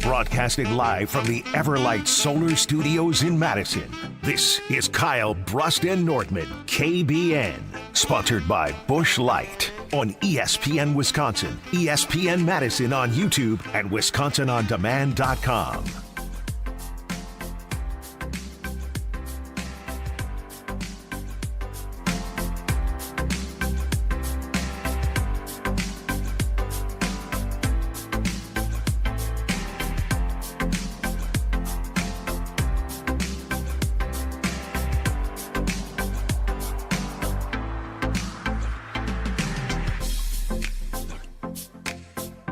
Broadcasting live from the Everlight Solar Studios in Madison, this is Kyle Brust and Nordman, KBN. Sponsored by Busch Light on ESPN Wisconsin, ESPN Madison on YouTube, and WisconsinOnDemand.com.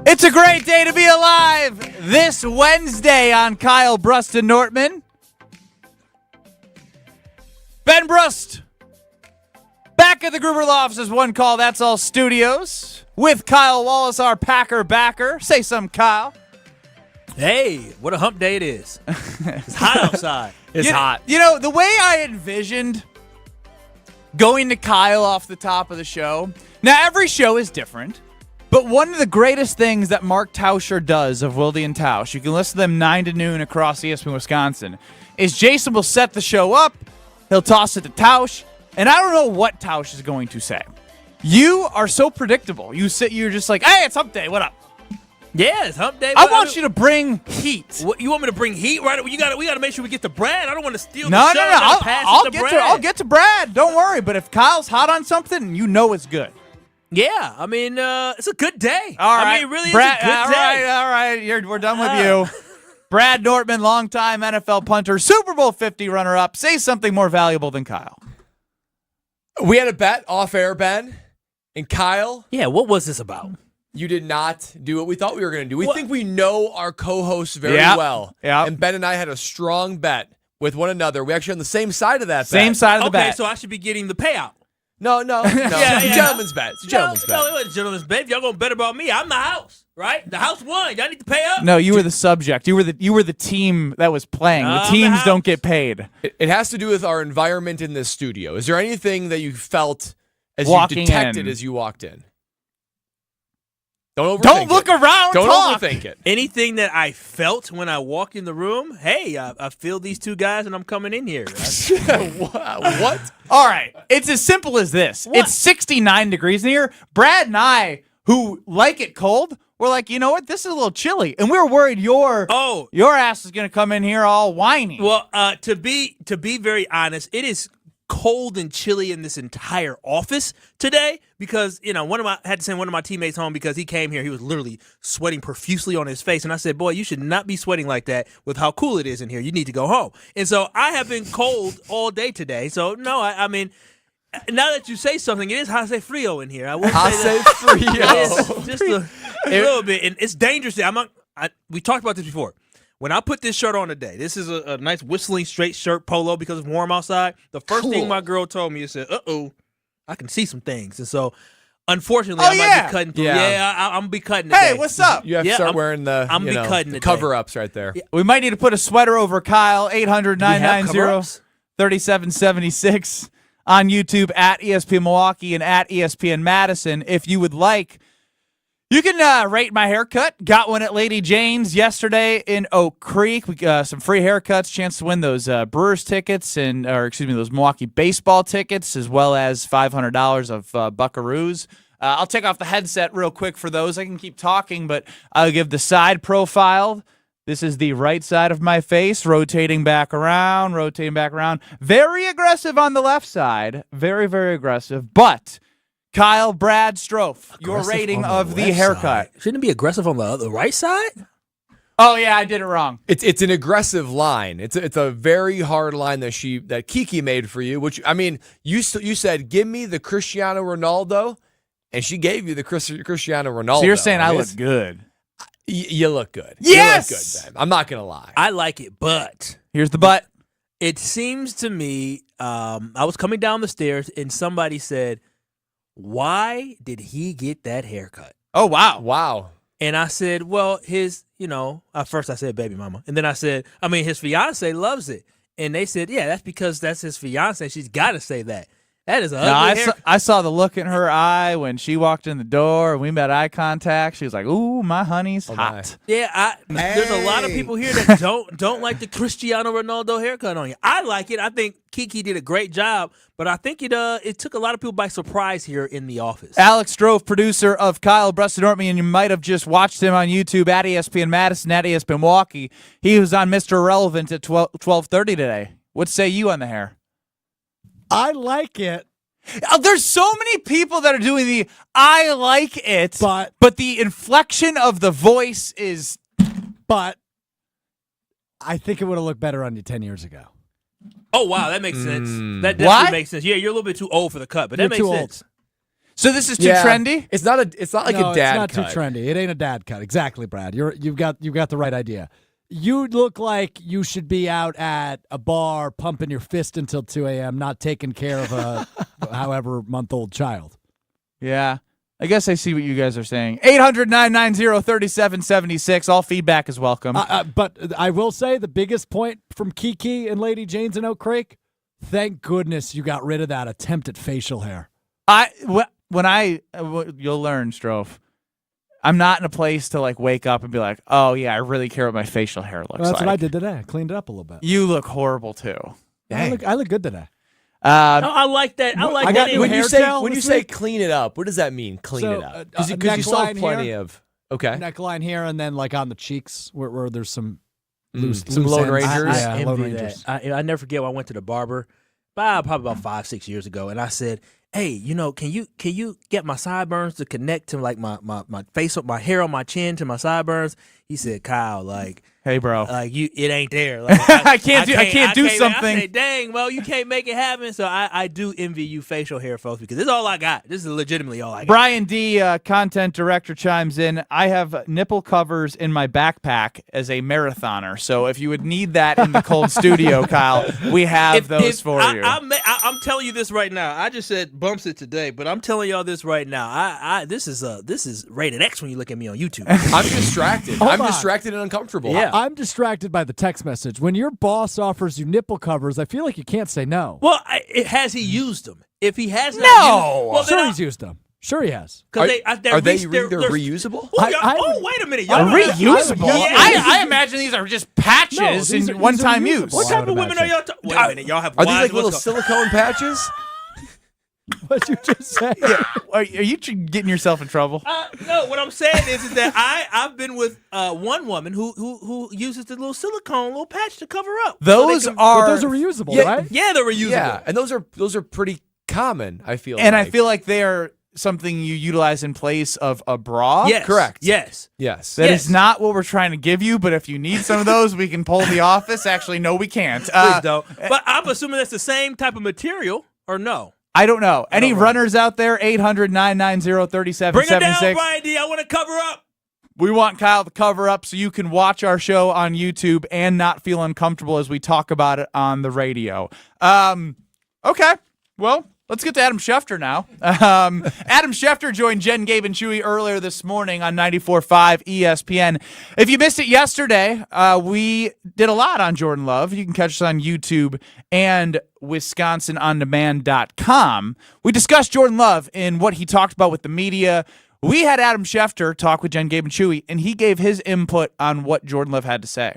It's a great day to be alive this Wednesday on Kyle Brust and Nortman. Ben Brust, back at the Gruber Law Office's One Call, That's All Studios, with Kyle Wallace, our Packer backer. Say something, Kyle. Hey, what a hump day it is. It's hot outside. It's hot. You know, the way I envisioned going to Kyle off the top of the show, now every show is different. But one of the greatest things that Mark Tauscher does of Wilde and Tausch, you can listen to them 9 to noon across ESPN Wisconsin, is Jason will set the show up, he'll toss it to Tausch, and I don't know what Tausch is going to say. You are so predictable. You're just like, hey, it's hump day, what up? Yeah, it's hump day. I want you to bring heat. What, you want me to bring heat? Right? We got to make sure we get to Brad. I don't want to steal No. the show. I'll get to Brad. Don't worry. But if Kyle's hot on something, you know it's good. Yeah, I mean, it's a good day. All right. I mean, it really Brad, is a good day. All right. We're done with you. Brad Nortman, longtime NFL punter, Super Bowl 50 runner-up. Say something more valuable than Kyle. We had a bet off air, Ben, and Kyle. Yeah, what was this about? You did not do what we thought we were going to do. We think we know our co-hosts very well. Yeah. And Ben and I had a strong bet with one another. We actually on the same side of that bet. Same side of the bet. Okay, so I should be getting the payout. No. It's a gentleman's bet. It's a gentleman's bet. No, it wasn't a gentleman's bet. If y'all going to bet about me, I'm the house, right? The house won. Y'all need to pay up. No, you were the subject. You were the team that was playing. The teams don't get paid. It has to do with our environment in this studio. Is there anything that you felt as Walking you detected in. as you walked in? Don't overthink Don't look around. Don't talk. overthink it. Anything that I felt when I walked in the room, hey, I feel these two guys and I'm coming in here. What? All right. It's as simple as this. What? It's 69 degrees in here. Brad and I, who like it cold, we're like, you know what? This is a little chilly. And we were worried your ass is going to come in here all whiny. Well, to be very honest, it is cold and chilly in this entire office today because, I had to send one of my teammates home because he came here. He was literally sweating profusely on his face. And I said, boy, you should not be sweating like that with how cool it is in here. You need to go home. And so I have been cold all day today. So, no, I mean, now that you say something, it is Jose Frio in here. I will say that. Frio. Just a little bit. And it's dangerous. We talked about this before. When I put this shirt on today, this is a nice whistling straight shirt polo because it's warm outside. The first thing my girl told me is, uh-oh, I can see some things. And so, unfortunately, I might be cutting through. Yeah, I'm going to be cutting today. Hey, what's up? You have to start wearing the, cutting the cover-ups right there. Yeah. We might need to put a sweater over Kyle, 800-990-3776 on YouTube at ESPN Milwaukee and at ESPN Madison if you would like. You can rate my haircut. Got one at Lady Jane's yesterday in Oak Creek. We got some free haircuts, chance to win those Brewers tickets those Milwaukee baseball tickets, as well as $500 of Buckaroos. I'll take off the headset real quick for those. I can keep talking, but I'll give the side profile. This is the right side of my face, rotating back around. Very aggressive on the left side. Very, very aggressive, but Kyle, Brad, Strofe, your rating of the haircut. Side. Shouldn't it be aggressive on the right side? Oh, yeah, I did it wrong. It's an aggressive line. It's a very hard line that Kiki made for you, which, I mean, you said, give me the Cristiano Ronaldo, and she gave you the Cristiano Ronaldo. So you're saying I look good. You look good. Yes! You look good, Ben. I'm not going to lie. I like it, but Here's the but. It seems to me, I was coming down the stairs, and somebody said, why did he get that haircut? Oh, wow. Wow. And I said, well, at first I said baby mama. And then I said, his fiance loves it. And they said, yeah, that's because that's his fiance. She's got to say that. That is an No, ugly haircut. I saw the look in her eye when she walked in the door and we made eye contact. She was like, "Ooh, my honey's hot." Yeah, there's a lot of people here that don't like the Cristiano Ronaldo haircut on you. I like it. I think Kiki did a great job, but I think it took a lot of people by surprise here in the office. Alex Drove, producer of Kyle Bruston Ortman, and you might have just watched him on YouTube at ESPN Madison, at ESPN Milwaukee. He was on Mr. Irrelevant at 12:30 today. What say you on the hair? I like it. There's so many people that are doing the I like it, But the inflection of the voice is. But I think it would have looked better on you 10 years ago. Oh, wow, that makes sense. That definitely Why? makes sense. Yeah, you're a little bit too old for the cut, but You're that makes too sense. So this is too trendy? It's not like No, a dad it's not cut. too trendy. It ain't a dad cut. Exactly, Brad. You've got the right idea. You look like you should be out at a bar pumping your fist until 2 a.m., not taking care of a however month-old child. Yeah. I guess I see what you guys are saying. 800-990-3776. All feedback is welcome. But I will say the biggest point from Kiki and Lady Jane's in Oak Creek, thank goodness you got rid of that attempt at facial hair. You'll learn, Strofe. I'm not in a place to like wake up and be like, oh yeah, I really care what my facial hair looks That's like. what I did today. I cleaned it up a little bit. You look horrible too. I look good today. I like that. I like I got that. new When hair you say gel when you this say week? clean it up, what does that mean? Clean So, it up because you saw neckline plenty here. of okay. Neckline here and then like on the cheeks where there's some loose Some Lone ends. Rangers? Yeah, I Lone envy Rangers. that. I never forget when I went to the barber, probably about 5-6 years ago, and I said, "Hey, can you get my sideburns to connect to like my face, my hair on my chin to my sideburns?" He said, "Kyle, like." Hey, bro. It ain't there. Like, I can't do something. I say, dang, well, you can't make it happen. So I do envy you facial hair folks because this is all I got. This is legitimately all I got. Brian D, content director, chimes in. I have nipple covers in my backpack as a marathoner. So if you would need that in the cold studio, Kyle, we have those for you. I'm telling you this right now. I just said bumps it today, but I'm telling y'all this right now. This is rated X when you look at me on YouTube. I'm distracted. Hold I'm on. distracted and uncomfortable. Yeah. I'm distracted by the text message. When your boss offers you nipple covers, I feel like you can't say no. Well, has he used them? If he has not, No! well, Sure then he's used them. Sure he has. Are Are they reusable? Oh, wait a minute. Y'all Reusable? Yeah. I imagine these are just patches these in are one-time reusable. use. What I type would of women imagine. are y'all talking? Wait a minute. Y'all have Are these wives? like little What's go- silicone patches? What'd you just say? Are you getting yourself in trouble? No, what I'm saying is that I've been with one woman who uses the little silicone little patch to cover up. Those But are those are reusable, Yeah, right? Yeah, they're reusable. Yeah, and those are pretty common. I feel and like. I feel like they are something you utilize in place of a bra. Yes. Correct. Yes. yes. That Yes. is not what we're trying to give you, but if you need some of those, we can pull the office. Actually, no, we can't. Please don't. But I'm assuming that's the same type of material, or no? I don't know. Any don't know. runners out there? 800-990-3776. Bring it down, Brian D. I want to cover up. We want Kyle to cover up so you can watch our show on YouTube and not feel uncomfortable as we talk about it on the radio. Okay. Well, let's get to Adam Schefter now. Adam Schefter joined Jen, Gabe, and Chewy earlier this morning on 94.5 ESPN. If you missed it yesterday, we did a lot on Jordan Love. You can catch us on YouTube and WisconsinOnDemand.com. We discussed Jordan Love and what he talked about with the media. We had Adam Schefter talk with Jen, Gabe, and Chewy, and he gave his input on what Jordan Love had to say.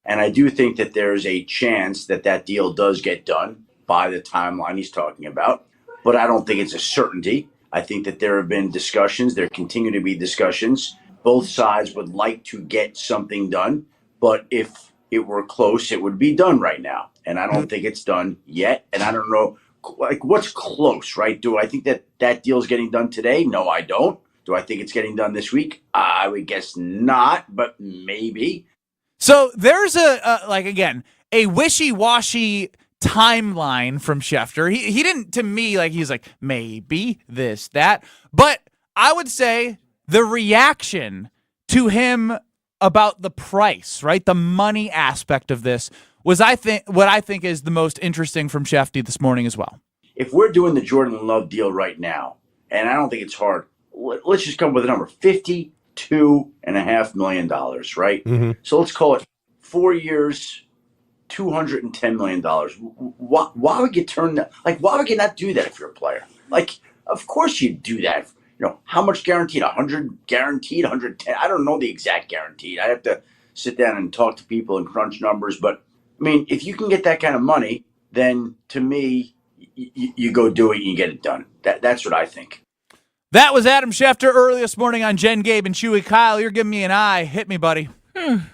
And I do think that there's a chance that that deal does get done by the timeline he's talking about. But I don't think it's a certainty. I think that there have been discussions. There continue to be discussions. Both sides would like to get something done. But if it were close, it would be done right now. And I don't think it's done yet. And I don't know, like, what's close, right? Do I think that that deal is getting done today? No, I don't. Do I think it's getting done this week? I would guess not, but maybe. So there's a wishy-washy timeline from Schefter. He didn't, to me, like, he's like, maybe this, that. But I would say the reaction to him about the price, right? The money aspect of this was, what I think is the most interesting from Schefty this morning as well. If we're doing the Jordan Love deal right now, and I don't think it's hard, let's just come up with a number, $52.5 million, right? Mm-hmm. So let's call it 4 years, $210 million. Why would you turn that? Like, why would you not do that if you're a player? Like, of course you'd do that. You know, how much guaranteed? 100 guaranteed, 110? I don't know the exact guaranteed. I have to sit down and talk to people and crunch numbers. But, I mean, if you can get that kind of money, then to me, you go do it and you get it done. That's what I think. That was Adam Schefter early this morning on Jen, Gabe, and Chewy. Kyle, you're giving me an eye. Hit me, buddy.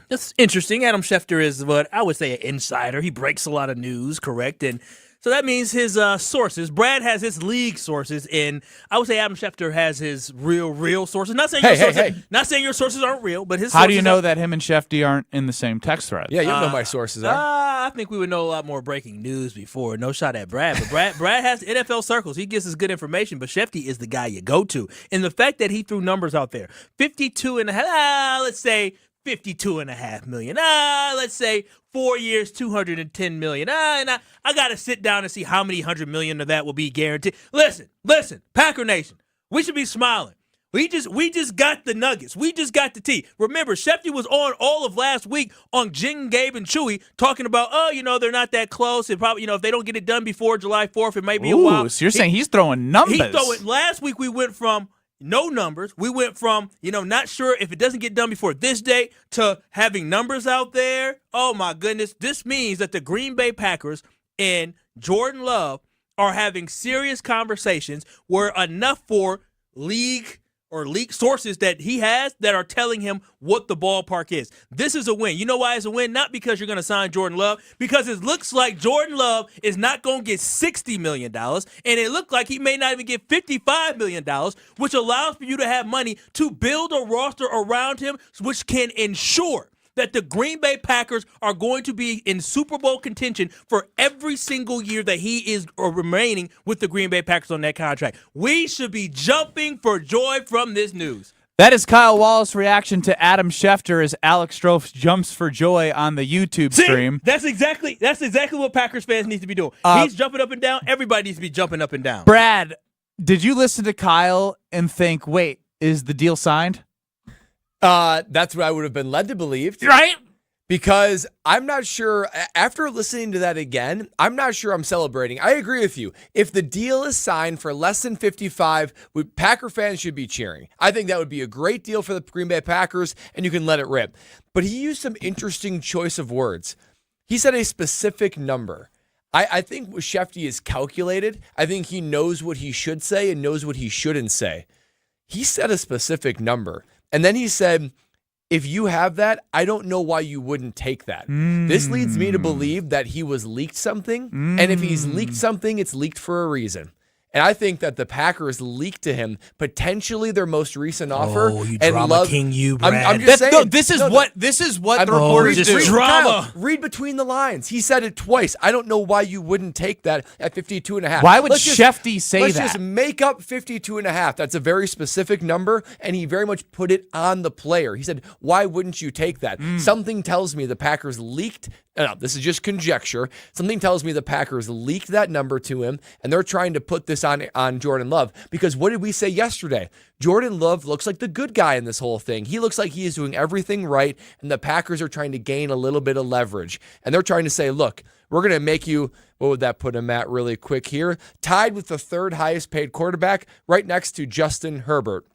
That's interesting. Adam Schefter is what I would say an insider. He breaks a lot of news, correct? And so that means his sources. Brad has his league sources, and I would say Adam Schefter has his real sources. Not saying not saying your sources aren't real, but his. How do you know that him and Shefty aren't in the same text thread? Yeah, you know my sources are. I think we would know a lot more breaking news before. No shot at Brad, but Brad has NFL circles. He gives us good information, but Shefty is the guy you go to. And the fact that he threw numbers out there, 52.5, let's say $52.5 million. Let's say 4 years, $210 million. And I got to sit down and see how many $100 million of that will be guaranteed. Listen, Packer Nation, we should be smiling. We just got the nuggets. We just got the tea. Remember, Shefty was on all of last week on Jen, Gabe, and Chewy talking about, they're not that close. And probably, if they don't get it done before July 4th, it might be a while. So you're saying he's throwing numbers. Last week we went from no numbers. We went from, not sure if it doesn't get done before this date to having numbers out there. Oh, my goodness. This means that the Green Bay Packers and Jordan Love are having serious conversations where enough for league sources that he has that are telling him what the ballpark is. This is a win. You know why it's a win? Not because you're going to sign Jordan Love, because it looks like Jordan Love is not going to get $60 million, and it looked like he may not even get $55 million, which allows for you to have money to build a roster around him, which can ensure that the Green Bay Packers are going to be in Super Bowl contention for every single year that he is remaining with the Green Bay Packers on that contract. We should be jumping for joy from this news. That is Kyle Wallace's reaction to Adam Schefter as Alex Strofe jumps for joy on the YouTube stream. That's exactly what Packers fans need to be doing. He's jumping up and down. Everybody needs to be jumping up and down. Brad, did you listen to Kyle and think, wait, is the deal signed? That's what I would have been led to believe. Right? Because I'm not sure, after listening to that again, I'm not sure I'm celebrating. I agree with you. If the deal is signed for less than 55, Packer fans should be cheering. I think that would be a great deal for the Green Bay Packers, and you can let it rip. But he used some interesting choice of words. He said a specific number. I think Shefty is calculated. I think he knows what he should say and knows what he shouldn't say. He said a specific number. And then he said, if you have that, I don't know why you wouldn't take that. This leads me to believe that he was leaked something. And if he's leaked something, it's leaked for a reason. And I think that the Packers leaked to him potentially their most recent offer. Oh, you and drama king, you, Brad. I'm just saying. This is what the reporters just do. drama. Kyle, read between the lines. He said it twice. I don't know why you wouldn't take that at 52.5. Why would Shefty say let's that? Let's just make up 52.5. That's a very specific number, and he very much put it on the player. He said, why wouldn't you take that? Something tells me the Packers leaked. No, this is just conjecture. Something tells me the Packers leaked that number to him, and they're trying to put this on Jordan Love. Because what did we say yesterday? Jordan Love looks like the good guy in this whole thing. He looks like he is doing everything right, and the Packers are trying to gain a little bit of leverage. And they're trying to say, look, we're going to make you, what would that put him at really quick here? Tied with the third highest paid quarterback, right next to Justin Herbert.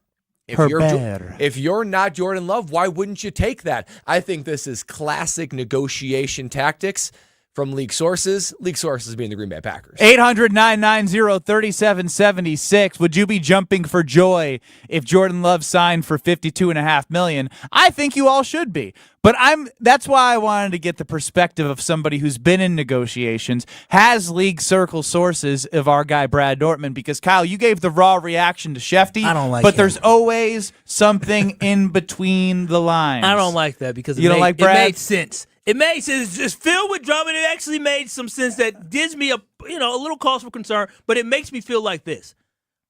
If you're not Jordan Love, why wouldn't you take that? I think this is classic negotiation tactics from league sources. League sources being the Green Bay Packers. 800-990-3776. Would you be jumping for joy if Jordan Love signed for $52.5 million? I think you all should be. But that's why I wanted to get the perspective of somebody who's been in negotiations, has league circle sources of our guy Brad Dortmund, because Kyle, you gave the raw reaction to Shefty. I don't like But him. there's always something in between the lines. I don't like that because You don't like Brad? It made sense. It made sense. It's just filled with drama. And it actually made some sense that gives me a little cause for concern, but it makes me feel like this.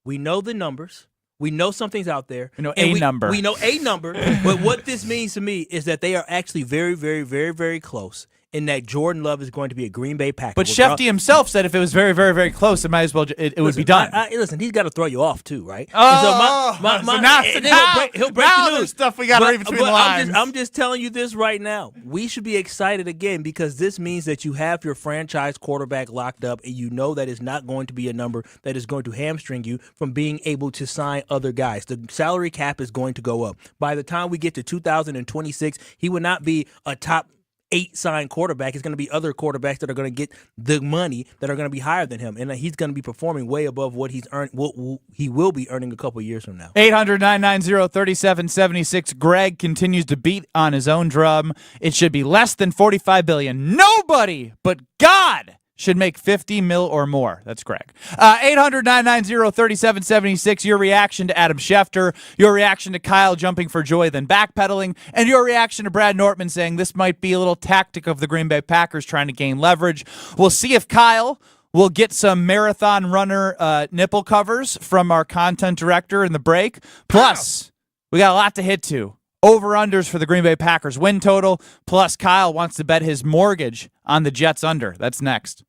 We know the numbers. We know something's out there. We know a number. We know a number. But what this means to me is that they are actually very, very, very, very close. in that Jordan Love is going to be a Green Bay Packer. But Shefty himself said if it was very, very, very close, it might as well it would be done. Listen, he's got to throw you off too, right? So now he'll break the news. There's stuff we got to read between the lines. I'm just telling you this right now. We should be excited again because this means that you have your franchise quarterback locked up, and you know that it's not going to be a number that is going to hamstring you from being able to sign other guys. The salary cap is going to go up. By the time we get to 2026, he would not be a top 8 signed quarterback. It's going to be other quarterbacks that are going to get the money that are going to be higher than him, and he's going to be performing way above what he's earned. What he will be earning a couple years from now. 800-990-3776. Greg continues to beat on his own drum. It should be less than $45 billion. Nobody but God should make $50 million or more. That's Greg. 800-990-3776. Your reaction to Adam Schefter, your reaction to Kyle jumping for joy, then backpedaling, and your reaction to Brad Nortman saying this might be a little tactic of the Green Bay Packers trying to gain leverage. We'll see if Kyle will get some marathon runner nipple covers from our content director in the break. Plus, we got a lot to hit to. Over-unders for the Green Bay Packers win total, plus Kyle wants to bet his mortgage on the Jets under. That's next.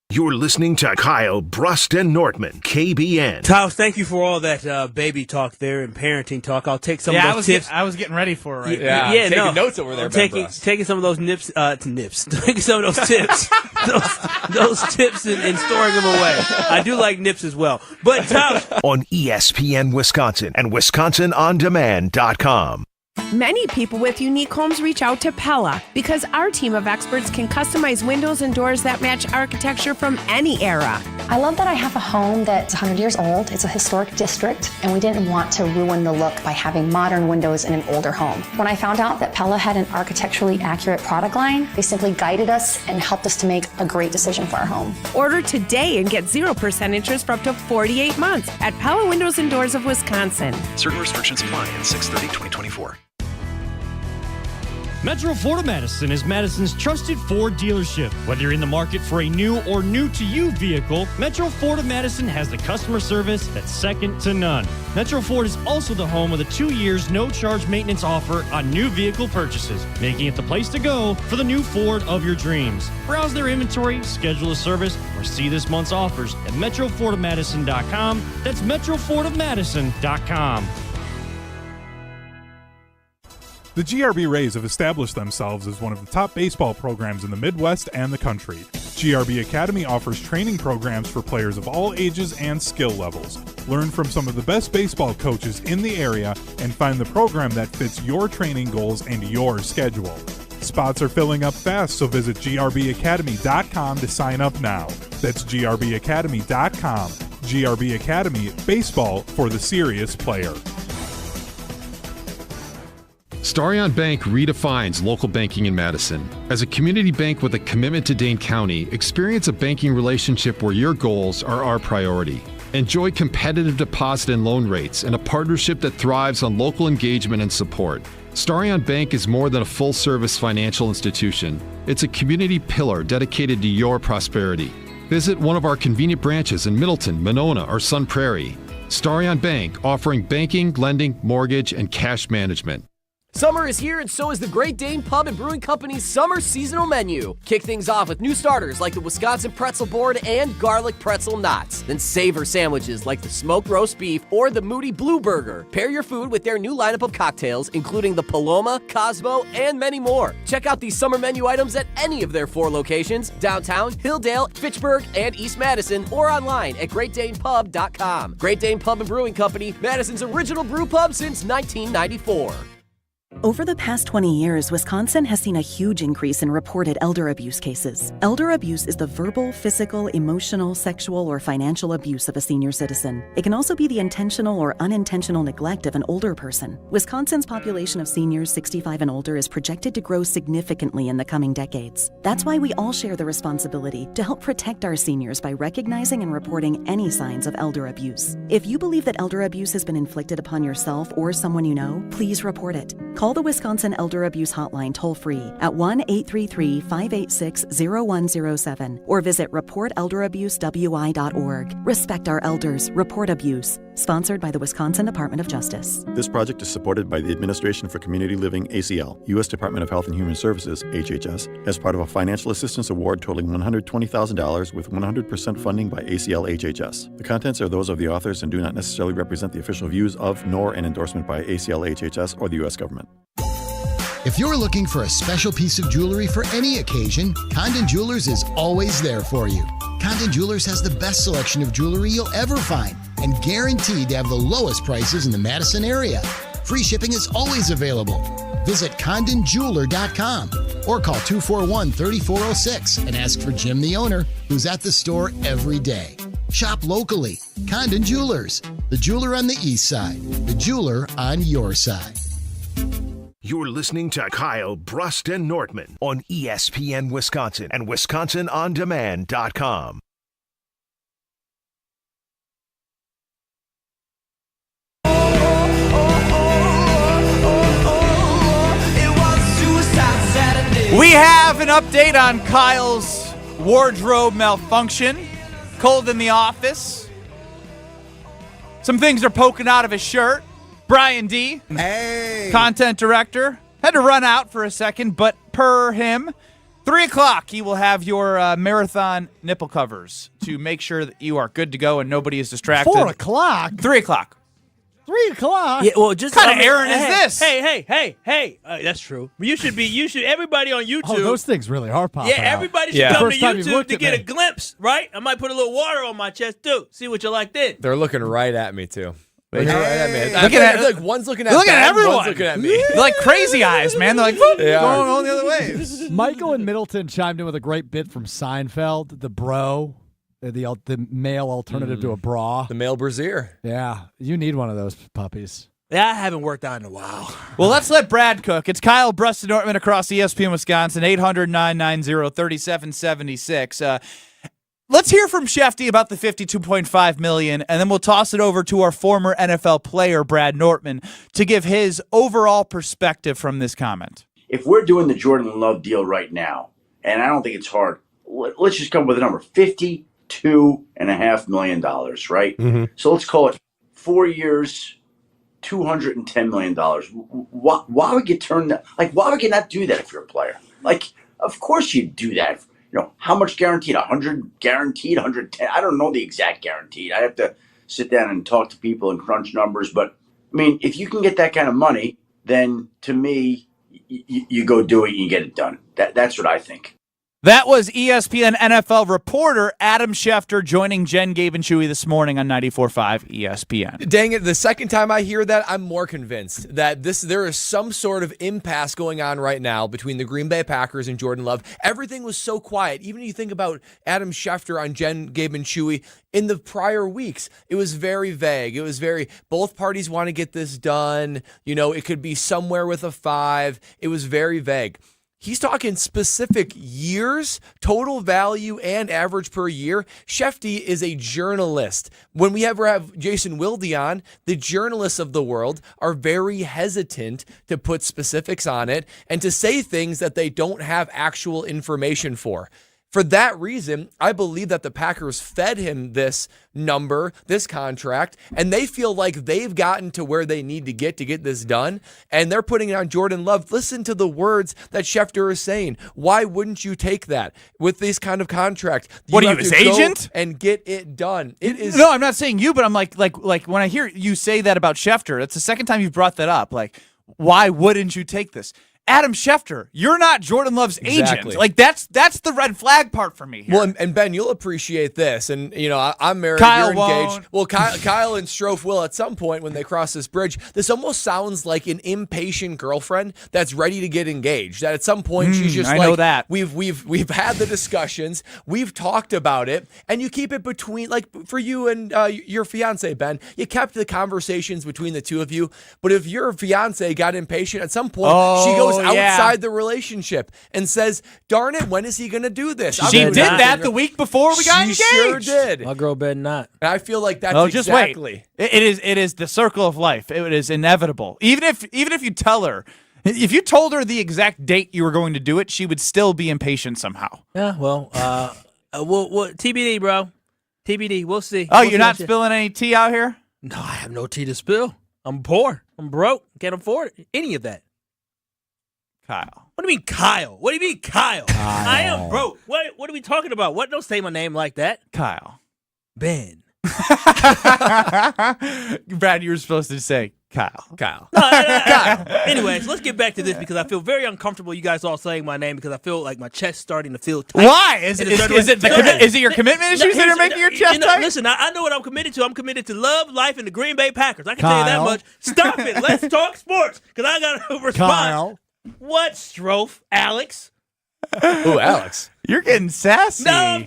You're listening to Kyle Brust and Nortman, KBN. Tyler, thank you for all that baby talk there and parenting talk. I'll take some of those tips. I was getting ready for it right taking notes over there. Taking some of those taking some of those tips, those tips and storing them away. I do like nips as well. But Tyler, on ESPN Wisconsin and WisconsinOnDemand.com. Many people with unique homes reach out to Pella because our team of experts can customize windows and doors that match architecture from any era. I love that I have a home that's 100 years old. It's a historic district, and we didn't want to ruin the look by having modern windows in an older home. When I found out that Pella had an architecturally accurate product line, they simply guided us and helped us to make a great decision for our home. Order today and get 0% interest for up to 48 months at Pella Windows and Doors of Wisconsin. Certain restrictions apply in 6/30/2024. Metro Ford of Madison is Madison's trusted Ford dealership. Whether you're in the market for a new or new-to-you vehicle, Metro Ford of Madison has the customer service that's second to none. Metro Ford is also the home of the 2 years no-charge maintenance offer on new vehicle purchases, making it the place to go for the new Ford of your dreams. Browse their inventory, schedule a service, or see this month's offers at MetroFordofMadison.com. That's MetroFordofMadison.com. The GRB Rays have established themselves as one of the top baseball programs in the Midwest and the country. GRB Academy offers training programs for players of all ages and skill levels. Learn from some of the best baseball coaches in the area and find the program that fits your training goals and your schedule. Spots are filling up fast, so visit grbacademy.com to sign up now. That's grbacademy.com. GRB Academy, baseball for the serious player. Starion Bank redefines local banking in Madison. As a community bank with a commitment to Dane County, experience a banking relationship where your goals are our priority. Enjoy competitive deposit and loan rates and a partnership that thrives on local engagement and support. Starion Bank is more than a full-service financial institution. It's a community pillar dedicated to your prosperity. Visit one of our convenient branches in Middleton, Monona, or Sun Prairie. Starion Bank, offering banking, lending, mortgage, and cash management. Summer is here, and so is the Great Dane Pub and Brewing Company's summer seasonal menu. Kick things off with new starters like the Wisconsin Pretzel Board and Garlic Pretzel Knots. Then savor sandwiches like the Smoked Roast Beef or the Moody Blue Burger. Pair your food with their new lineup of cocktails, including the Paloma, Cosmo, and many more. Check out these summer menu items at any of their 4 locations: downtown, Hilldale, Fitchburg, and East Madison, or online at GreatDanePub.com. Great Dane Pub and Brewing Company, Madison's original brew pub since 1994. Over the past 20 years, Wisconsin has seen a huge increase in reported elder abuse cases. Elder abuse is the verbal, physical, emotional, sexual, or financial abuse of a senior citizen. It can also be the intentional or unintentional neglect of an older person. Wisconsin's population of seniors 65 and older is projected to grow significantly in the coming decades. That's why we all share the responsibility to help protect our seniors by recognizing and reporting any signs of elder abuse. If you believe that elder abuse has been inflicted upon yourself or someone you know, please report it. Call Call the Wisconsin Elder Abuse Hotline toll-free at 1-833-586-0107 or visit reportelderabusewI.org. Respect our elders. Report abuse. Sponsored by the Wisconsin Department of Justice. This project is supported by the Administration for Community Living, ACL, U.S. Department of Health and Human Services, HHS, as part of a financial assistance award totaling $120,000 with 100% funding by ACL HHS. The contents are those of the authors and do not necessarily represent the official views of, nor an endorsement by ACL HHS or the U.S. government. If you're looking for a special piece of jewelry for any occasion, Condon Jewelers is always there for you. Condon Jewelers has the best selection of jewelry you'll ever find and guaranteed to have the lowest prices in the Madison area. Free shipping is always available. Visit CondonJeweler.com or call 241-3406 and ask for Jim, the owner, who's at the store every day. Shop locally. Condon Jewelers, the jeweler on the east side, the jeweler on your side. You're listening to Kyle Brust and Nortman on ESPN Wisconsin and WisconsinOnDemand.com. We have an update on Kyle's wardrobe malfunction. Cold in the office. Some things are poking out of his shirt. Brian D., content director, had to run out for a second, but per him, 3 o'clock, he will have your marathon nipple covers to make sure that you are good to go and nobody is distracted. 4 o'clock? 3 o'clock. 3 o'clock? Yeah, well, just what kind of errand is this? Hey. That's true. You should, everybody on YouTube. Oh, those things really are popping Yeah, everybody should come to YouTube to get me. a glimpse, right? I might put a little water on my chest, too. See what you like then. They're looking right at me, too. Looking Hey. right at me. Looking at- I feel like one's looking at Looking at Ben, everyone. one's looking at me. They're like crazy eyes, man. They're like, whoop, They are. going all the other ways. Michael and Middleton chimed in with a great bit from Seinfeld, the bro, the male alternative to a bra. The male brassiere. Yeah, you need one of those puppies. Yeah, I haven't worked out in a while. Well, let's let Brad cook. It's Kyle Brust and Nortman across ESPN Wisconsin, 800-990-3776. Let's hear from Shefty about the $52.5 million, and then we'll toss it over to our former NFL player, Brad Nortman, to give his overall perspective from this comment. If we're doing the Jordan Love deal right now, and I don't think it's hard, let's just come up with a number, $52.5 million, right? Mm-hmm. So let's call it 4 years, $210 million. Why would you turn that? Like, why would you not do that if you're a player? Like, of course you'd do that. You know, how much guaranteed? 100 guaranteed, 110? I don't know the exact guaranteed. I have to sit down and talk to people and crunch numbers. But, I mean, if you can get that kind of money, then to me, you go do it and you get it done. That's what I think. That was ESPN NFL reporter Adam Schefter joining Jen, Gabe, and Chewy this morning on 94.5 ESPN. Dang it, the second time I hear that, I'm more convinced that there is some sort of impasse going on right now between the Green Bay Packers and Jordan Love. Everything was so quiet. Even if you think about Adam Schefter on Jen, Gabe, and Chewy, in the prior weeks, it was very vague. It was both parties want to get this done. You know, it could be somewhere with a 5. It was very vague. He's talking specific years, total value, and average per year. Shefty is a journalist. When we ever have Jason Wilde on, the journalists of the world are very hesitant to put specifics on it and to say things that they don't have actual information for. For that reason, I believe that the Packers fed him this number, this contract, and they feel like they've gotten to where they need to get this done, and they're putting it on Jordan Love. Listen to the words that Schefter is saying. Why wouldn't you take that with this kind of contract? What are you, his agent? And get it done. It is. No, I'm not saying you, but I'm like when I hear you say that about Schefter, it's the second time you've brought that up. Like, why wouldn't you take this? Adam Schefter, you're not Jordan Love's agent. Like, that's the red flag part for me here. Well, and Ben, you'll appreciate this. And, you know, I'm married, Kyle you're engaged. won't. Well, Kyle and Strofe will at some point when they cross this bridge. This almost sounds like an impatient girlfriend that's ready to get engaged. That at some point she's just I like, know that. We've had the discussions, we've talked about it, and you keep it between, like for you and your fiance, Ben, you kept the conversations between the two of you. But if your fiance got impatient at some point, she goes outside the relationship and says, darn it, when is he going to do this? She did that the week before we got engaged. She sure did. My girl better not. And I feel like that's just exactly. wait. It is the circle of life. It is inevitable. Even if you tell her If you told her the exact date you were going to do it, she would still be impatient somehow. Yeah, well, TBD, bro. TBD. We'll see. Oh, We'll you're see not what spilling any tea out here? No, I have no tea to spill. I'm poor. I'm broke. Can't afford any of that. Kyle. What do you mean, Kyle? What do you mean, Kyle? I am broke. What are we talking about? What? Don't say my name like that. Kyle. Ben. Brad, you were supposed to say Kyle. Kyle. Anyways, let's get back to this because I feel very uncomfortable you guys all saying my name because I feel like my chest starting to feel tight. Why? Is it your commitment issues that are making your chest tight? Listen, I know what I'm committed to. I'm committed to love, life, and the Green Bay Packers. I can tell you that much. Stop it. Let's talk sports because I got to respond. Kyle. What, Strofe? Alex? Ooh, Alex. You're getting sassy. No,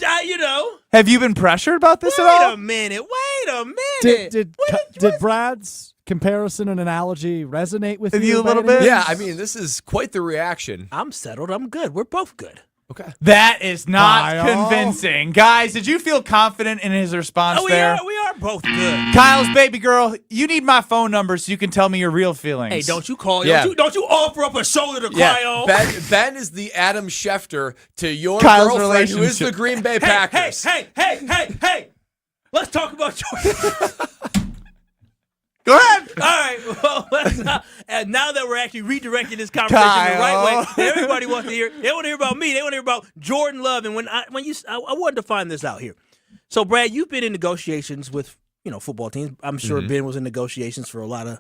Have you been pressured about this at all? Wait a minute. Did Brad's comparison and analogy resonate with you a little bit? Yeah, I mean, this is quite the reaction. I'm settled. I'm good. We're both good. Okay. That is not Kyle. convincing. Guys, did you feel confident in his response there? We are both good. Kyle's baby girl, you need my phone number so you can tell me your real feelings. Hey, don't you call? Yeah. Don't you offer up a shoulder to cry on? Ben is the Adam Schefter to your Kyle's girlfriend, who is relationship. the Green Bay Packers. Hey! Let's talk about Jordan. Go ahead. All right. Well, and now that we're actually redirecting this conversation the right way, that everybody wants to hear. They want to hear about me. They want to hear about Jordan Love. And I wanted to find this out here. So, Brad, you've been in negotiations with football teams. I'm sure Ben was in negotiations for a lot of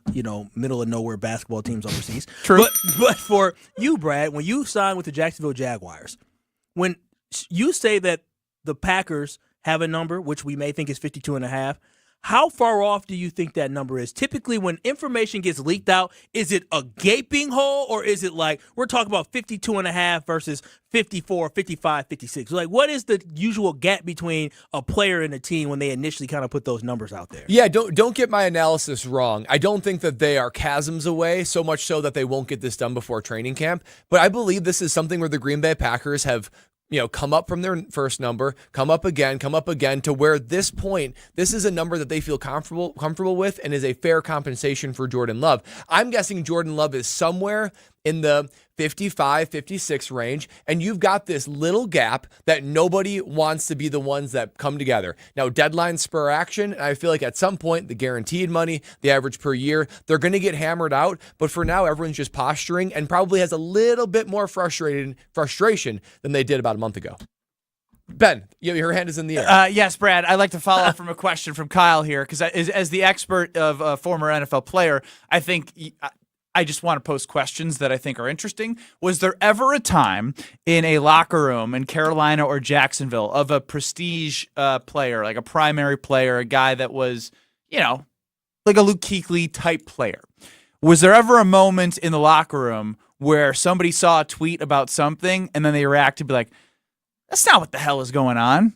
middle of nowhere basketball teams overseas. True. But for you, Brad, when you signed with the Jacksonville Jaguars, when you say that the Packers have a number, which we may think is 52.5. How far off do you think that number is? Typically, when information gets leaked out, is it a gaping hole or is it like we're talking about 52.5 versus 54, 55, 56? Like, what is the usual gap between a player and a team when they initially kind of put those numbers out there? Yeah, don't get my analysis wrong. I don't think that they are chasms away, so much so that they won't get this done before training camp. But I believe this is something where the Green Bay Packers have come up from their first number, come up again, to where this point, this is a number that they feel comfortable with and is a fair compensation for Jordan Love. I'm guessing Jordan Love is somewhere in the 55, 56 range, and you've got this little gap that nobody wants to be the ones that come together. Now, deadlines spur action, and I feel like at some point, the guaranteed money, the average per year, they're going to get hammered out, but for now, everyone's just posturing and probably has a little bit more frustration than they did about a month ago. Ben, your hand is in the air. Yes, Brad, I'd like to follow up from a question from Kyle here, because as the expert of a former NFL player, I think I just want to post questions that I think are interesting. Was there ever a time in a locker room in Carolina or Jacksonville of a prestige player, like a primary player, a guy that was, like a Luke Kuechly type player? Was there ever a moment in the locker room where somebody saw a tweet about something and then they reacted to be like, that's not what the hell is going on?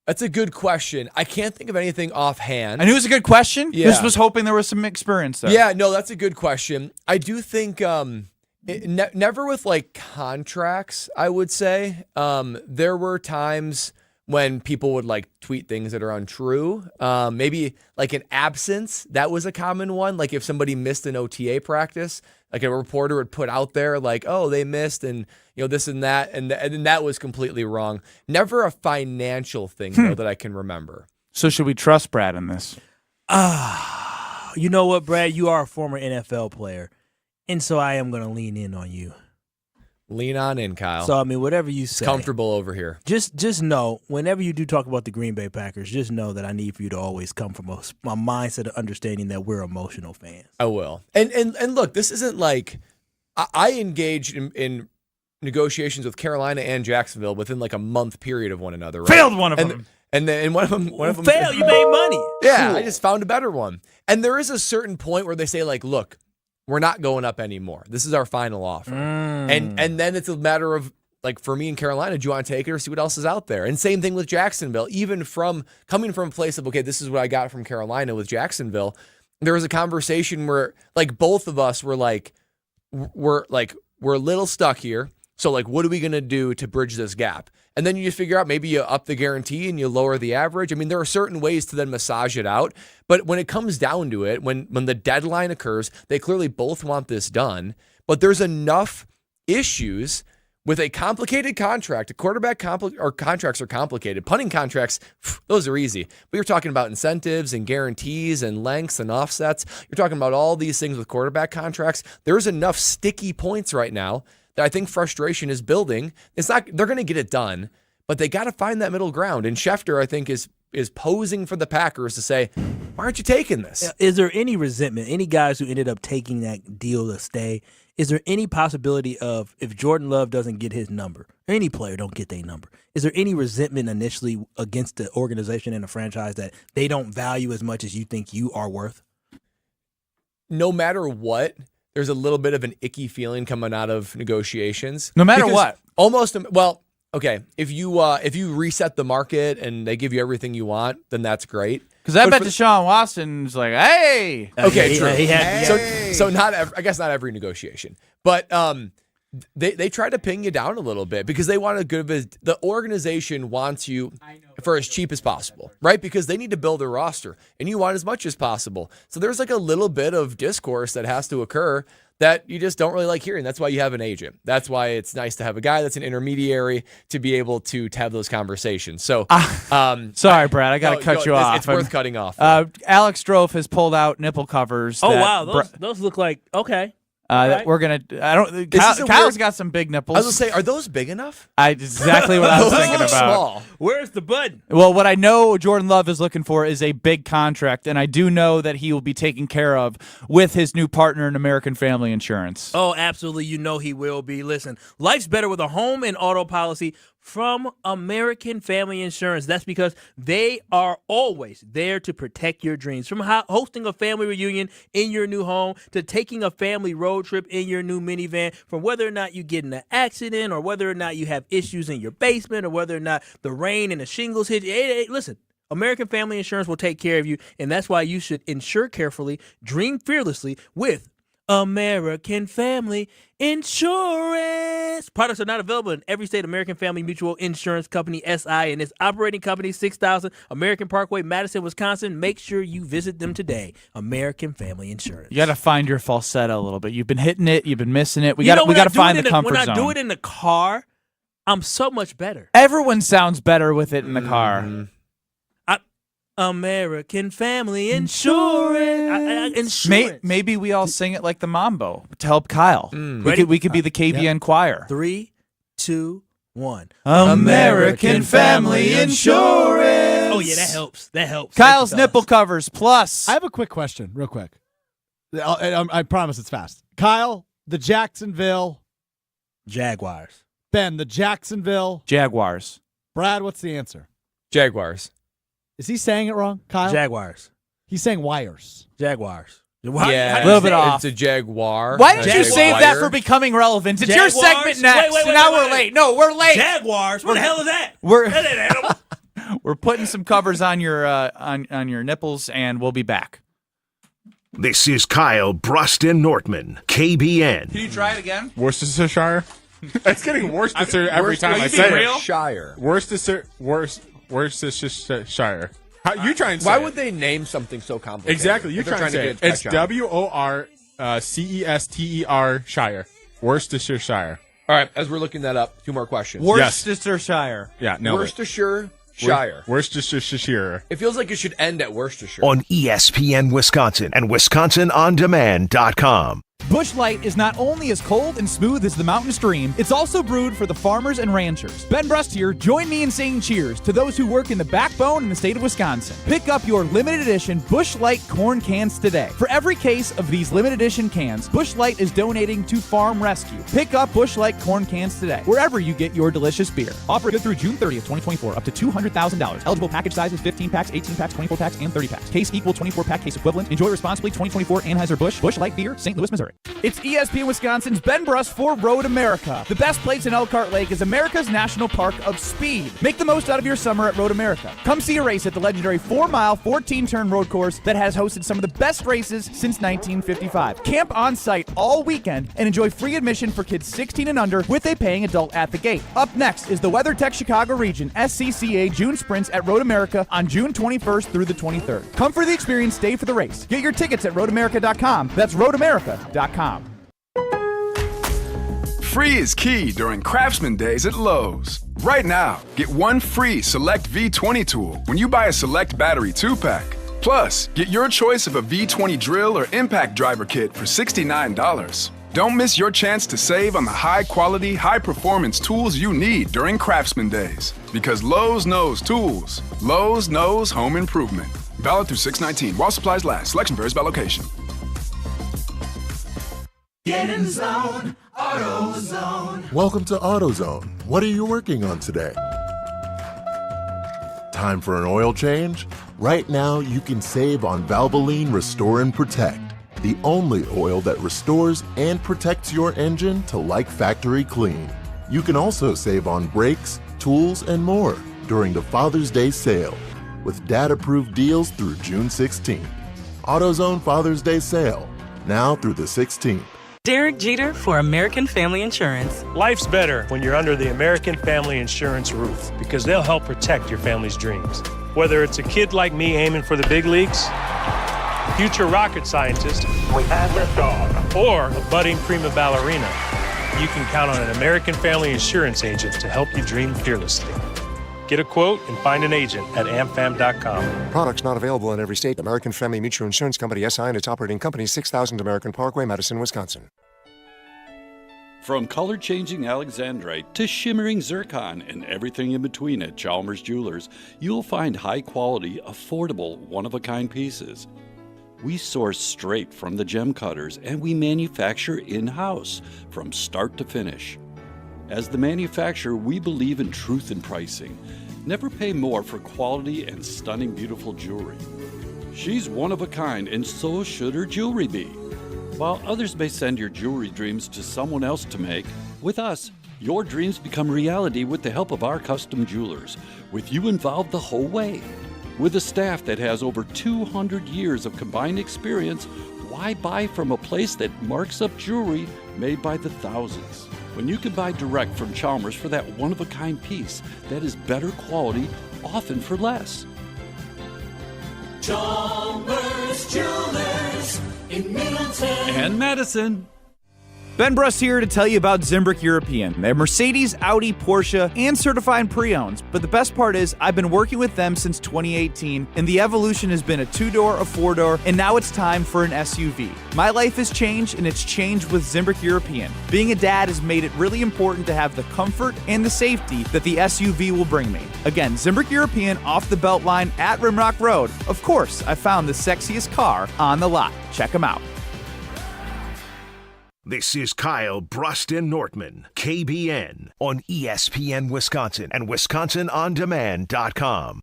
That's a good question. I can't think of anything offhand. I knew it was a good question. Yeah. Just was hoping there was some experience there. Yeah, no, that's a good question. I do think never with like contracts, I would say. There were times when people would like tweet things that are untrue. Maybe like an absence, that was a common one. Like if somebody missed an OTA practice, like a reporter would put out there like, oh, they missed and this and that. And that was completely wrong. Never a financial thing though that I can remember. So should we trust Brad in this? You know what, Brad? You are a former NFL player. And so I am going to lean in on you. Lean on in, Kyle. So, I mean, whatever you say. It's comfortable over here. Just know, whenever you do talk about the Green Bay Packers, just know that I need for you to always come from a mindset of understanding that we're emotional fans. I will. And look, this isn't like I engaged in negotiations with Carolina and Jacksonville within like a month period of one another. Right? Failed one of them. And then one of them failed. You made money. Yeah, cool. I just found a better one. And there is a certain point where they say like, look, we're not going up anymore. This is our final offer. And then it's a matter of like for me in Carolina, do you want to take it or see what else is out there? And same thing with Jacksonville. Even coming from a place of, okay, this is what I got from Carolina with Jacksonville. There was a conversation where like both of us were like, we're a little stuck here. So, like, what are we going to do to bridge this gap? And then you just figure out maybe you up the guarantee and you lower the average. I mean, there are certain ways to then massage it out. But when it comes down to it, when the deadline occurs, they clearly both want this done. But there's enough issues with a complicated contract. A quarterback contracts are complicated. Punting contracts, those are easy. But you're talking about incentives and guarantees and lengths and offsets. You're talking about all these things with quarterback contracts. There's enough sticky points right now that I think frustration is building. They're going to get it done, but they got to find that middle ground. And Schefter, I think, is posing for the Packers to say, why aren't you taking this? Is there any resentment? Any guys who ended up taking that deal to stay? Is there any possibility of, if Jordan Love doesn't get his number, or any player don't get their number, is there any resentment initially against the organization and the franchise that they don't value as much as you think you are worth? No matter what, there's a little bit of an icky feeling coming out of negotiations. No matter what. Almost, well, okay, if you reset the market and they give you everything you want, then that's great. Because I bet Deshaun Watson's like, hey. Okay, true. So I guess not every negotiation. But they try to ping you down a little bit because they want the organization wants you for as cheap as possible, right? Because they need to build their roster and you want as much as possible. So there's like a little bit of discourse that has to occur that you just don't really like hearing. That's why you have an agent. That's why it's nice to have a guy that's an intermediary to be able to have those conversations. So, sorry, Brad, I got to cut you off. It's worth cutting off. Alex Strofe has pulled out nipple covers. Oh, wow. Those look like, okay. That we're gonna. Kyle's got some big nipples. I was gonna say, are those big enough? Exactly what I was thinking about. Small. Where's the button? Well, what I know Jordan Love is looking for is a big contract, and I do know that he will be taken care of with his new partner in American Family Insurance. Oh, absolutely. You know he will be. Listen, life's better with a home and auto policy from American Family Insurance. That's because they are always there to protect your dreams. From hosting a family reunion in your new home to taking a family road trip in your new minivan, from whether or not you get in an accident or whether or not you have issues in your basement or whether or not the rain and the shingles hit you. Hey, listen, American Family Insurance will take care of you, and that's why you should insure carefully, dream fearlessly with American Family Insurance. Products are not available in every state. American Family Mutual Insurance Company, SI, and its operating company, 6000 American Parkway, Madison, Wisconsin. Make sure you visit them today. American Family Insurance. You got to find your falsetto a little bit. You've been hitting it. You've been missing it. We got to find the comfort zone. When I do it in the car, I'm so much better. Everyone sounds better with it in the car. American Family Insurance. Maybe we all sing it like the Mambo to help Kyle. We could be the KBN choir. 3, 2, 1. American Family Insurance. Oh yeah, that helps. That helps. Kyle's nipple covers plus. I have a quick question, real quick. I promise it's fast. Kyle, the Jacksonville Jaguars. Ben, the Jacksonville Jaguars. Brad, what's the answer? Jaguars. Is he saying it wrong, Kyle? Jaguars. He's saying wires. Jaguars. Yeah, a little bit off. It's a Jaguar. Why did you save that for becoming relevant? It's your segment next. Wait, now we're late. No, we're late. Jaguars. What the hell is that? That ain't animal. We're putting some covers on your on your nipples, and we'll be back. This is Kyle Bruston Nortman, KBN. Can you try it again? Worcestershire. It's getting Worcestershire every time I say it. Shire. Worcestershire. How you try and say Why it? would they name something so complicated? Exactly. You try and say it. It's WORCESTER Shire. Worcestershire. All right, as we're looking that up, 2 more questions. Worcestershire. Yeah, no. Worcestershire. Worcestershire. It feels like it should end at Worcestershire. On ESPN Wisconsin and WisconsinOnDemand.com. Busch Light is not only as cold and smooth as the mountain stream, it's also brewed for the farmers and ranchers. Ben Brust here. Join me in saying cheers to those who work in the backbone in the state of Wisconsin. Pick up your limited edition Busch Light corn cans today. For every case of these limited edition cans, Busch Light is donating to Farm Rescue. Pick up Busch Light corn cans today, wherever you get your delicious beer. Offer good through June 30th, 2024, up to $200,000. Eligible package sizes 15 packs, 18 packs, 24 packs, and 30 packs. Case equal 24-pack case equivalent. Enjoy responsibly. 2024 Anheuser-Busch. Busch Light Beer, St. Louis, Missouri. It's ESPN Wisconsin's Ben Brust for Road America. The best place in Elkhart Lake is America's National Park of Speed. Make the most out of your summer at Road America. Come see a race at the legendary 4-mile, 14-turn road course that has hosted some of the best races since 1955. Camp on site all weekend and enjoy free admission for kids 16 and under with a paying adult at the gate. Up next is the WeatherTech Chicago Region SCCA June Sprints at Road America on June 21st through the 23rd. Come for the experience, stay for the race. Get your tickets at roadamerica.com. That's roadamerica.com. Free is key during Craftsman Days at Lowe's. Right now, get one free Select V20 tool when you buy a Select Battery 2-pack. Plus, get your choice of a V20 drill or impact driver kit for $69. Don't miss your chance to save on the high-quality, high-performance tools you need during Craftsman Days. Because Lowe's knows tools. Lowe's knows home improvement. Valid through 6/19 while supplies last. Selection varies by location. Get in the zone, AutoZone. Welcome to AutoZone. What are you working on today? Time for an oil change? Right now, you can save on Valvoline Restore and Protect, the only oil that restores and protects your engine to like factory clean. You can also save on brakes, tools, and more during the Father's Day sale with dad-approved deals through June 16th. AutoZone Father's Day sale, now through the 16th. Derek Jeter for American Family Insurance. Life's better when you're under the American Family Insurance roof because they'll help protect your family's dreams. Whether it's a kid like me aiming for the big leagues, future rocket scientist, we have liftoff, or a budding prima ballerina, you can count on an American Family Insurance agent to help you dream fearlessly. Get a quote and find an agent at amfam.com. Products not available in every state. American Family Mutual Insurance Company, SI, and its operating company, 6000 American Parkway, Madison, Wisconsin. From color-changing alexandrite to shimmering zircon and everything in between at Chalmers Jewelers, you'll find high-quality, affordable, one-of-a-kind pieces. We source straight from the gem cutters, and we manufacture in-house from start to finish. As the manufacturer, we believe in truth in pricing. Never pay more for quality and stunning, beautiful jewelry. She's one of a kind, and so should her jewelry be. While others may send your jewelry dreams to someone else to make, with us, your dreams become reality with the help of our custom jewelers, with you involved the whole way. With a staff that has over 200 years of combined experience, why buy from a place that marks up jewelry made by the thousands? When you can buy direct from Chalmers for that one-of-a-kind piece that is better quality, often for less. Chalmers Jewelers in Middleton and Madison. Ben Brust here to tell you about Zimbrick European. They're Mercedes, Audi, Porsche, and certified pre-owns. But the best part is I've been working with them since 2018, and the evolution has been a 2-door, a 4-door, and now it's time for an SUV. My life has changed, and it's changed with Zimbrick European. Being a dad has made it really important to have the comfort and the safety that the SUV will bring me. Again, Zimbrick European off the belt line at Rimrock Road. Of course, I found the sexiest car on the lot. Check them out. This is Kyle Brust and Nortman, KBN, on ESPN Wisconsin and WisconsinOnDemand.com.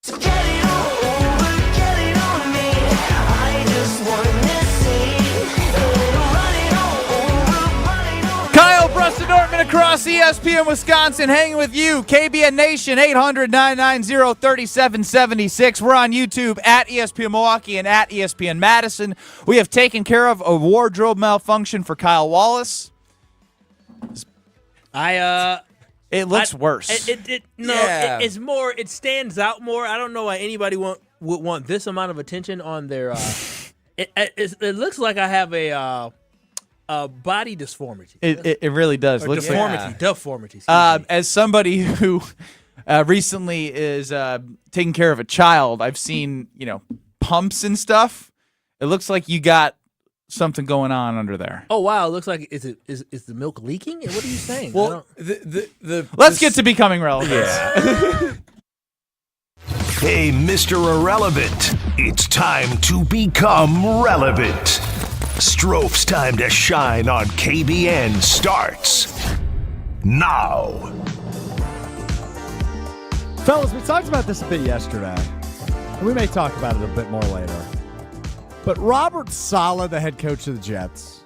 So get it all over, get it on me. I just want to see. Run it all over, run it all over. Kyle Brust and Nortman across ESPN Wisconsin, hanging with you. KBN Nation, 800-990-3776. We're on YouTube at ESPN Milwaukee and at ESPN Madison. We have taken care of a wardrobe malfunction for Kyle Wallace. It looks worse. It's more. It stands out more. I don't know why anybody would want this amount of attention on their. It looks like I have a body dysphoria. It really does. Or deformity. Deformity. As somebody who recently is taking care of a child, I've seen pumps and stuff. It looks like you got something going on under there. Oh wow! It looks like is the milk leaking? What are you saying? Well, let's get to becoming relevant. Yeah. Hey, Mr. Irrelevant, it's time to become relevant. Stroph's time to shine on KBN starts now. Fellas, we talked about this a bit yesterday, and we may talk about it a bit more later. But Robert Saleh, the head coach of the Jets,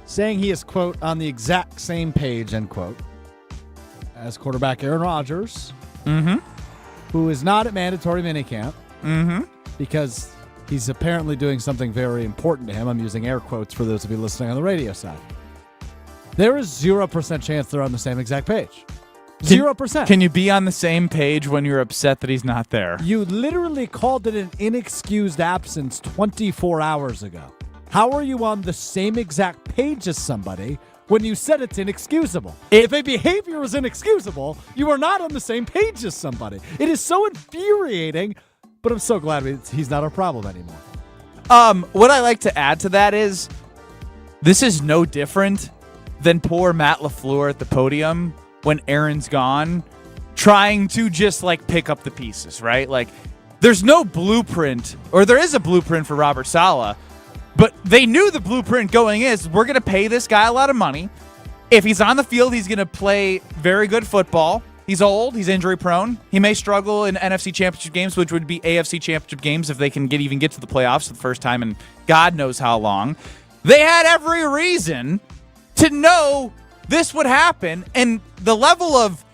saying he is, quote, on the exact same page, end quote, as quarterback Aaron Rodgers, who is not at mandatory minicamp because he's apparently doing something very important to him. I'm using air quotes for those of you listening on the radio side. There is 0% chance they're on the same exact page. 0%. Can you be on the same page when you're upset that he's not there? You literally called it an inexcused absence 24 hours ago. How are you on the same exact page as somebody when you said it's inexcusable? If a behavior is inexcusable, you are not on the same page as somebody. It is so infuriating, but I'm so glad he's not our problem anymore. What I like to add to that is this is no different than poor Matt LaFleur at the podium when Aaron's gone, trying to just like pick up the pieces, right? Like there's no blueprint, or there is a blueprint for Robert Saleh, but they knew the blueprint going is we're going to pay this guy a lot of money. If he's on the field, he's going to play very good football. He's old. He's injury prone. He may struggle in NFC championship games, which would be AFC championship games if they can even get to the playoffs for the first time in God knows how long. They had every reason to know this would happen, and the level of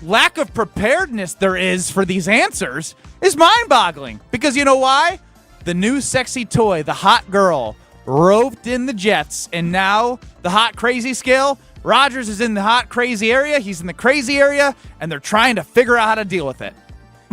lack of preparedness there is for these answers is mind-boggling. Because you know why? The new sexy toy, the hot girl, roped in the Jets, and now the hot crazy scale, Rodgers is in the hot crazy area, he's in the crazy area, and they're trying to figure out how to deal with it.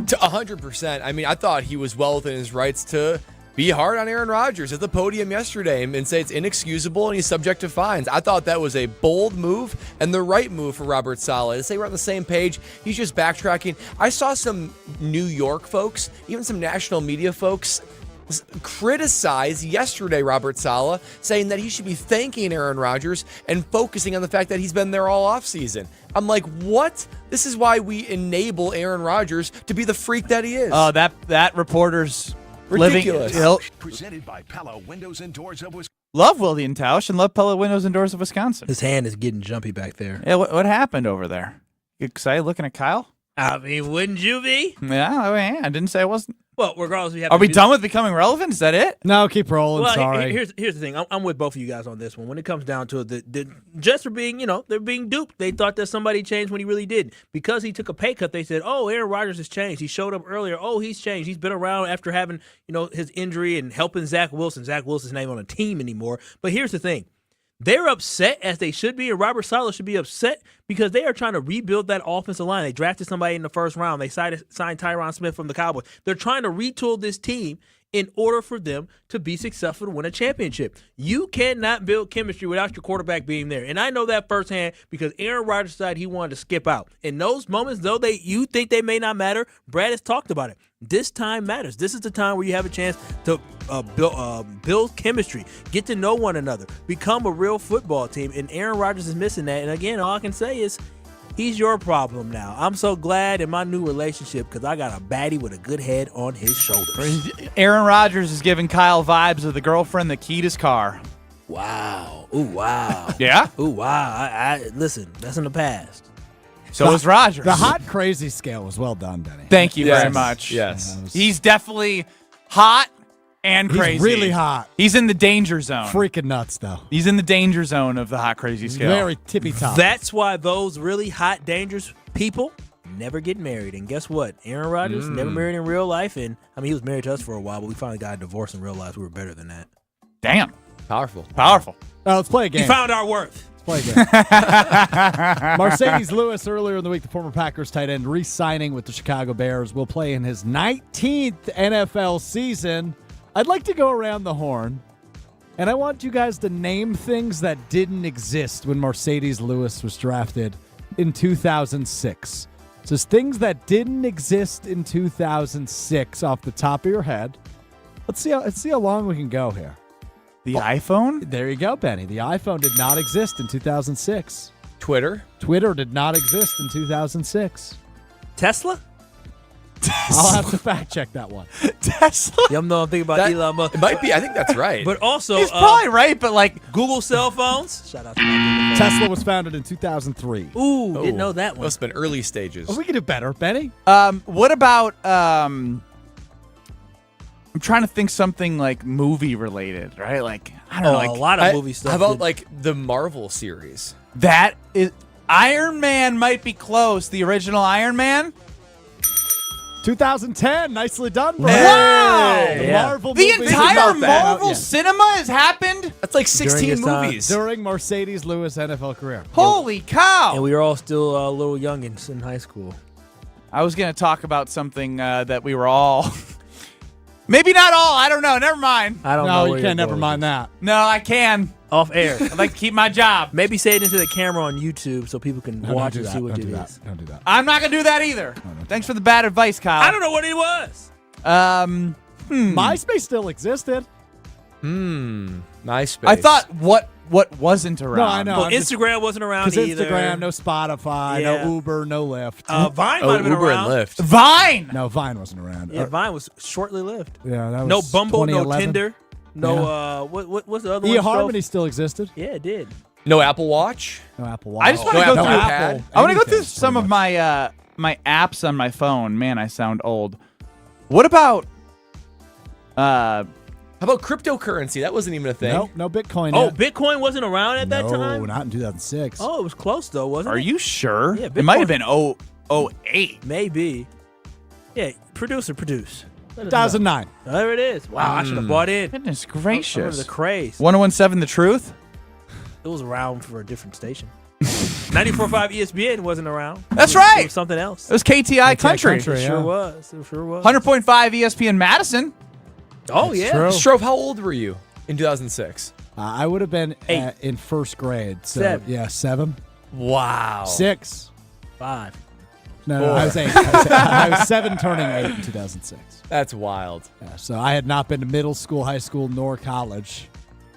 To 100%. I mean, I thought he was well within his rights to be hard on Aaron Rodgers at the podium yesterday and say it's inexcusable and he's subject to fines. I thought that was a bold move and the right move for Robert Saleh. To say we're on the same page, he's just backtracking. I saw some New York folks, even some national media folks, criticize yesterday Robert Saleh, saying that he should be thanking Aaron Rodgers and focusing on the fact that he's been there all offseason. I'm like, what? This is why we enable Aaron Rodgers to be the freak that he is. Oh, that reporter's ridiculous. Presented by Pella Windows and Doors of Wisconsin. Love William Tausch and love Pella Windows and Doors of Wisconsin. His hand is getting jumpy back there. Yeah, what happened over there? You excited looking at Kyle? I mean, wouldn't you be? Yeah, I didn't say I wasn't. Well, regardless, Are we done with becoming relevant? Is that it? No, keep rolling. Well, sorry. Here's the thing. I'm with both of you guys on this one. When it comes down to it, the Jets are being, they're being duped. They thought that somebody changed when he really did. Because he took a pay cut, they said, oh, Aaron Rodgers has changed. He showed up earlier. Oh, he's changed. He's been around after having, his injury and helping Zach Wilson. Zach Wilson's not on a team anymore. But here's the thing. They're upset, as they should be, and Robert Saleh should be upset because they are trying to rebuild that offensive line. They drafted somebody in the first round. They signed Tyron Smith from the Cowboys. They're trying to retool this team in order for them to be successful to win a championship. You cannot build chemistry without your quarterback being there. And I know that firsthand because Aaron Rodgers decided he wanted to skip out. In those moments, though you think they may not matter, Brad has talked about it. This time matters. This is the time where you have a chance to build chemistry, get to know one another, become a real football team. And Aaron Rodgers is missing that. And again, all I can say is he's your problem now. I'm so glad in my new relationship because I got a baddie with a good head on his shoulders. Aaron Rodgers is giving Kyle vibes of the girlfriend that keyed his car. Wow. Ooh, wow. Yeah? Ooh, wow. I listen, that's in the past. So is Rodgers. The hot crazy scale was well done, Benny. Thank you very much. Yes. He's definitely hot and crazy. He's really hot. He's in the danger zone. Freaking nuts, though. He's in the danger zone of the hot crazy scale. Very tippy top. That's why those really hot, dangerous people never get married. And guess what? Aaron Rodgers never married in real life. And I mean, he was married to us for a while, but we finally got a divorce and realized we were better than that. Damn. Powerful. Let's play a game. He found our worth. Play again. Mercedes Lewis earlier in the week, the former Packers tight end, re-signing with the Chicago Bears, will play in his 19th NFL season. I'd like to go around the horn, and I want you guys to name things that didn't exist when Mercedes Lewis was drafted in 2006. Just things that didn't exist in 2006 off the top of your head. Let's see how long we can go here. The iPhone? There you go, Benny. The iPhone did not exist in 2006. Twitter did not exist in 2006. Tesla? I'll have to fact check that one. Tesla? I'm thinking about Elon Musk. It might be. I think that's right. But also, he's probably right, but like Google cell phones. Shout out to my Google Tesla was founded in 2003. Ooh, didn't know that one. Must have been early stages. Oh, we can do better, Benny. What about I'm trying to think something like movie related, right? Like I don't know, like a lot of movie stuff. How about did- like the Marvel series? that is Iron Man might be close. The original Iron Man. 2010. Nicely done, bro. Wow! The Yeah. Marvel The movie. entire about that. Marvel Yeah. cinema has happened. That's like During 16 his time. movies. During Mercedes Lewis' NFL career. Holy cow! and we were all still little youngins in high school. I was going to talk about something that we were all. Maybe not all. I don't know. Never mind. I don't know. No, where you can't you're never going mind with that. No, I can. this. Off air. I'd like to keep my job. Maybe say it into the camera on YouTube so people can No, watch don't do and that. see what Don't it do is. that. Don't do that. I'm not going to do that either. Thanks for the bad advice, Kyle. I don't know what it was. MySpace still existed. MySpace. I thought what wasn't around. No, I know. Well, I'm just- Instagram wasn't around Because either. Instagram, no Spotify, Yeah. no Uber, no Lyft. Vine might Oh, have been Uber around. and Lyft. Vine. No, Vine wasn't around. Yeah, Vine was shortly lived. Yeah, that was No Bumble, no 2011. Tinder, no what's the other one? eHarmony still existed. Yeah, it did. No Apple Watch. No Apple Watch. I just want to No go Apple through. iPad. I want to go Anything, through some pretty of much. my apps on my phone. Man, I sound old. What about How about cryptocurrency? That wasn't even a thing. Nope, no Bitcoin. Oh, yet. Bitcoin wasn't around at that no, time? not in 2006. Oh, it was close though, wasn't Are it? you sure? Yeah, it might have Bitcoin- been 08. Maybe. Yeah, produce. Let us know. 2009. There it is. Wow, I should have bought in. Goodness I remember gracious. the craze. 1017 The Truth. It was around for a different station. 94.5 ESPN wasn't around. That's It was- right. It was something else. It was KTI Country. It sure was. It sure was. 100.5 ESPN Madison. Oh, yeah. true. Strove, how old were you in 2006? I would have been 8. in first grade. So, 7. Yeah, 7. Wow. 6. 5. No, I was 8. I was 7 turning 8 in 2006. That's wild. Yeah, so I had not been to middle school, high school, nor college.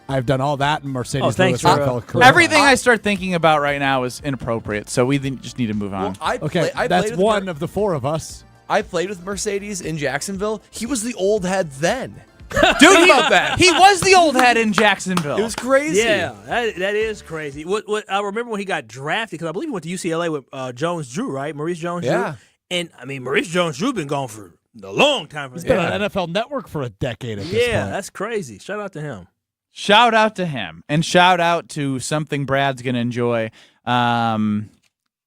I've done all that in Mercedes Oh, thanks Lewis for, NFL career. Everything I start thinking about right now is inappropriate, so we just need to move on. I Okay, I that's played with one of the 4 of us. I played with Mercedes in Jacksonville. He was the old head then. Dude, about that. he was the old head in Jacksonville. It was crazy. Yeah, that is crazy. What I remember when he got drafted, because I believe he went to UCLA with Jones Drew, right? Maurice Jones Drew. Yeah. And, I mean, Maurice Jones Drew been gone for a long time. He's been on NFL Network for a decade at this Yeah, point. that's crazy. Shout out to him. Shout out to him, and shout out to something Brad's going to enjoy.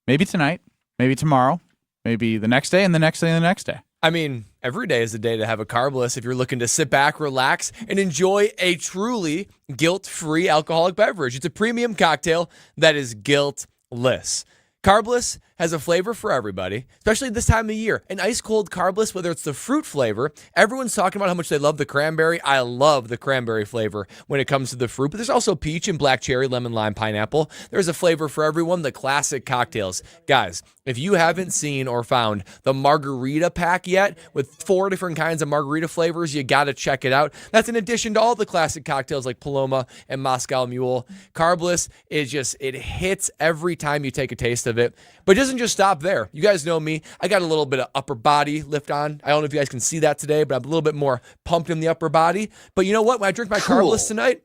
Maybe tonight, maybe tomorrow, maybe the next day, and the next day, and the next day. I mean, every day is a day to have a carbless if you're looking to sit back, relax, and enjoy a truly guilt-free alcoholic beverage. It's a premium cocktail that is guiltless. Carbless has a flavor for everybody, especially this time of year. An ice-cold Carbless, whether it's the fruit flavor, everyone's talking about how much they love the cranberry. I love the cranberry flavor when it comes to the fruit, but there's also peach and black cherry, lemon, lime, pineapple. There's a flavor for everyone, the classic cocktails. Guys, if you haven't seen or found the margarita pack yet with 4 different kinds of margarita flavors, you got to check it out. That's in addition to all the classic cocktails like Paloma and Moscow Mule. Carbless is just, it hits every time you take a taste of it. But it doesn't just stop there. You guys know me. I got a little bit of upper body lift on. I don't know if you guys can see that today, but I'm a little bit more pumped in the upper body. But you know what? When I drink my Carbless tonight,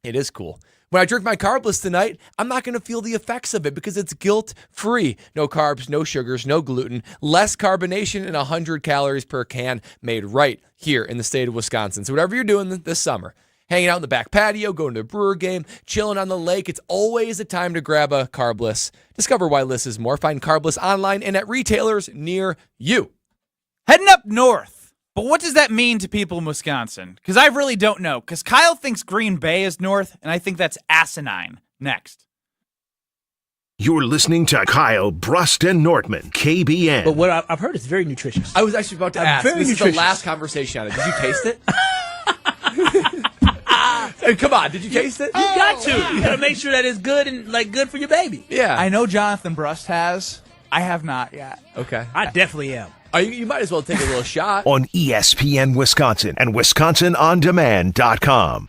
it is cool. When I drink my Carbless tonight, I'm not going to feel the effects of it because it's guilt-free. No carbs, no sugars, no gluten, less carbonation, and 100 calories per can made right here in the state of Wisconsin. So whatever you're doing this summer, hanging out in the back patio, going to a brewer game, chilling on the lake, it's always a time to grab a Carbless. Discover why less is more. Find Carbless online and at retailers near you. Heading up north. But what does that mean to people in Wisconsin? Because I really don't know. Because Kyle thinks Green Bay is north, and I think that's asinine. Next. You're listening to Kyle Brust and Nortman, KBN. But what I've heard is very nutritious. I was actually about to ask. Very This is nutritious. the last conversation on it. Did you taste it? Hey, come on, did you taste it? You got to. You got to make sure that it's good and like good for your baby. Yeah. I know Jonathan Brust has. I have not yet. Okay. I definitely am. You might as well take a little shot. On ESPN Wisconsin and WisconsinOnDemand.com.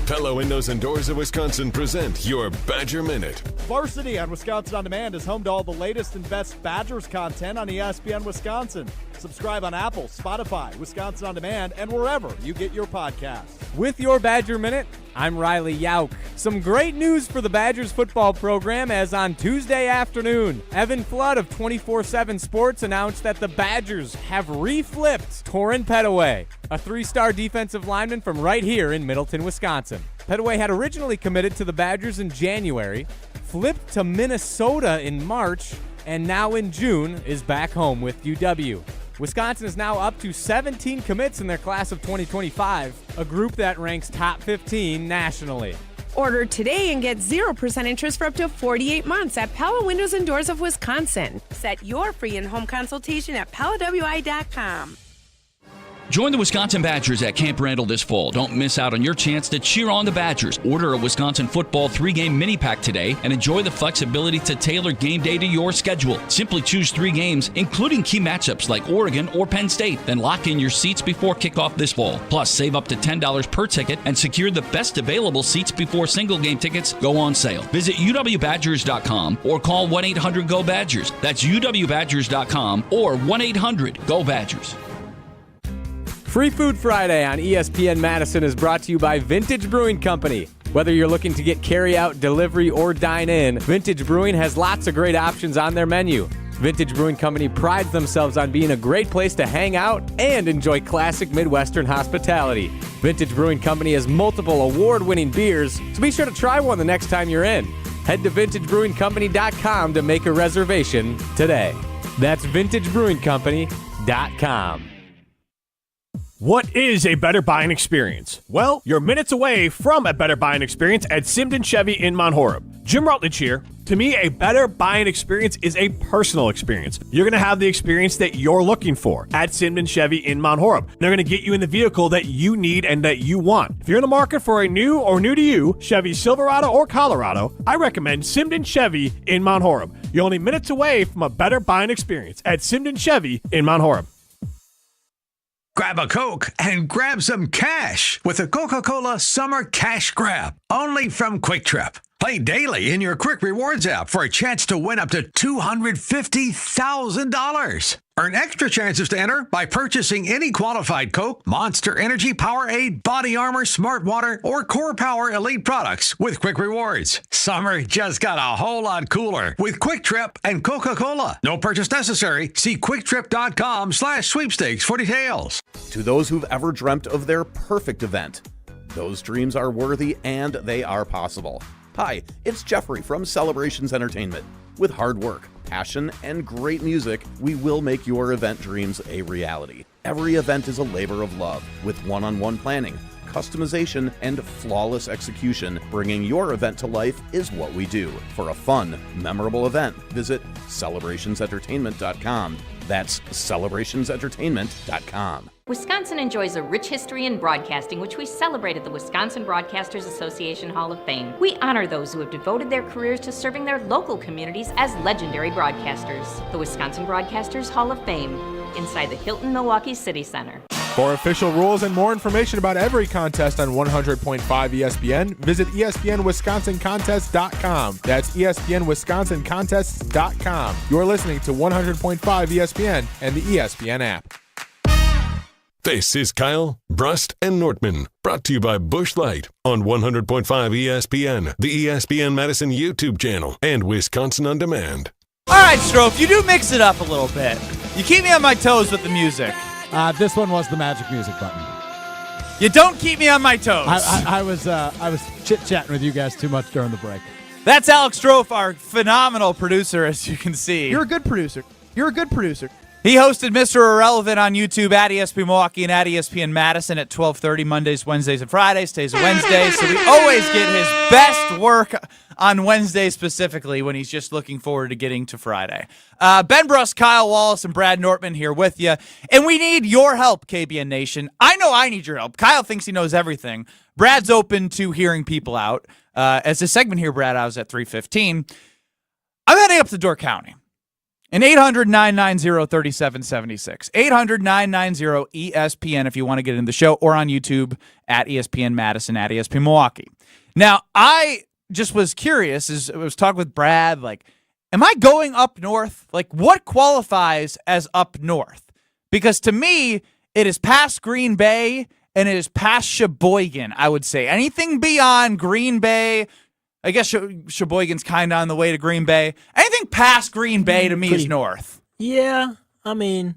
Pella Windows and Doors of Wisconsin present your Badger Minute. Varsity on Wisconsin On Demand is home to all the latest and best Badgers content on ESPN Wisconsin. Subscribe on Apple, Spotify, Wisconsin On Demand, and wherever you get your podcasts. With your Badger Minute, I'm Riley Yauk. Some great news for the Badgers football program as on Tuesday afternoon, Evan Flood of 24/7 Sports announced that the Badgers have reflipped Torrin Petaway, a 3-star defensive lineman from right here in Middleton, Wisconsin. Petaway had originally committed to the Badgers in January, flipped to Minnesota in March, and now in June is back home with UW. Wisconsin is now up to 17 commits in their class of 2025, a group that ranks top 15 nationally. Order today and get 0% interest for up to 48 months at Pella Windows and Doors of Wisconsin. Set your free in-home consultation at PellaWI.com. Join the Wisconsin Badgers at Camp Randall this fall. Don't miss out on your chance to cheer on the Badgers. Order a Wisconsin football 3-game mini pack today and enjoy the flexibility to tailor game day to your schedule. Simply choose 3 games, including key matchups like Oregon or Penn State. Then lock in your seats before kickoff this fall. Plus, save up to $10 per ticket and secure the best available seats before single game tickets go on sale. Visit uwbadgers.com or call 1-800-GO-BADGERS. That's uwbadgers.com or 1-800-GO-BADGERS. Free Food Friday on ESPN Madison is brought to you by Vintage Brewing Company. Whether you're looking to get carry-out, delivery, or dine-in, Vintage Brewing has lots of great options on their menu. Vintage Brewing Company prides themselves on being a great place to hang out and enjoy classic Midwestern hospitality. Vintage Brewing Company has multiple award-winning beers, so be sure to try one the next time you're in. Head to vintagebrewingcompany.com to make a reservation today. That's vintagebrewingcompany.com. What is a better buying experience? Well, you're minutes away from a better buying experience at Simden Chevy in Mount Horeb. Jim Rutledge here. To me, a better buying experience is a personal experience. You're going to have the experience that you're looking for at Simden Chevy in Mount Horeb. They're going to get you in the vehicle that you need and that you want. If you're in the market for a new or new to you Chevy Silverado or Colorado, I recommend Simden Chevy in Mount Horeb. You're only minutes away from a better buying experience at Simden Chevy in Mount Horeb. Grab a Coke and grab some cash with the Coca-Cola Summer Cash Grab, only from Quick Trip. Play daily in your Quick Rewards app for a chance to win up to $250,000. Earn extra chances to enter by purchasing any qualified Coke, Monster Energy, Powerade, Body Armor, Smart Water, or Core Power Elite products with Quick Rewards. Summer just got a whole lot cooler with Quick Trip and Coca-Cola. No purchase necessary. See QuickTrip.com/sweepstakes for details. To those who've ever dreamt of their perfect event, those dreams are worthy and they are possible. Hi, it's Jeffrey from Celebrations Entertainment. With hard work, passion, and great music, we will make your event dreams a reality. Every event is a labor of love, with one-on-one planning, customization, and flawless execution. Bringing your event to life is what we do. For a fun, memorable event, visit celebrationsentertainment.com. That's celebrationsentertainment.com. Wisconsin enjoys a rich history in broadcasting, which we celebrated the Wisconsin Broadcasters Association Hall of Fame. We honor those who have devoted their careers to serving their local communities as legendary broadcasters. The Wisconsin Broadcasters Hall of Fame, inside the Hilton Milwaukee City Center. For official rules and more information about every contest on 100.5 ESPN, visit ESPNWisconsinContests.com. That's ESPNWisconsinContests.com. You're listening to 100.5 ESPN and the ESPN app. This is Kyle, Brust, and Nortman, brought to you by Busch Light on 100.5 ESPN, the ESPN Madison YouTube channel, and Wisconsin On Demand. All right, Strofe, you do mix it up a little bit. You keep me on my toes with the music. This one was the magic music button. You don't keep me on my toes. I was chit-chatting with you guys too much during the break. That's Alex Strofe, our phenomenal producer, as you can see. You're a good producer. He hosted Mr. Irrelevant on YouTube at ESPN Milwaukee and at ESPN Madison at 12:30 Mondays, Wednesdays, and Fridays. Today's a Wednesday, so we always get his best work on Wednesday specifically when he's just looking forward to getting to Friday. Ben Brust, Kyle Wallace, and Brad Nortman here with you. And we need your help, KBN Nation. I know I need your help. Kyle thinks he knows everything. Brad's open to hearing people out. As this segment here, Brad, I was at 3:15. I'm heading up to Door County. And 800-990-3776. 800-990-ESPN if you want to get in the show, or on YouTube at ESPN Madison, at ESPN Milwaukee. Now, I just was curious as I was talking with Brad, like, am I going up north? Like, what qualifies as up north? Because to me, it is past Green Bay and it is past Sheboygan, I would say. Anything beyond Green Bay, I guess Sheboygan's kind of on the way to Green Bay. Anything past Green Bay to me is north. Yeah, I mean,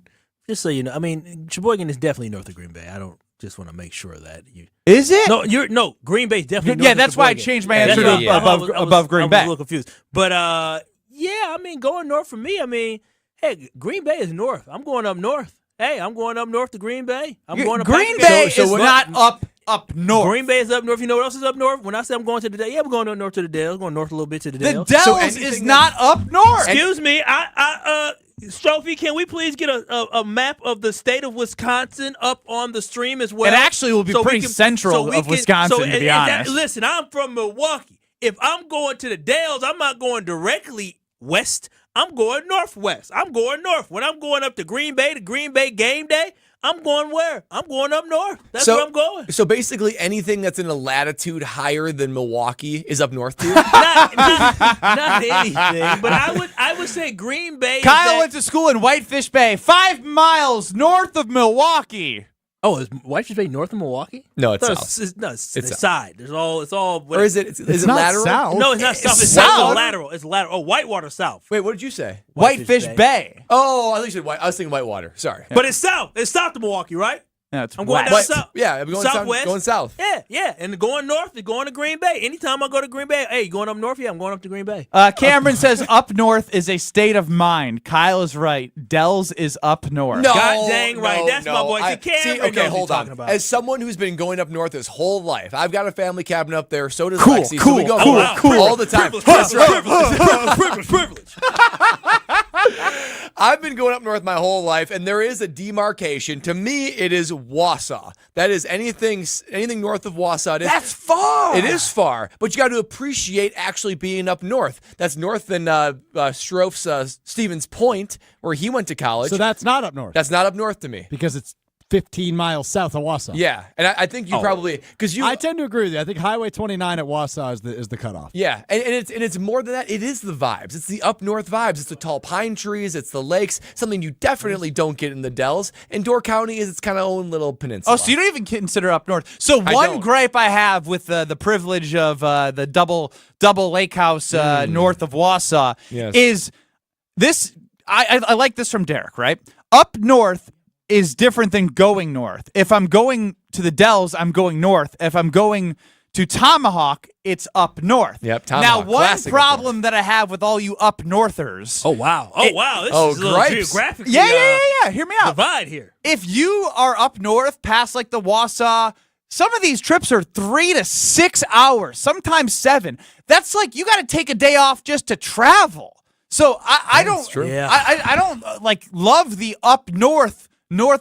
just so you know, I mean, Sheboygan is definitely north of Green Bay. I don't just want to make sure that you. Is it? No, Green Bay is definitely north Yeah, of that's why I Sheboygan. changed my answer to above Green Bay. I was a little confused. But, yeah, I mean, going north for me, I mean, hey, Green Bay is north. I'm going up north. Hey, I'm going up north to Green Bay. I'm going to Green Bay is not up north. Green Bay is up north. You know what else is up north? When I say I'm going to the Dale, yeah, we're going up north to the Dale. Going north a little bit to the Dale. The Dells is not up north. Excuse me, Sophie, can we please get a map of the state of Wisconsin up on the stream as well? It actually will be pretty central of Wisconsin, to be honest. Listen, I'm from Milwaukee. If I'm going to the Dells, I'm not going directly west. I'm going northwest. I'm going north. When I'm going up to Green Bay game day, I'm going where? I'm going up north. That's where I'm going. So basically anything that's in a latitude higher than Milwaukee is up north too? not anything, but I would say Green Bay. Kyle went to school in Whitefish Bay, 5 miles north of Milwaukee. Oh, is Whitefish Bay north of Milwaukee? No, it's south. It's the side. It's all. Or is it? Is it not lateral? south. No, it's not south. It's south. lateral. It's lateral. Oh, Whitewater south. Wait, what did you say? Whitefish Bay. Oh, I think you said White. I was thinking Whitewater. Sorry. But it's south. It's south of Milwaukee, right? No, it's I'm going west. down south. Yeah, I'm going southwest. Going south. Yeah. And going north, is going to Green Bay. Anytime I go to Green Bay, hey, you going up north? Yeah, I'm going up to Green Bay. Cameron says up north is a state of mind. Kyle is right. Dells is up north. No, God dang right. no, That's no. my boy. See, Cameron knows okay, what hold he's talking on. about. As someone who's been going up north his whole life, I've got a family cabin up there. So does Cool, Lexi. cool, so we go cool, up cool. all the time. Privilege. I've been going up north my whole life, and there is a demarcation. To me, it is Wausau. That is anything north of Wausau. That's far. It is far, but you got to appreciate actually being up north. That's north than Strofe's Stevens Point, where he went to college. So that's not up north. That's not up north to me. Because it's 15 miles south of Wausau. Yeah, and I think you probably because you. I tend to agree with you. I think Highway 29 at Wausau is the cutoff. Yeah, and it's more than that. It is the vibes. It's the up north vibes. It's the tall pine trees. It's the lakes. Something you definitely don't get in the Dells. And Door County is its kind of own little peninsula. Oh, so you don't even consider up north. So one gripe I have with the privilege of the double lake house north of Wausau is this. I like this from Derek, right? Up north is different than going north. If I'm going to the Dells, I'm going north. If I'm going to Tomahawk, it's up north. Yep, Tomahawk. Now, one Classic problem that I have with all you up northers. Oh, wow. This is a little gripes. geographically Yeah. Hear me out. divide here. If you are up north past like the Wausau, some of these trips are 3 to 6 hours, sometimes 7. That's like you got to take a day off just to travel. So I don't. true. Yeah. I don't like love the up north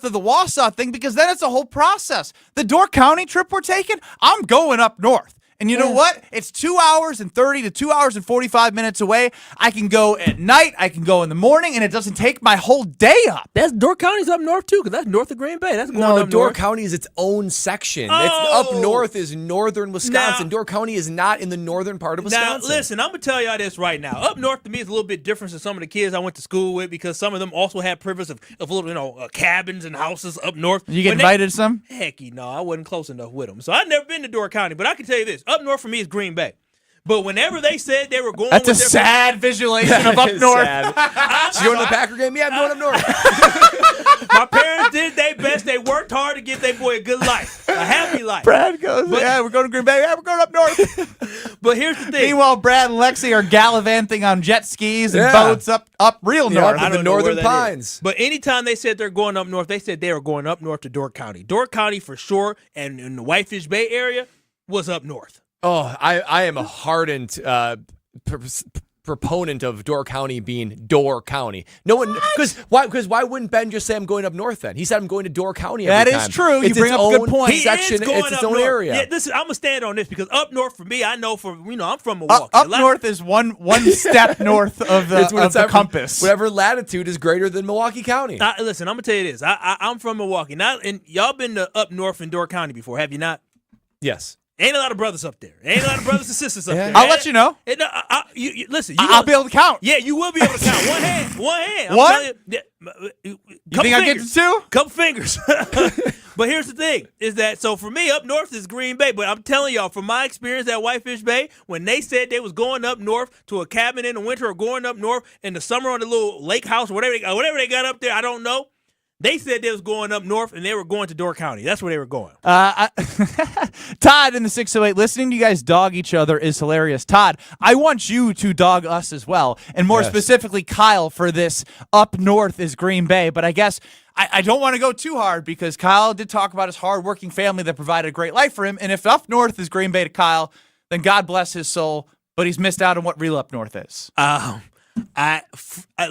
of the Wausau thing because then it's a whole process. The Door County trip we're taking, I'm going up north. And you know what? It's 2 hours and 30 to 2 hours and 45 minutes away. I can go at night. I can go in the morning, and it doesn't take my whole day up. That's Door County's up north too, because that's north of Green Bay. That's going No, up Door north. County is its own section. Oh. It's up north is northern Wisconsin. Now- Door County is not in the northern part of Now, Wisconsin. listen, I'm going to tell y'all this right now. Up north to me is a little bit different than some of the kids I went to school with because some of them also had privilege of little, cabins and houses up north. You get invited to some? Hecky, no, I wasn't close enough with them. So I've never been to Door County, but I can tell you this. Up north for me is Green Bay. But whenever they said they were going That's with a their sad visualization of up north. So you going to the Packer game? Yeah, I'm going up north. My parents did their best. They worked hard to get their boy a good life, a happy life. Brad goes, we're going to Green Bay. Yeah, we're going up north. But here's the thing. Meanwhile, Brad and Lexi are gallivanting on jet skis and Yeah. boats up real north. up in the northern pines. But anytime they said they're going up north, they said they were going up north to Door County. Door County for sure, and in the Whitefish Bay area was up north. Oh, I am a hardened proponent of Door County being Door County. No one, because why wouldn't Ben just say I'm going up north then? He said I'm going to Door County every That time. is true. You It's bring its up a good own point. Section, He is going it's its up own north. area. Yeah, listen, I'm gonna stand on this because up north for me, I know I'm from Milwaukee. Up north is one step north of the compass. Whatever latitude is greater than Milwaukee County. Listen, I'm gonna tell you this. I'm from Milwaukee. Now, and y'all been to up north in Door County before, have you not? Yes. Ain't a lot of brothers up there. Ain't a lot of brothers and sisters up there. I'll let you know. Listen, I'll be able to count. Yeah, you will be able to count. One hand. I'm What? telling you, You think I get to 2? Couple fingers. But here's the thing, is that, so for me, up north is Green Bay. But I'm telling y'all, from my experience at Whitefish Bay, when they said they was going up north to a cabin in the winter or going up north in the summer on the little lake house, whatever they got up there, I don't know. They said they was going up north, and they were going to Door County. That's where they were going. Todd in the 608, listening to you guys dog each other is hilarious. Todd, I want you to dog us as well, and more specifically Kyle for this up north is Green Bay. But I guess I don't want to go too hard because Kyle did talk about his hardworking family that provided a great life for him. And if up north is Green Bay to Kyle, then God bless his soul, but he's missed out on what real up north is.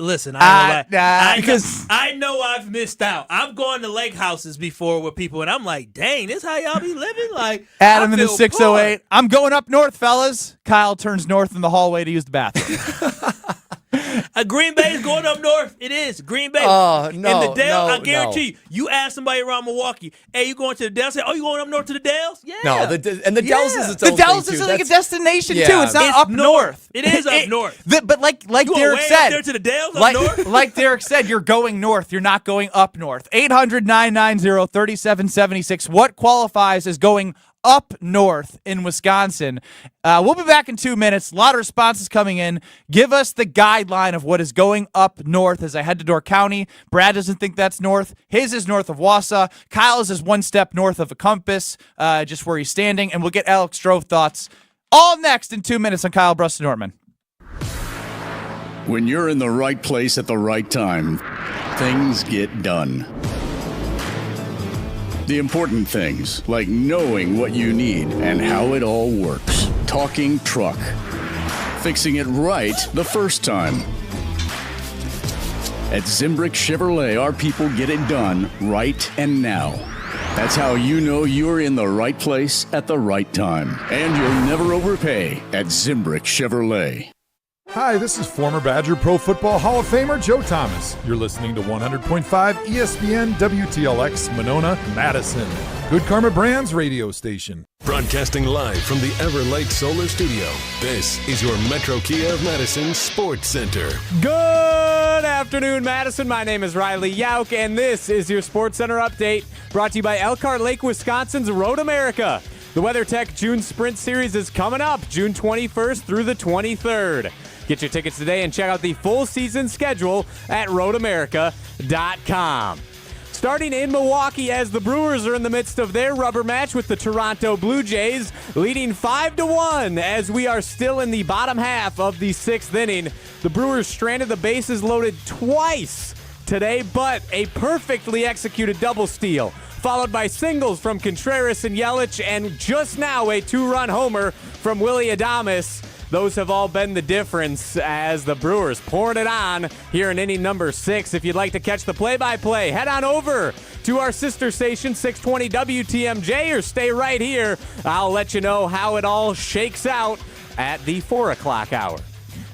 Listen, I know I've missed out. I've gone to lake houses before with people, and I'm like, dang, this how y'all be living? Like, Adam in the 608, poor. I'm going up north, fellas. Kyle turns north in the hallway to use the bathroom. Green Bay is going up north. It is. Green Bay. No, in the Dale, I guarantee you ask somebody around Milwaukee, hey, you going to the Dells? Say, oh, you going up north to the Dells? Yeah. No, the Dells is its own thing, too. The Dells is like a destination, too. It's not up north. It is up north. But like you Derek way said. Up there to the Dells up north? Like Derek said, you're going north. You're not going up north. 800-990-3776. What qualifies as going up north in Wisconsin? We'll be back in 2 minutes. A lot of responses coming in. Give us the guideline of what is going up north as I head to Door County. Brad doesn't think that's north. His is north of Wausau. Kyle's is one step north of a compass, just where he's standing. And we'll get Alex Stroh thoughts all next in 2 minutes on Kyle Brust and Nortman. When you're in the right place at the right time, things get done. The important things, like knowing what you need and how it all works. Talking truck. Fixing it right the first time. At Zimbrick Chevrolet, our people get it done right and now. That's how you know you're in the right place at the right time. And you'll never overpay at Zimbrick Chevrolet. Hi, this is former Badger Pro Football Hall of Famer Joe Thomas. You're listening to 100.5 ESPN WTLX Monona, Madison. Good Karma Brands radio station. Broadcasting live from the Everlight Solar Studio, this is your Metro Kia of Madison Sports Center. Good afternoon, Madison. My name is Riley Yauk, and this is your Sports Center update brought to you by Elkhart Lake, Wisconsin's Road America. The WeatherTech June Sprint Series is coming up June 21st through the 23rd. Get your tickets today and check out the full season schedule at roadamerica.com. Starting in Milwaukee as the Brewers are in the midst of their rubber match with the Toronto Blue Jays, leading 5-1 as we are still in the bottom half of the sixth inning. The Brewers stranded the bases loaded twice today, but a perfectly executed double steal, followed by singles from Contreras and Yelich, and just now a two-run homer from Willy Adames. Those have all been the difference as the Brewers pouring it on here in inning number 6. If you'd like to catch the play-by-play, head on over to our sister station, 620 WTMJ, or stay right here. I'll let you know how it all shakes out at the 4 o'clock hour.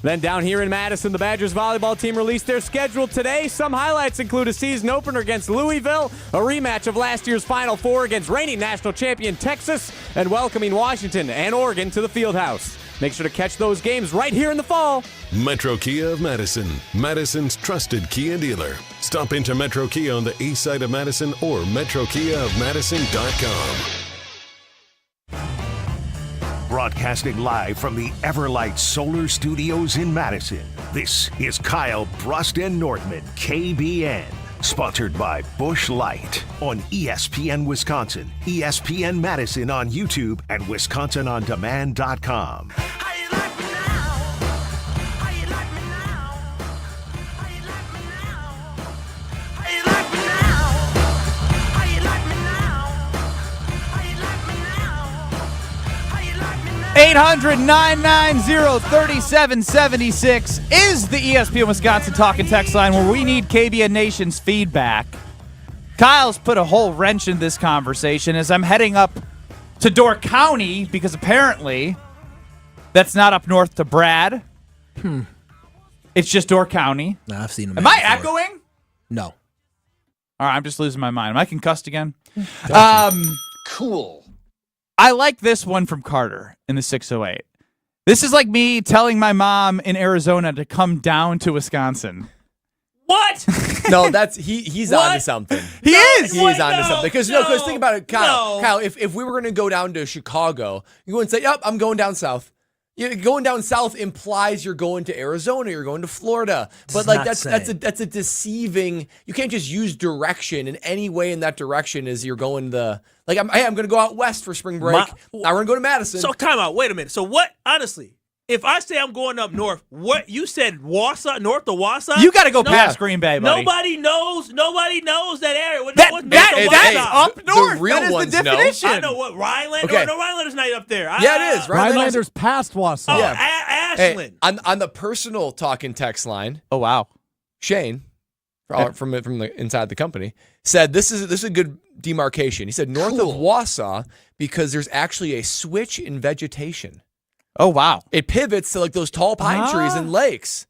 Then down here in Madison, the Badgers volleyball team released their schedule today. Some highlights include a season opener against Louisville, a rematch of last year's Final Four against reigning national champion Texas, and welcoming Washington and Oregon to the Fieldhouse. Make sure to catch those games right here in the fall. Metro Kia of Madison, Madison's trusted Kia dealer. Stop into Metro Kia on the east side of Madison or metrokiaofmadison.com. Broadcasting live from the Everlight Solar Studios in Madison, this is Kyle Brust and Nortman, KBN. Sponsored by Busch Light on ESPN Wisconsin, ESPN Madison on YouTube, and WisconsinOnDemand.com. How you like me now? How you like me now? How you like me now? How you like me now? How you like me now? How you like me now? How you like me now? 800-990-3776 is the ESPN Wisconsin talking text line where we need KBN Nation's feedback. Kyle's put a whole wrench in this conversation as I'm heading up to Door County because apparently that's not up north to Brad. It's just Door County. Nah, I've seen them. Am I echoing? No. All right, I'm just losing my mind. Am I concussed again? Cool. I like this one from Carter in the 608. This is like me telling my mom in Arizona to come down to Wisconsin. What? No, that's he's What? onto something. He is. He is onto something. Because because think about it, Kyle. no. Kyle, if we were going to go down to Chicago, you wouldn't say, "Yep, I'm going down south." Going down south implies you're going to Arizona, you're going to Florida. But like that's a deceiving. You can't just use direction in any way in that direction as you're going the like. I'm going to go out west for spring break. Now we're going to go to Madison. So time out. Wait a minute. So what? Honestly, if I say I'm going up north, what you said, Wausau, north of Wausau? You got to go past Green Bay, buddy. Nobody knows that area. That's up north. The real that is ones the definition. I know what Rhineland. Okay. No, Rhinelander's not up there. Yeah, it is. Rhinelander's past Wausau. Oh, Yeah. Ashland. Hey, on the personal talking text line. Oh wow, Shane from the inside the company said this is a good demarcation. He said north of Wausau because there's actually a switch in vegetation. Oh wow, it pivots to like those tall pine trees and lakes.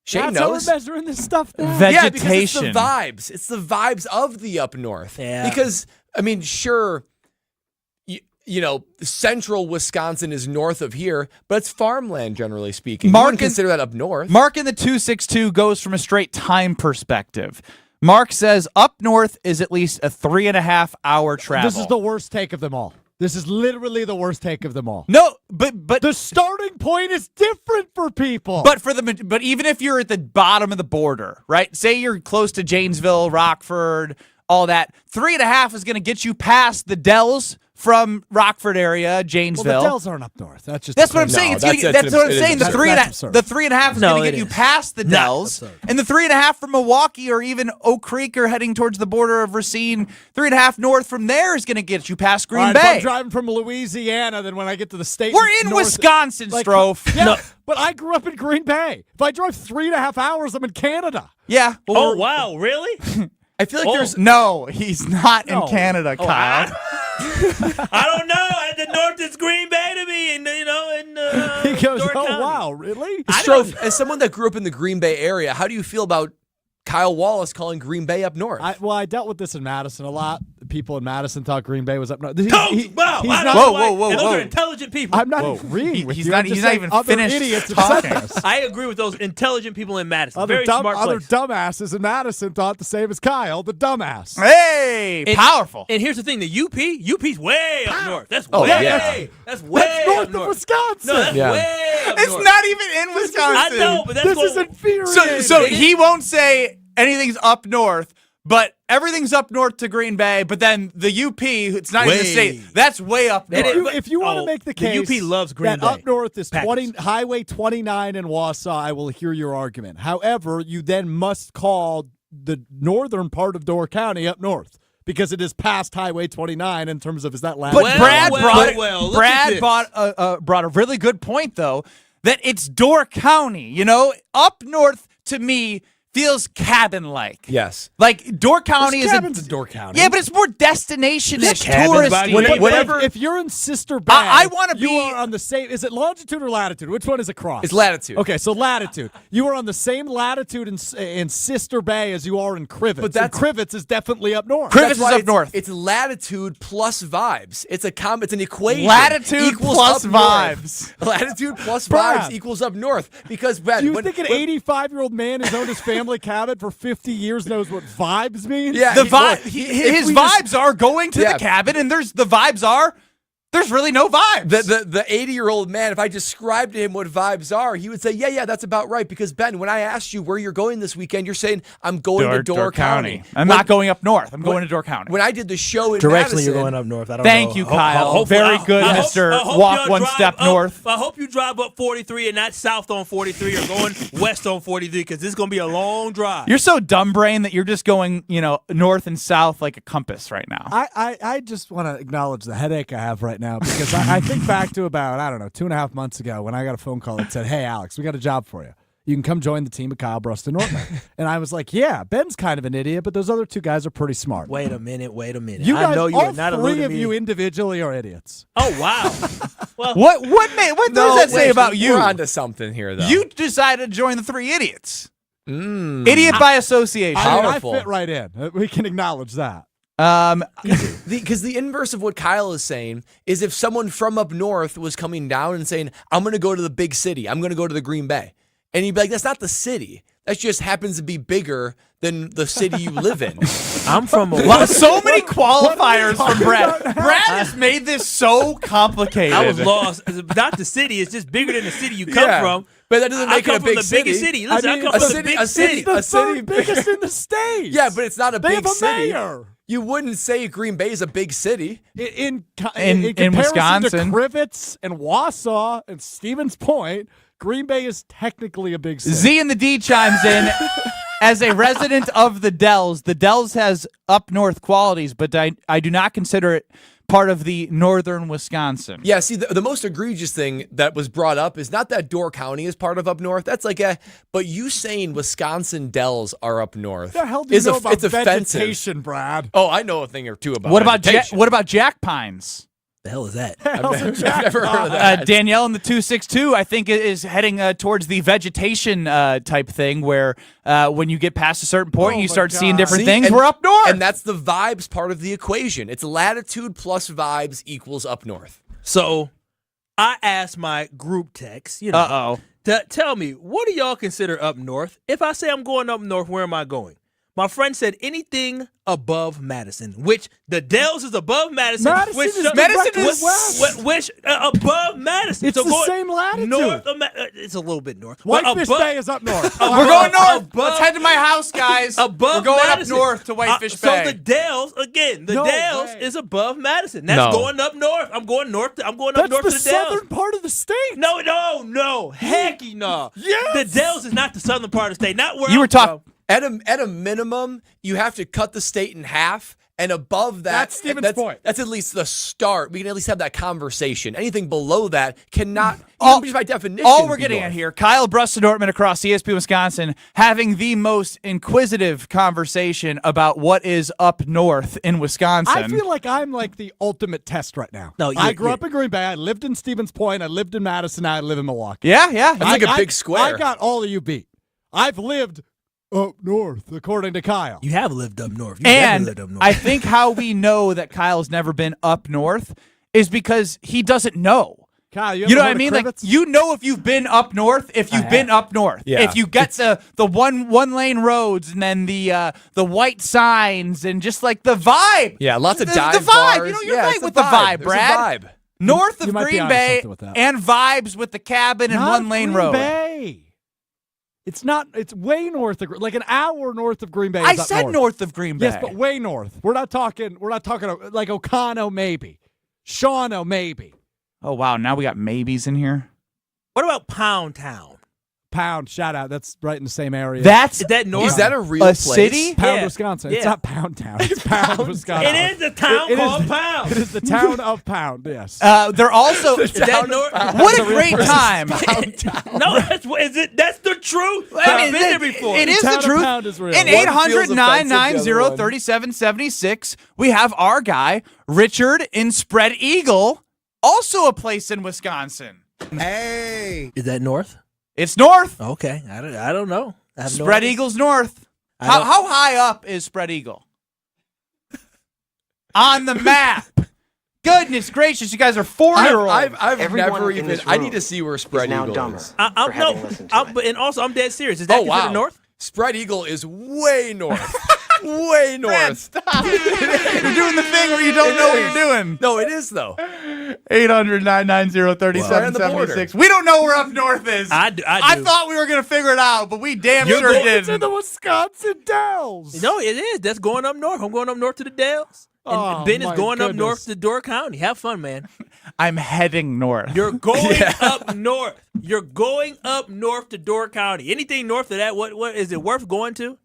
Shane That's knows. how we're measuring this stuff now. Vegetation. Yeah, because it's the vibes. It's the vibes of the up north. Yeah. Because I mean, sure, you know, central Wisconsin is north of here, but it's farmland generally speaking. You wouldn't consider that up north. Mark in the 262 goes from a straight time perspective. Mark says up north is at least a 3.5 hour travel. This is the worst take of them all. This is literally the worst take of them all. No, but the starting point is different for people. But even if you're at the bottom of the border, right? Say you're close to Janesville, Rockford, all that. 3.5 is going to get you past the Dells from Rockford area, Janesville. Well, the Dells aren't up north. That's what I'm saying. That's what I'm saying. The 3.5 is going to get you past the Dells, and the 3.5 from Milwaukee or even Oak Creek or heading towards the border of Racine. 3.5 north from there is going to get you past Green Bay. If I'm driving from Louisiana, then when I get to the state, we're in Wisconsin, Strofe. Yeah, but I grew up in Green Bay. If I drive 3.5 hours, I'm in Canada. Yeah. Oh wow, really? I feel like there's no. He's not in Canada, Kyle. I don't know. The north is Green Bay to me, and he goes, Door "Oh County. wow, really?" Strofe, as someone that grew up in the Green Bay area, how do you feel about Kyle Wallace calling Green Bay up north? I dealt with this in Madison a lot. People in Madison thought Green Bay was up north. Whoa, whoa. And those are intelligent people. I'm not agreeing with he's you. not- I'm just he's not saying even other finished idiots have talking. said this. I agree with those intelligent people in Madison. Other Very smart place. dumbasses in Madison thought the same as Kyle, the dumbass. Hey, powerful. And here's the thing: the UP's way up north. That's Oh, way. yeah. That's way north up of north. Wisconsin. No, that's Yeah. way up It's north. not even in Wisconsin. I know, but that's This is infuriating. So he won't say anything's up north, but everything's up north to Green Bay. But then the UP, it's not even the state. That's way up north. If you want to make the case the UP loves Green that Bay. up north is Packers. Highway 29 in Wausau, I will hear your argument. However, you then must call the northern part of Door County up north because it is past Highway 29 in terms of is that latitude. But Brad look at brought a really good point, though, that it's Door County. You know, up north to me feels cabin-like. Yes. Like Door County is cabins in Door County. Yeah, but it's more destination-ish, cabins by touristy. Green Whatever. If you're in Sister Bay, I want to you be. are on the same. Is it longitude or latitude? Which one is across? It's latitude. Okay, so latitude. You are on the same latitude in Sister Bay as you are in Crivets. But that's- and Crivets is definitely up north. Crivets That's is why up north. It's latitude plus vibes. It's an equation. Latitude equals plus up north. vibes. Latitude plus Brad. vibes equals up north. Because Brad, Do you think an 85-year-old man who's owned his family cabin for 50 years knows what vibes means? Yeah, The he- vibe, look, his we vibes just- are going to Yeah. the cabin, and there's really no vibes. The 80-year-old man, if I described to him what vibes are, he would say, yeah, that's about right. Because, Ben, when I asked you where you're going this weekend, you're saying, I'm going to Door County. I'm not going up north. I'm going to Door County. When I did the show in Directionally, Madison, you're going up north. I don't Thank know. you, Kyle. Hopefully- Very good, I hope- Mr. I hope Walk y'all one drive step up- north. I hope you drive up 43 and not south on 43 or going west on 43 because this is going to be a long drive. You're so dumb brain that you're just going, north and south like a compass right now. I just want to acknowledge the headache I have right now because I think back to about, 2.5 months ago when I got a phone call that said, "Hey, Alex, we got a job for you. You can come join the team at Kyle Brust and Norton." And I was like, yeah, Ben's kind of an idiot, but those other two guys are pretty smart. Wait a minute. You guys, I know you all are not three alluding of to me. you individially are idiots. Oh, wow. Well, What does that say about you? We're onto something here, though. You decided to join the three idiots. Idiot by association. I fit right in. We can acknowledge that. Because the inverse of what Kyle is saying is if someone from up north was coming down and saying, I'm going to go to the big city, I'm going to go to the Green Bay. And you'd be like, that's not the city. That just happens to be bigger than the city you live in. I'm from Wow, Milwaukee. so many qualifiers from Brad. Brad has made this so complicated. I was lost. Not the city. It's just bigger than the city you come from. But that doesn't make I it come a big from the city. biggest city. Listen, I come from the big city. The third biggest in the state. Yeah, but it's not a They big have a city. mayor. You wouldn't say Green Bay is a big city. In In comparison Wisconsin. to Crivets and Wausau and Stevens Point, Green Bay is technically a big city. Z and the D chimes in. As a resident of the Dells has up north qualities, but I do not consider it part of the northern Wisconsin. Yeah, see, the most egregious thing that was brought up is not that Door County is part of up north. That's like but you saying Wisconsin Dells are up north. The hell do you know about it's offensive. vegetation, Brad? Oh, I know a thing or two about What about vegetation. what about Jack Pines? The hell is that? I've never heard of that. Danielle in the 262, I think, is heading towards the vegetation type thing where when you get past a certain point, you start seeing different things. And, We're up north. And that's the vibes part of the equation. It's latitude plus vibes equals up north. So I asked my group text, to tell me, what do y'all consider up north? If I say I'm going up north, where am I going? My friend said anything above Madison, which the Dells is above Madison. Madison which is directly west. Which above Madison. It's so the going same latitude. North of it's a little bit north. But Whitefish Bay is up north. We're going north. above- Let's head to my house, guys. Above We're going Madison. up north to Whitefish So Bay. the Dells, again, No Dells way. is above Madison. That's No. going up north. I'm going north. I'm going That's up north the to the Dells. southern part of the state. No. Heck no. Yes. The Dells is not the southern part of the state. Not where You were I'm talking. from. At a minimum, you have to cut the state in half. And above that, That's Stevens Point. That's at least the start. We can at least have that conversation. Anything below that cannot, just by definition. All we're be getting north. at here, Kyle Brust-Nortman across ESPN Wisconsin having the most inquisitive conversation about what is up north in Wisconsin. I feel like I'm like the ultimate test right now. No, I grew up in Green Bay. I lived in Stevens Point. I lived in Madison. Now I live in Milwaukee. Yeah. That's like a big square. I got all of you beat. I've lived up north, according to Kyle. You have lived up north. You definitely lived up And north. I think how we know that Kyle's never been up north is because he doesn't know. Kyle, you know what I heard of mean? Like Crivets? you know if you've been up north, if you've been up north. Yeah. If you get the one lane roads and then the white signs and just like the vibe. Yeah, lots of the dive vibe. bars. You know, you're Yeah, right it's with a the vibe, There's a Brad. vibe. North You of might be Green onto Bay something with that. and vibes with the cabin and Not one lane Green road. Bay. It's not. It's way north of, like an hour north of Green Bay. I is up said north. north of Green Bay. Yes, but way north. We're not talking like Ocano maybe, Shawano maybe. Oh wow, now we got maybes in here. What about Pound Town? Pound, shout out. That's right in the same area. That's Is that north? Is that a real a place? city? Pound, Yeah. Wisconsin. Yeah. It's not Pound Town. It's Pound, Wisconsin. It is a town It is called the- Pound. It is the town of Pound. Yes. They're also Is that north? what a great time. No, that's the truth. I've been there before. It is town the of truth. Pound is real. In One feels offensive, the other one. 800-990-3776, we have our guy, Richard in Spread Eagle, also a place in Wisconsin. Hey. Is that north? It's north. Okay. I don't know. I have no Spread idea. Eagle's north. I How don't- high up is Spread Eagle? On the map. Goodness gracious, you guys are 4-year-olds. I've Everyone never in even. this I room need to see where Spread now Eagle dumber. is. I'm for having listened to it. and also I'm dead serious. Is that Oh considered wow, north? Spread Eagle is way north. Way north. Stop. You're doing the thing where you don't know what you're doing. No, it is though. 800-990-3776. We don't know where up north is. I do. I thought we were going to figure it out, but we damn sure going- It's in didn't. the Wisconsin Dells. No, it is. That's going up north. I'm going up north to the Dells. And Oh, Ben is my going up goodness. north to Door County. Have fun, man. I'm heading north. You're going up north. You're going up north to Door County. Anything north of that, what is it worth going to?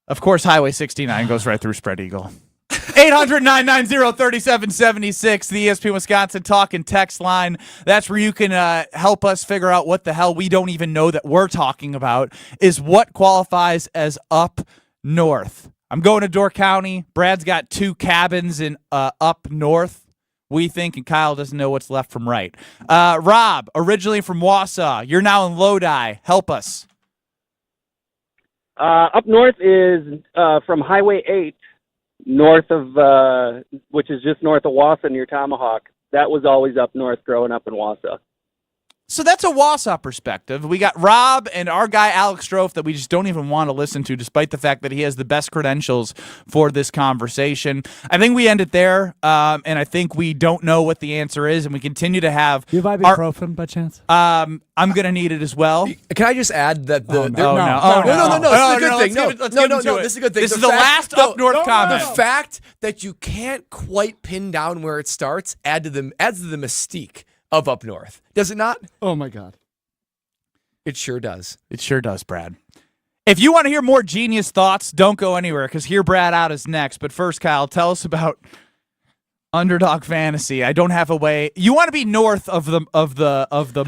Of course, Highway 69 goes right through Spread Eagle. 800-990-3776, the ESPN Wisconsin talk and text line. That's where you can help us figure out what the hell we don't even know that we're talking about is what qualifies as up north. I'm going to Door County. Brad's got 2 cabins in up north, we think, and Kyle doesn't know what's left from right. Rob, originally from Wausau. You're now in Lodi. Help us. Up north is from Highway 8, north of, which is just north of Wausau near Tomahawk. That was always up north growing up in Wausau. So that's a Wausau perspective. We got Rob and our guy Alex Strofe that we just don't even want to listen to, despite the fact that he has the best credentials for this conversation. I think we end it there, and I think we don't know what the answer is, and we continue to have. Do you have ibuprofen by chance? I'm gonna need it as well. Can I just add that the no. This is a good thing. This is the last up north comment. The fact that you can't quite pin down where it starts adds to the mystique of up north. Does it not? Oh my God. It sure does. It sure does, Brad. If you want to hear more genius thoughts, don't go anywhere, because Hear Brad Out is next. But first, Kyle, tell us about Underdog Fantasy. I don't have a way. You want to be north of the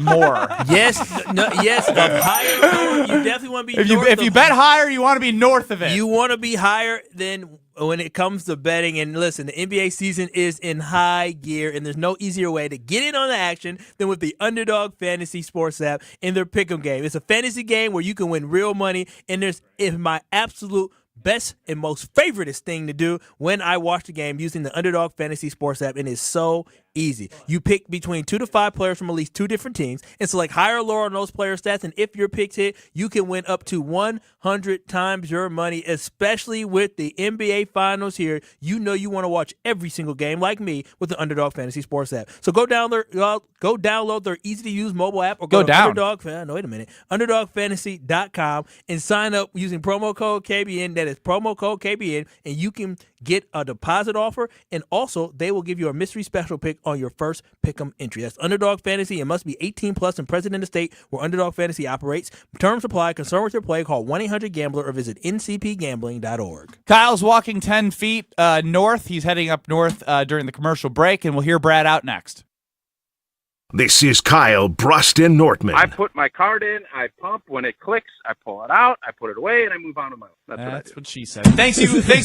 more. Yes, higher. You definitely want to be. If you bet higher, you want to be north of it. You want to be higher than when it comes to betting. And listen, the NBA season is in high gear, and there's no easier way to get in on the action than with the Underdog Fantasy Sports app in their pick'em game. It's a fantasy game where you can win real money, and it's my absolute best and most favoriteest thing to do when I watch the game using the Underdog Fantasy Sports app, and it's so easy. You pick between 2 to 5 players from at least 2 different teams and select higher or lower on those player stats, and if your picks hit, you can win up to 100 times your money, especially with the NBA Finals here. You know you want to watch every single game like me with the Underdog Fantasy Sports app. So go download their easy-to-use mobile app or go to UnderdogFantasy.com and sign up using promo code KBN. That is promo code KBN, and you can get a deposit offer, and also they will give you a mystery special pick on your first pick'em entry. That's Underdog Fantasy. It must be 18 plus and present in the state where Underdog Fantasy operates. Terms apply. Concern with your play, call 1-800-GAMBLER or visit ncpgambling.org. Kyle's walking 10 feet north. He's heading up north during the commercial break, and we'll hear Brad Out next. This is Kyle Brust and Nortman. I put my card in, I pump. When it clicks, I pull it out, I put it away, and I move on to my own. That's what she said. Thanks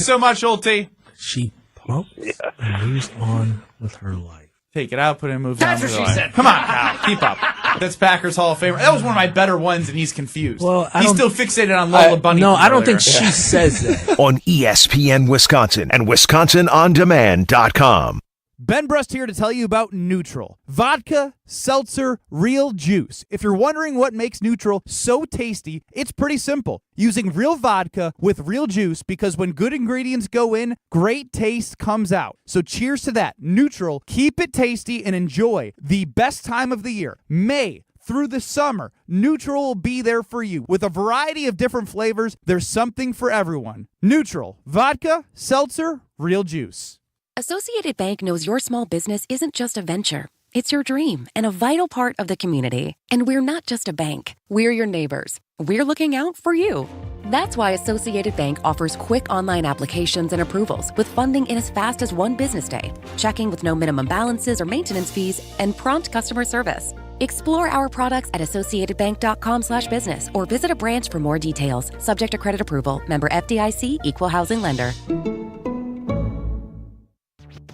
so much, Old T. She pumped and moves on with her life. Take it out, put it in, move That's on. what she said. Come on, Kyle. Keep up. That's Packers Hall of Famer. That was one of my better ones, and he's confused. Well, he's still fixated on Lola Bunny. No, from I don't earlier. think she says that. On ESPN Wisconsin and WisconsinOnDemand.com. Ben Brust here to tell you about Neutral. Vodka, seltzer, real juice. If you're wondering what makes Neutral so tasty, it's pretty simple. Using real vodka with real juice, because when good ingredients go in, great taste comes out. So cheers to that. Neutral, keep it tasty and enjoy the best time of the year. May through the summer, Neutral will be there for you. With a variety of different flavors, there's something for everyone. Neutral, vodka, seltzer, real juice. Associated Bank knows your small business isn't just a venture. It's your dream and a vital part of the community. And we're not just a bank. We're your neighbors. We're looking out for you. That's why Associated Bank offers quick online applications and approvals with funding in as fast as 1 business day, checking with no minimum balances or maintenance fees, and prompt customer service. Explore our products at associatedbank.com/business or visit a branch for more details. Subject to credit approval. Member FDIC, Equal Housing Lender.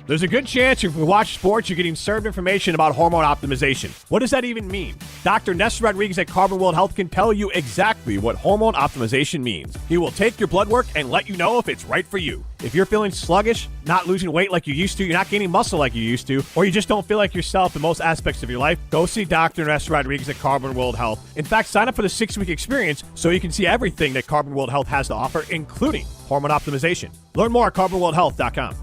There's a good chance if you watch sports, you're getting served information about hormone optimization. What does that even mean? Dr. Nestor Rodriguez at Carbon World Health can tell you exactly what hormone optimization means. He will take your blood work and let you know if it's right for you. If you're feeling sluggish, not losing weight like you used to, you're not gaining muscle like you used to, or you just don't feel like yourself in most aspects of your life, go see Dr. Nestor Rodriguez at Carbon World Health. In fact, sign up for the 6-week experience so you can see everything that Carbon World Health has to offer, including hormone optimization. Learn more at carbonworldhealth.com.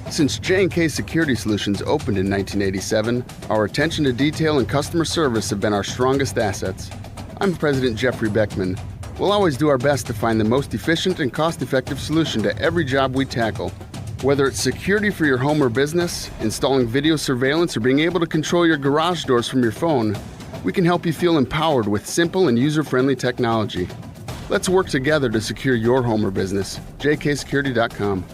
Since J&K Security Solutions opened in 1987, our attention to detail and customer service have been our strongest assets. I'm President Jeffrey Beckman. We'll always do our best to find the most efficient and cost-effective solution to every job we tackle. Whether it's security for your home or business, installing video surveillance, or being able to control your garage doors from your phone, we can help you feel empowered with simple and user-friendly technology. Let's work together to secure your home or business. jksecurity.com.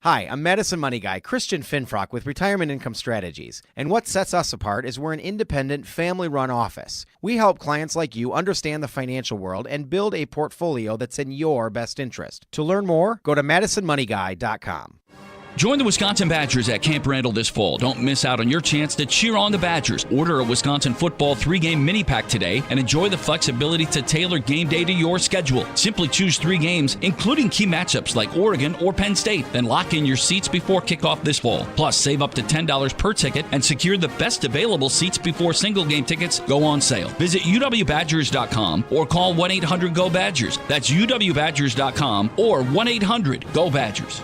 Hi, I'm Madison Money Guy, Christian Finfrock with Retirement Income Strategies. And what sets us apart is we're an independent, family-run office. We help clients like you understand the financial world and build a portfolio that's in your best interest. To learn more, go to MadisonMoneyGuy.com. Join the Wisconsin Badgers at Camp Randall this fall. Don't miss out on your chance to cheer on the Badgers. Order a Wisconsin football 3-game mini pack today and enjoy the flexibility to tailor game day to your schedule. Simply choose 3 games, including key matchups like Oregon or Penn State. Then lock in your seats before kickoff this fall. Plus, save up to $10 per ticket and secure the best available seats before single game tickets go on sale. Visit uwbadgers.com or call 1-800-GO-BADGERS. That's uwbadgers.com or 1-800-GO-BADGERS.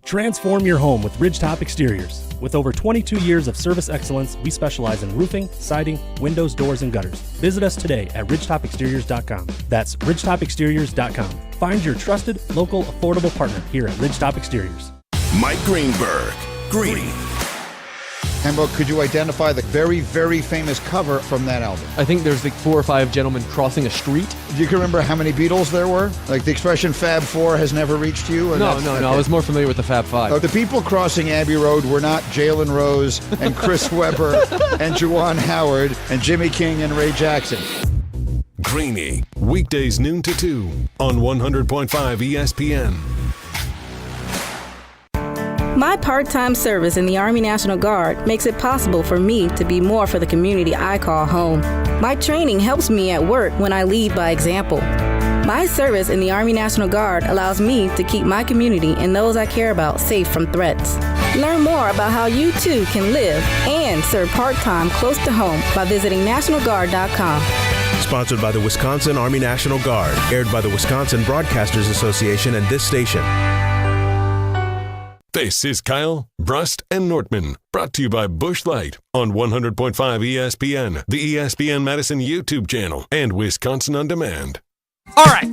Transform your home with Ridgetop Exteriors. With over 22 years of service excellence, we specialize in roofing, siding, windows, doors, and gutters. Visit us today at ridgetopexteriors.com. That's ridgetopexteriors.com. Find your trusted, local, affordable partner here at Ridgetop Exteriors. Mike Greenberg. Greeny. Hembo, could you identify the very, very famous cover from that album? I think there's like 4 or 5 gentlemen crossing a street. Do you remember how many Beatles there were? Like the expression Fab Four has never reached you? No. I was more familiar with the Fab Five. The people crossing Abbey Road were not Jalen Rose and Chris Webber and Juwan Howard and Jimmy King and Ray Jackson. Greeny, weekdays noon to 2 on 100.5 ESPN. My part-time service in the Army National Guard makes it possible for me to be more for the community I call home. My training helps me at work when I lead by example. My service in the Army National Guard allows me to keep my community and those I care about safe from threats. Learn more about how you too can live and serve part-time close to home by visiting NationalGuard.com. Sponsored by the Wisconsin Army National Guard. Aired by the Wisconsin Broadcasters Association and this station. This is Kyle, Brust, and Nortman, brought to you by Busch Light on 100.5 ESPN, the ESPN Madison YouTube channel, and Wisconsin On Demand. All right.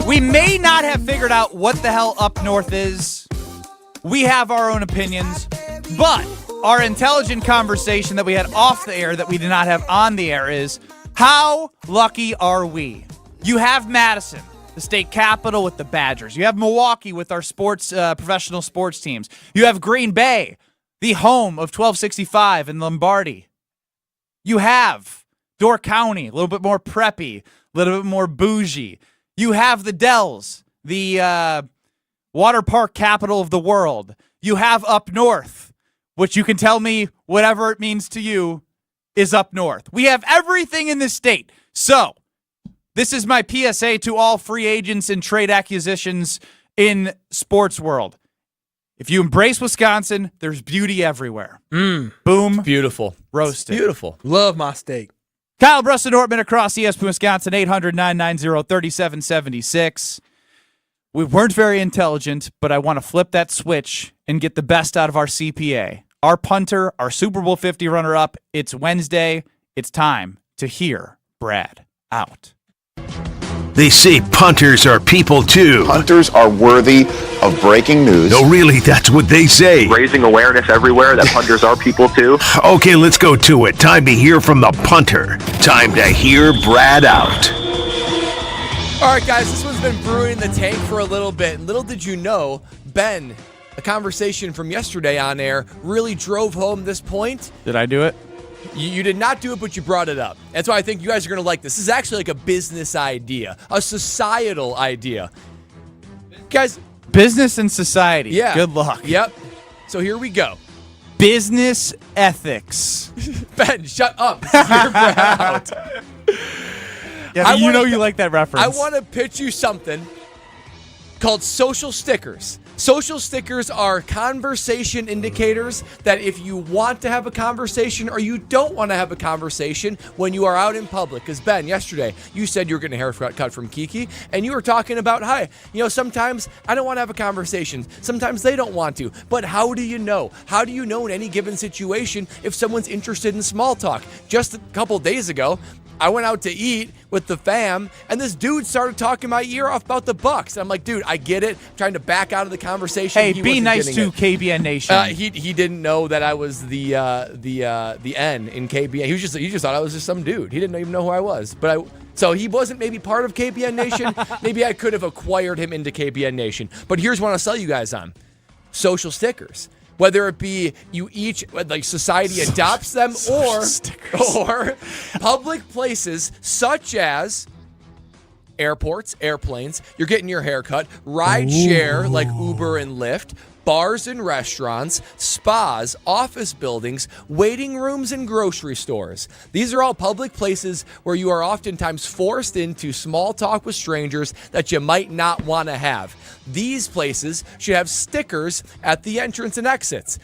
We may not have figured out what the hell up north is. We have our own opinions, but our intelligent conversation that we had off the air that we did not have on the air is, how lucky are we? You have Madison, the state capital, with the Badgers. You have Milwaukee with our professional sports teams. You have Green Bay, the home of 1265 and Lombardi. You have Door County, a little bit more preppy, a little bit more bougie. You have the Dells, the water park capital of the world. You have up north, which you can tell me whatever it means to you is up north. We have everything in this state. So, this is my PSA to all free agents and trade acquisitions in sports world. If you embrace Wisconsin, there's beauty everywhere. Boom. It's beautiful. Roasted. Beautiful. Love my steak. Kyle Brust and Nortman across ESPN Wisconsin, 800-990-3776. We weren't very intelligent, but I want to flip that switch and get the best out of our CPA. Our punter, our Super Bowl 50 runner-up. It's Wednesday. It's time to hear Brad out. They say punters are people too. Punters are worthy of breaking news. No, really, that's what they say. Raising awareness everywhere that punters are people too. Okay, let's go to it. Time to hear from the punter. Time to hear Brad out. All right, guys, this one's been brewing in the tank for a little bit. And little did you know, Ben, a conversation from yesterday on air, really drove home this point. Did I do it? You did not do it, but you brought it up. That's why I think you guys are going to like this. This is actually like a business idea, a societal idea. Guys. Business and society. Yeah. Good luck. Yep. So here we go. Business ethics. Ben, shut up. This is your Brad out. Yeah, you like that reference. I want to pitch you something called social stickers. Social stickers are conversation indicators that if you want to have a conversation or you don't want to have a conversation when you are out in public. Because, Ben, yesterday, you said you were getting a haircut from Kiki, and you were talking about, hi, sometimes I don't want to have a conversation. Sometimes they don't want to. But how do you know? How do you know in any given situation if someone's interested in small talk? Just a couple days ago, I went out to eat with the fam, and this dude started talking my ear off about the Bucks. I'm like, dude, I get it. I'm trying to back out of the conversation. Hey, be nice to KBN Nation. He didn't know that I was the N in KBN. He just thought I was just some dude. He didn't even know who I was. So he wasn't maybe part of KBN Nation. Maybe I could have acquired him into KBN Nation. But here's what I'll sell you guys on: social stickers. Whether it be you each, like society adopts them, or public places such as airports, airplanes, you're getting your hair cut, ride share like Uber and Lyft, bars and restaurants, spas, office buildings, waiting rooms, and grocery stores. These are all public places where you are oftentimes forced into small talk with strangers that you might not want to have. These places should have stickers at the entrance and exits.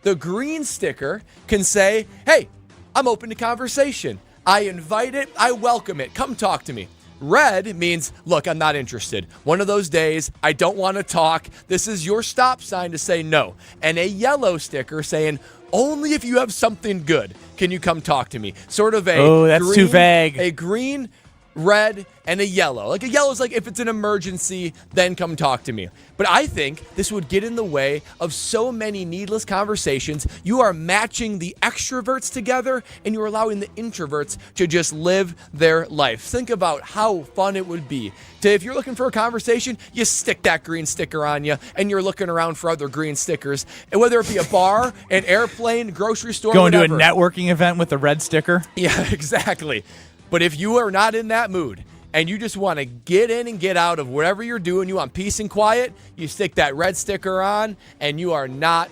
The green sticker can say, hey, I'm open to conversation. I invite it. I welcome it. Come talk to me. Red means, look, I'm not interested. One of those days, I don't want to talk. This is your stop sign to say no. And a yellow sticker saying, only if you have something good can you come talk to me. Sort of a that's too vague. A green, red, and a yellow. Like a yellow is like if it's an emergency, then come talk to me. But I think this would get in the way of so many needless conversations. You are matching the extroverts together and you're allowing the introverts to just live their life. Think about how fun it would be to, if you're looking for a conversation, you stick that green sticker on you and you're looking around for other green stickers. And whether it be a bar, an airplane, grocery store, Going whatever. to a networking event with a red sticker? Yeah, exactly. But if you are not in that mood and you just want to get in and get out of whatever you're doing, you want peace and quiet, you stick that red sticker on and you are not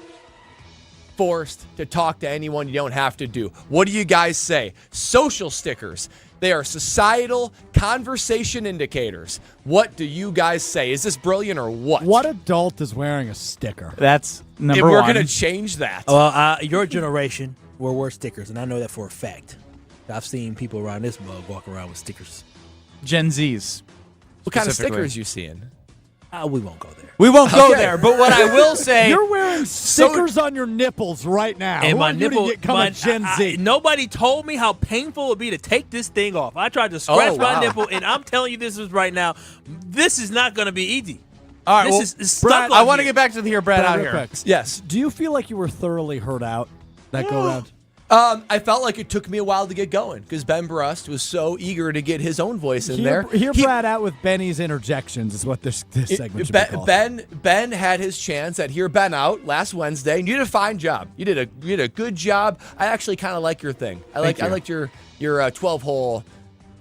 forced to talk to anyone you don't have to do. What do you guys say? Social stickers. They are societal conversation indicators. What do you guys say? Is this brilliant or what? What adult is wearing a sticker? That's number We're one. going to change that. Well, your generation will wear stickers, and I know that for a fact. I've seen people around this mug walk around with stickers. Gen Zs. What kind of stickers you seeing? We won't go there. We won't go there, but what I will say... You're wearing stickers on your nipples right now. And Who my are you to nipple, become a Gen Z? nobody told me how painful it would be to take this thing off. I tried to scratch my nipple, and I'm telling you this is right now, this is not going to be easy. All right, This is stuck Brad, on I want to here. get back to the Brad out real here. quick. Yes. Do you feel like you were thoroughly hurt out that go around? I felt like it took me a while to get going because Ben Brust was so eager to get his own voice in there. Hear Brad out with Benny's interjections is what this segment should be called. Ben had his chance at Hear Ben Out last Wednesday, and you did a fine job. You did a good job. I actually kind of like your thing. I liked your 12-hole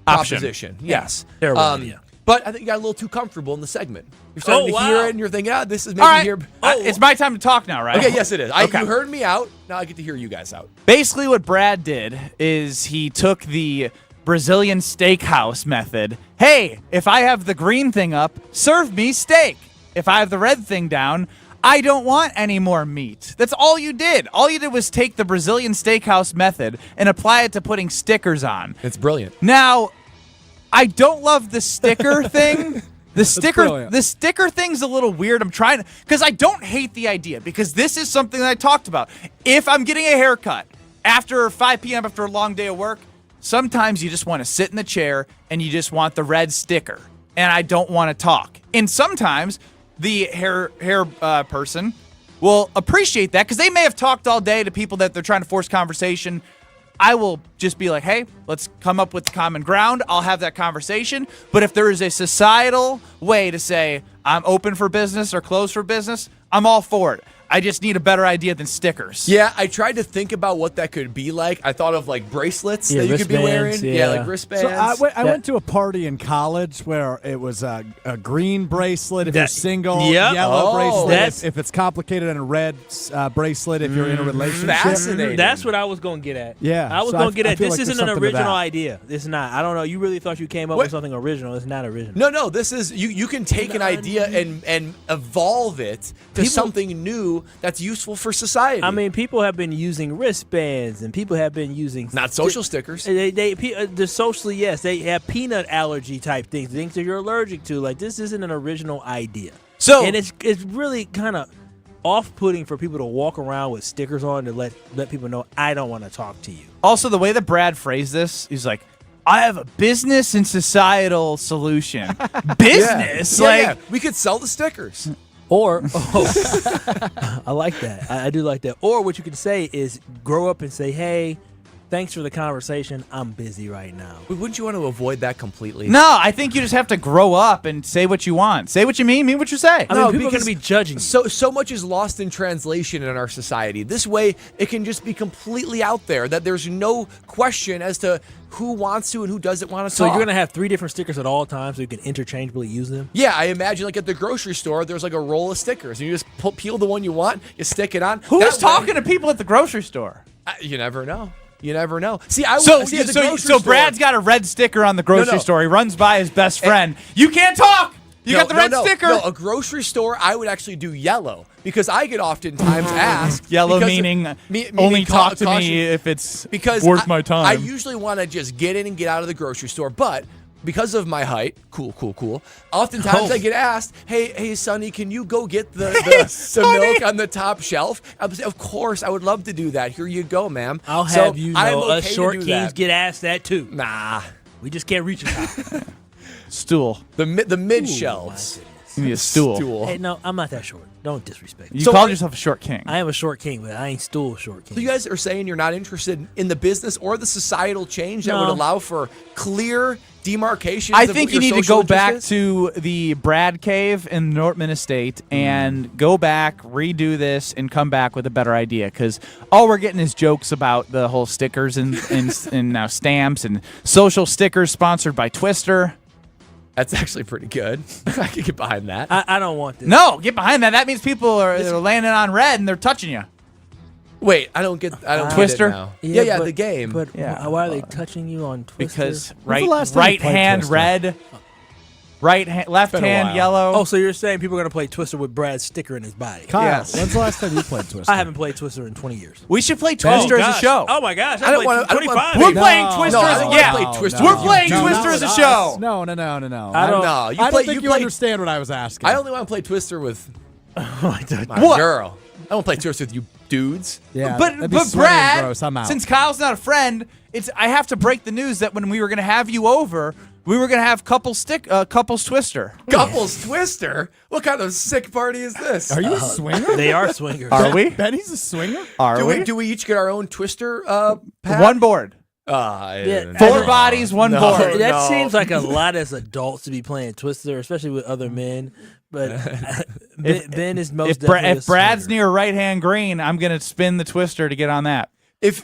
proposition. Yes. Terrible idea. But I think you got a little too comfortable in the segment. You're starting to hear it, and you're thinking, this is maybe All right. here. It's my time to talk now, right? Okay, yes, it is. Okay. You heard me out. Now I get to hear you guys out. Basically, what Brad did is he took the Brazilian steakhouse method. Hey, if I have the green thing up, serve me steak. If I have the red thing down, I don't want any more meat. That's all you did. All you did was take the Brazilian steakhouse method and apply it to putting stickers on. It's brilliant. Now, I don't love the sticker thing. The sticker thing's a little weird. I'm trying to, because I don't hate the idea, because this is something that I talked about. If I'm getting a haircut after 5 p.m. after a long day of work, sometimes you just want to sit in the chair and you just want the red sticker, and I don't want to talk. And sometimes the hair person will appreciate that because they may have talked all day to people that they're trying to force conversation. I will just be like, hey, let's come up with common ground. I'll have that conversation. But if there is a societal way to say I'm open for business or closed for business, I'm all for it. I just need a better idea than stickers. Yeah, I tried to think about what that could be like. I thought of like bracelets that you could be wearing. Yeah, like wristbands. So I went to a party in college where it was a green bracelet if you're single, yellow bracelet if it's complicated, and a red bracelet if you're in a relationship. Fascinating. That's what I was going to get at. Yeah. I was going to get at. This like isn't an original idea. It's not. I don't know. You really thought you came up with something original. It's not original. No, this is, you can take an idea and evolve it to something new that's useful for society. I mean, people have been using wristbands, and people have been using not social stickers. The socially, yes, they have peanut allergy type things that you're allergic to. Like, this isn't an original idea. So, and it's really kind of off-putting for people to walk around with stickers on to let people know I don't want to talk to you. Also, the way that Brad phrased this, he's like, I have a business and societal solution. Business? Yeah, we could sell the stickers. Or, I like that. I do like that. Or what you could say is grow up and say, hey, Thanks for the conversation. I'm busy right now. Wouldn't you want to avoid that completely? No, I think you just have to grow up and say what you want. Say what you mean what you say. I mean, people are going to be judging. So much is lost in translation in our society. This way, it can just be completely out there that there's no question as to who wants to and who doesn't want to So talk. you're going to have 3 different stickers at all times so you can interchangeably use them? Yeah, I imagine like at the grocery store, there's like a roll of stickers. And you just peel the one you want, you stick it on. Who's talking to people at the grocery store? You never know. You never know. See, at the grocery So Brad's store, got a red sticker on the grocery No. store. He runs by his best friend. You can't talk. You got the red sticker. No, a grocery store, I would actually do yellow because I get oftentimes asked. Yellow because meaning meaning only talk to caution, me if it's because worth my time. I usually want to just get in and get out of the grocery store, but because of my height, cool. Oftentimes I get asked, "Hey, Sonny, can you go get the milk on the top shelf?" I'll say, "Of course, I would love to do that. Here you go, ma'am." I'll So have you I'm know, okay us to short do kings that. get asked that too. Nah, we just can't reach the top. Stool. The mid shelves. You need a stool. Hey, no, I'm not that short. Don't disrespect me. You called yourself a short king. I am a short king, but I ain't stool short king. So you guys are saying you're not interested in the business or the societal change that No. would allow for clear demarcations? I of think what you your need to social go back interest is? to the Brad Cave in Nortman Estate and go back, redo this, and come back with a better idea. Because all we're getting is jokes about the whole stickers and now stamps and social stickers sponsored by Twister. That's actually pretty good. I can get behind that. I don't want this. No, get behind that. That means people are landing on red and they're touching you. Wait, I don't get Twister? it now. Yeah, but- the game. But Yeah. why are they touching you on Twister? Because When's the last time you right played hand Twister? red, left been a hand while. yellow. Oh, so you're saying people are going to play Twister with Brad's sticker in his body? Kyle, Yes. when's the last time you played Twister? I haven't played Twister in 20 years. We should play Twister as a gosh. show. Oh my gosh! I don't played wanna- I don't wanna 25. play- We're playing No, Twister no, I as don't a wanna yeah. play Twister We're with you. playing No, Twister not as a with show. No. I don't I know. don't think you play- understand what I was asking. I only want to play Twister with my What? girl. I don't play Twister with you dudes. Yeah, but that'd be but sweaty and Brad, gross. I'm out. since Kyle's not a friend, I have to break the news that when we were going to have you over, we were going to have couples Twister. Couples Twister? What kind of sick party is this? Are you a swinger? They are swingers. Are we? Benny's a swinger? Do we each get our own Twister pack? One board. Yeah, Four bodies, one No. board. That No. seems like a lot as adults to be playing Twister, especially with other men. But Ben is most If definitely Brad's a swinger. near right hand green, I'm going to spin the Twister to get on that. If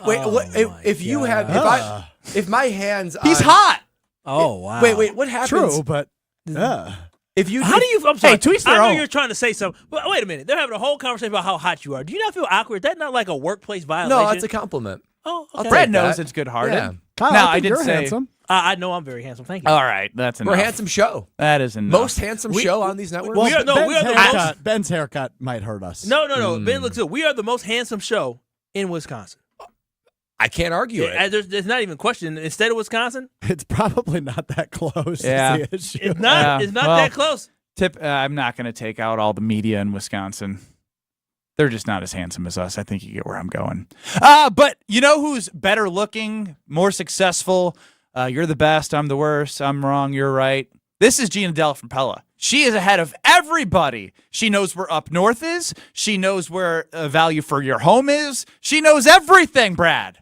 you have if my hands He's on- hot. Oh wow! Wait, what happens? True, but If you How do you? I'm sorry. Hey, to each their I know own. you're trying to say something, but wait a minute. They're having a whole conversation about how hot you are. Do you not feel awkward? Is that not like a workplace violation? No, that's a compliment. Oh, I'll okay. Brad take knows that. it's good-hearted. Yeah. Kyle, Now, I I think did you're say- handsome. I know I'm very handsome. Thank you. All right, that's enough. We're a handsome show. That is enough. Most handsome show on these networks. Well, we are the most. Ben's haircut might hurt us. No. Ben looks good. We are the most handsome show in Wisconsin. I can't argue it. There's not even a question. Instead of Wisconsin, It's probably not that close. Yeah. Is the issue. it's not. It's not that close. I'm not going to take out all the media in Wisconsin. They're just not as handsome as us. I think you get where I'm going. But you know who's better looking, more successful? You're the best. I'm the worst. I'm wrong. You're right. This is Gina Della from Pella. She is ahead of everybody. She knows where up north is. She knows where value for your home is. She knows everything, Brad.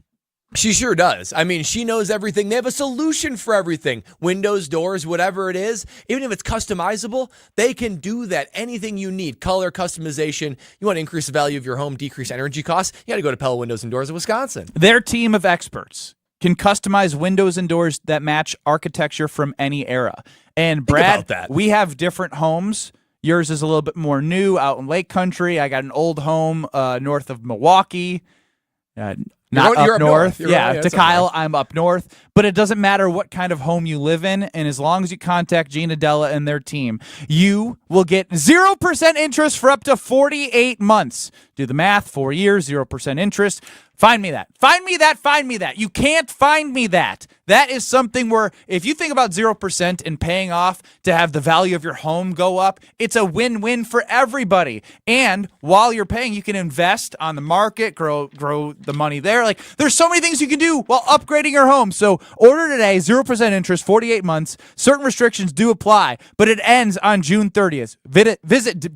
She sure does. I mean, she knows everything. They have a solution for everything. Windows, doors, whatever it is. Even if it's customizable, they can do that. Anything you need. Color, customization. You want to increase the value of your home, decrease energy costs? You got to go to Pella Windows and Doors of Wisconsin. Their team of experts can customize windows and doors that match architecture from any era. And Brad, about that. we have different homes. Yours is a little bit more new out in Lake Country. I got an old home north of Milwaukee. Not You're up up north. north. Yeah, to that's up Kyle, north. I'm up north. But it doesn't matter what kind of home you live in. And as long as you contact Gina Della and their team, you will get 0% interest for up to 48 months. Do the math, 4 years, 0% interest. Find me that. Find me that. Find me that. You can't find me that. That is something where if you think about 0% and paying off to have the value of your home go up, it's a win-win for everybody. And while you're paying, you can invest on the market, grow the money there. Like there's so many things you can do while upgrading your home. So order today, 0% interest, 48 months. Certain restrictions do apply, but it ends on June 30th. Visit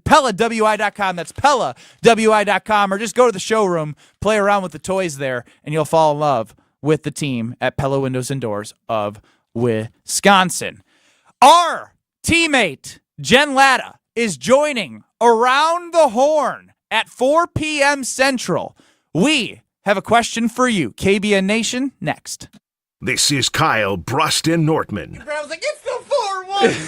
PellaWI.com. That's PellaWI.com, or just go to the showroom, play around with the toys there, and you'll fall in love with the team at Pella Windows and Doors of Wisconsin. Our teammate, Jen Latta, is joining Around the Horn at 4 p.m. Central. We have a question for you. KBN Nation, next. This is Kyle Brust and Nortman. I was like, it's the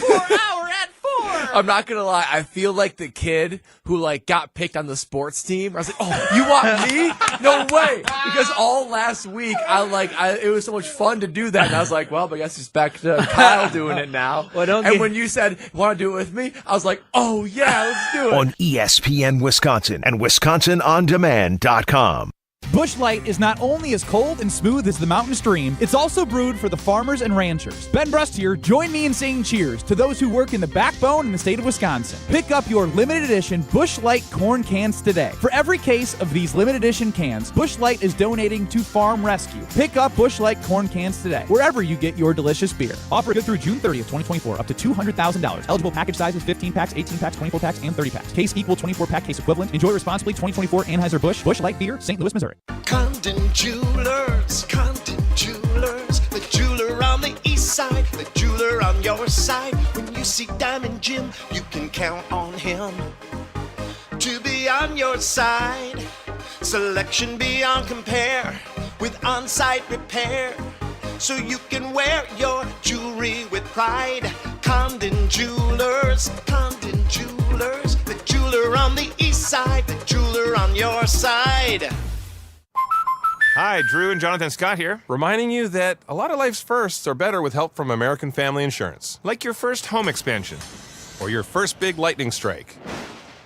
4-1-4 hour at 4. I'm not gonna lie, I feel like the kid who got picked on the sports team. I was like, oh, you want me? No way. Because all last week it was so much fun to do that, and I was like, well, I guess it's back to Kyle doing it now. When you said, want to do it with me? I was like, oh yeah, let's do it. On ESPN Wisconsin and WisconsinOnDemand.com. Busch Light is not only as cold and smooth as the mountain stream, it's also brewed for the farmers and ranchers. Ben Brust here. Join me in saying cheers to those who work in the backbone in the state of Wisconsin. Pick up your limited edition Busch Light corn cans today. For every case of these limited edition cans, Busch Light is donating to Farm Rescue. Pick up Busch Light corn cans today, wherever you get your delicious beer. Offer good through June 30th, 2024, up to $200,000. Eligible package sizes 15 packs, 18 packs, 24 packs, and 30 packs. Case equal 24-pack case equivalent. Enjoy responsibly. 2024 Anheuser-Busch. Busch Light Beer, St. Louis, Missouri. Condon Jewelers, the jeweler on the east side, the jeweler on your side. When you see Diamond Jim, you can count on him to be on your side. Selection beyond compare with on-site repair, so you can wear your jewelry with pride. Condon Jewelers, the jeweler on the east side, the jeweler on your side. Hi, Drew and Jonathan Scott here, reminding you that a lot of life's firsts are better with help from American Family Insurance. Like your first home expansion or your first big lightning strike.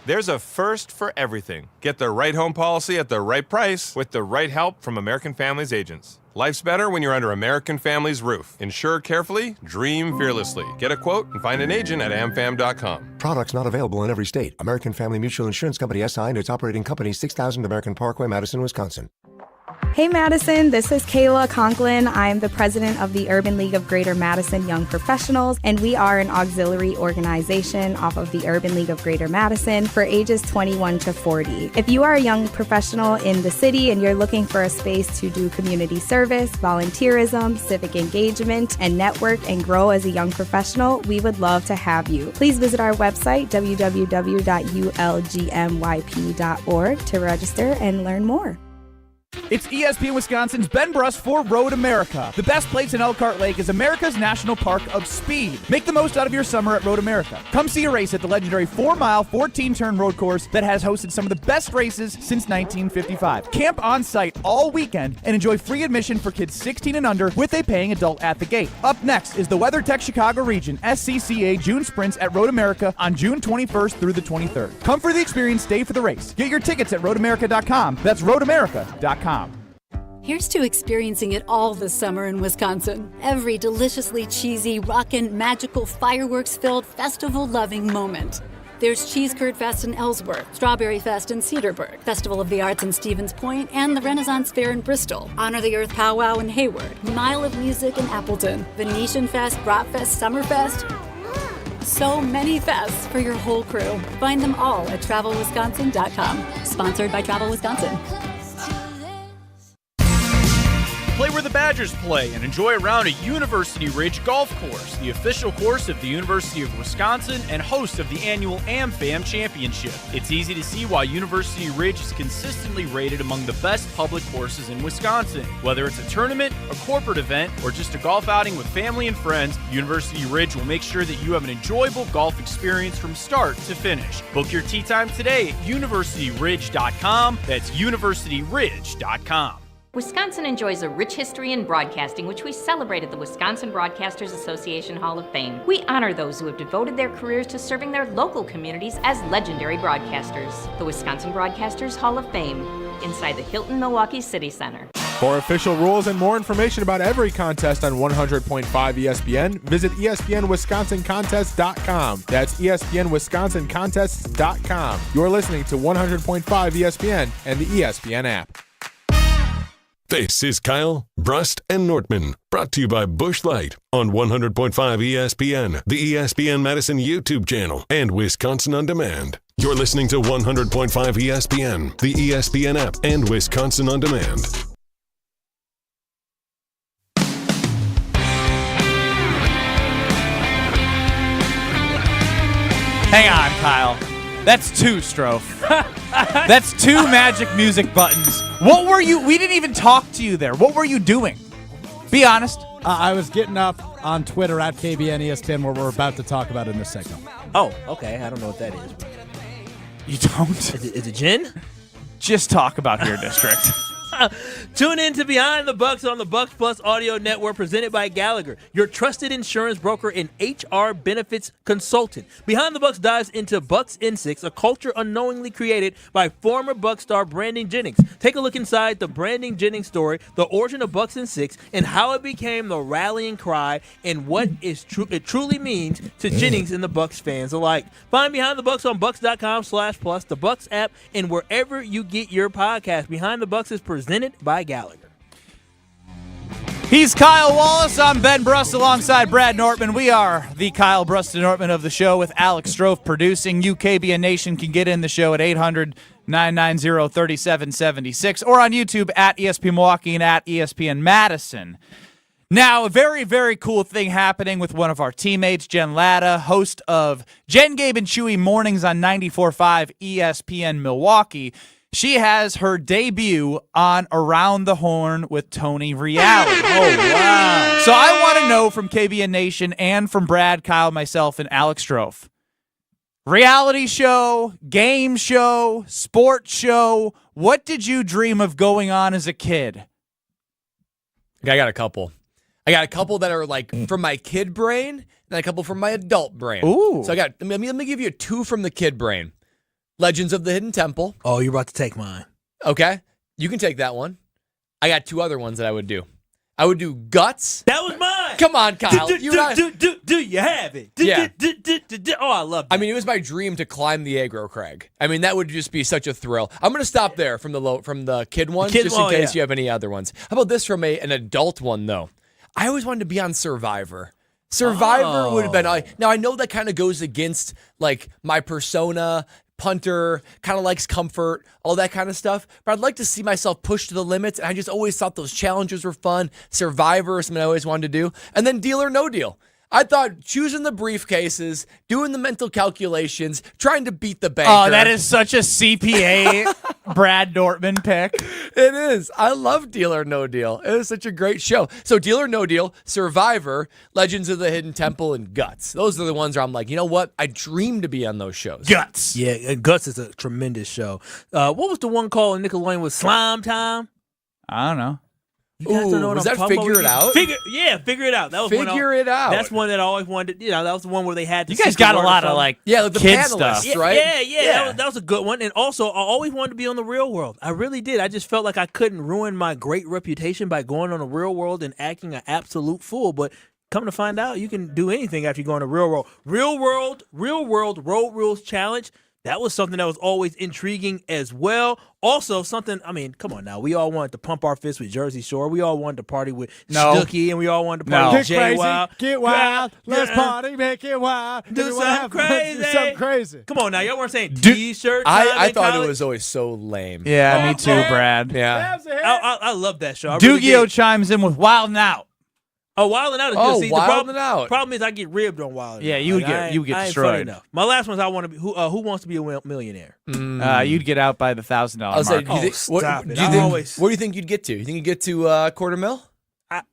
There's a first for everything. Get the right home policy at the right price with the right help from American Family's agents. Life's better when you're under American Family's roof. Insure carefully, dream fearlessly. Get a quote and find an agent at amfam.com. Products not available in every state. American Family Mutual Insurance Company SI and its operating company 6000 American Parkway, Madison, Wisconsin. Hey Madison, this is Kayla Conklin. I'm the president of the Urban League of Greater Madison Young Professionals, and we are an auxiliary organization off of the Urban League of Greater Madison for ages 21 to 40. If you are a young professional in the city and you're looking for a space to do community service, volunteerism, civic engagement, and network and grow as a young professional, we would love to have you. Please visit our website, www.ulgmyp.org, to register and learn more. It's ESPN Wisconsin's Ben Brust for Road America. The best place in Elkhart Lake is America's National Park of Speed. Make the most out of your summer at Road America. Come see a race at the legendary 4-mile, 14-turn road course that has hosted some of the best races since 1955. Camp on site all weekend and enjoy free admission for kids 16 and under with a paying adult at the gate. Up next is the WeatherTech Chicago Region SCCA June Sprints at Road America on June 21st through the 23rd. Come for the experience, stay for the race. Get your tickets at roadamerica.com. That's roadamerica.com. Here's to experiencing it all this summer in Wisconsin. Every deliciously cheesy, rockin', magical, fireworks-filled, festival-loving moment. There's Cheese Curd Fest in Ellsworth, Strawberry Fest in Cedarburg, Festival of the Arts in Stevens Point, and the Renaissance Fair in Bristol, Honor the Earth Powwow in Hayward, Mile of Music in Appleton, Venetian Fest, Bratfest, Summerfest. So many fests for your whole crew. Find them all at TravelWisconsin.com. Sponsored by Travel Wisconsin. Play where the Badgers play and enjoy a round at University Ridge Golf Course, the official course of the University of Wisconsin and host of the annual AmFam Championship. It's easy to see why University Ridge is consistently rated among the best public courses in Wisconsin. Whether it's a tournament, a corporate event, or just a golf outing with family and friends, University Ridge will make sure that you have an enjoyable golf experience from start to finish. Book your tee time today at universityridge.com. That's universityridge.com. Wisconsin enjoys a rich history in broadcasting, which we celebrate at the Wisconsin Broadcasters Association Hall of Fame. We honor those who have devoted their careers to serving their local communities as legendary broadcasters. The Wisconsin Broadcasters Hall of Fame, inside the Hilton Milwaukee City Center. For official rules and more information about every contest on 100.5 ESPN, visit ESPNWisconsinContests.com. That's ESPNWisconsinContests.com. You're listening to 100.5 ESPN and the ESPN app. This is Kyle, Brust, and Nortman, brought to you by Busch Light on 100.5 ESPN, the ESPN Madison YouTube channel, and Wisconsin On Demand. You're listening to 100.5 ESPN, the ESPN app, and Wisconsin On Demand. Hang on, Kyle. That's 2, Strofe. That's 2 magic music buttons. What were you? We didn't even talk to you there. What were you doing? Be honest. I was getting up on Twitter at KBN ESPN where we're about to talk about in this segment. Oh, okay. I don't know what that is. You don't? Is it gin? Just talk about your district. Tune in to Behind the Bucks on the Bucks Plus Audio Network, presented by Gallagher, your trusted insurance broker and HR benefits consultant. Behind the Bucks dives into Bucks N6, a culture unknowingly created by former Bucks star Brandon Jennings. Take a look inside the Brandon Jennings story, the origin of Bucks N6, and how it became the rallying cry and what it truly means to Jennings and the Bucks fans alike. Find Behind the Bucks on Bucks.com/plus, the Bucks app, and wherever you get your podcast. Behind the Bucks is presented by Gallagher. He's Kyle Wallace. I'm Ben Brust alongside Brad Nortman. We are the Kyle Brust and Nortman of the show with Alex Strofe producing. You, KBN Nation, can get in the show at 800-990-3776 or on YouTube at ESPN Milwaukee and at ESPN Madison. Now, a very, very cool thing happening with one of our teammates, Jen Latta, host of Jen, Gabe, and Chewy Mornings on 94.5 ESPN Milwaukee. She has her debut on Around the Horn with Tony Reality. Oh, wow. So I want to know from KBN Nation and from Brad, Kyle, myself, and Alex Strofe. Reality show, game show, sports show, what did you dream of going on as a kid? I got a couple. I got a couple that are like from my kid brain and a couple from my adult brain. Ooh. So let me give you 2 from the kid brain. Legends of the Hidden Temple. Oh, you're about to take mine. Okay. You can take that one. I got 2 other ones that I would do. I would do Guts. That was mine. Come on, Kyle. Do you have it? Yeah. Oh, I love that. I mean, it was my dream to climb the aggro crag. I mean, that would just be such a thrill. I'm going to stop there from the kid ones, just in case you have any other ones. How about this from an adult one, though? I always wanted to be on Survivor. Survivor would have been... Now, I know that kind of goes against, like, my persona... punter, kind of likes comfort, all that kind of stuff. But I'd like to see myself pushed to the limits, and I just always thought those challenges were fun. Survivor is something I always wanted to do. And then Deal or No Deal. I thought choosing the briefcases, doing the mental calculations, trying to beat the banker. Oh, that is such a CPA Brad Nortman pick. It is. I love Deal or No Deal. It was such a great show. So Deal or No Deal, Survivor, Legends of the Hidden Temple, and Guts. Those are the ones where I'm like, you know what? I dream to be on those shows. Guts. Yeah, Guts is a tremendous show. What was the one called in Nickelodeon with Slime Time? I don't know. You guys don't know what was I'm that talking Figure It about? Out? Figure It Out. That was Figure It Out. That's one that I always wanted. That was the one where they had. You guys got a lot of like the kid panelists, stuff, right? Yeah. That was a good one. And also, I always wanted to be on the Real World. I really did. I just felt like I couldn't ruin my great reputation by going on the Real World and acting an absolute fool. But come to find out, you can do anything after you go on the Real World. Real World Road Rules Challenge. That was something that was always intriguing as well. Also, something, I mean, come on now. We all wanted to pump our fists with Jersey Shore. We all wanted to party with Snooki, and we all wanted to party with Jay Wild. Get wild, let's party, make it wild. Do something crazy. Do something crazy. Come on now. Y'all weren't saying T-shirt. I thought it was always so lame. Yeah, me too, Brad. Yeah. I love that show. I really Dugio did. chimes in with Wild Out. Oh, Wild 'N Out is good. See, Wild the 'N Out. problem is I get ribbed on Wild 'N Out. Yeah, you get I ain't destroyed. funny enough. My last one's I want to be. Who wants to be a millionaire? You'd get out by the $1,000 mark. Say, do you think, stop it. what do you think you'd get to? You think you'd get to $250,000?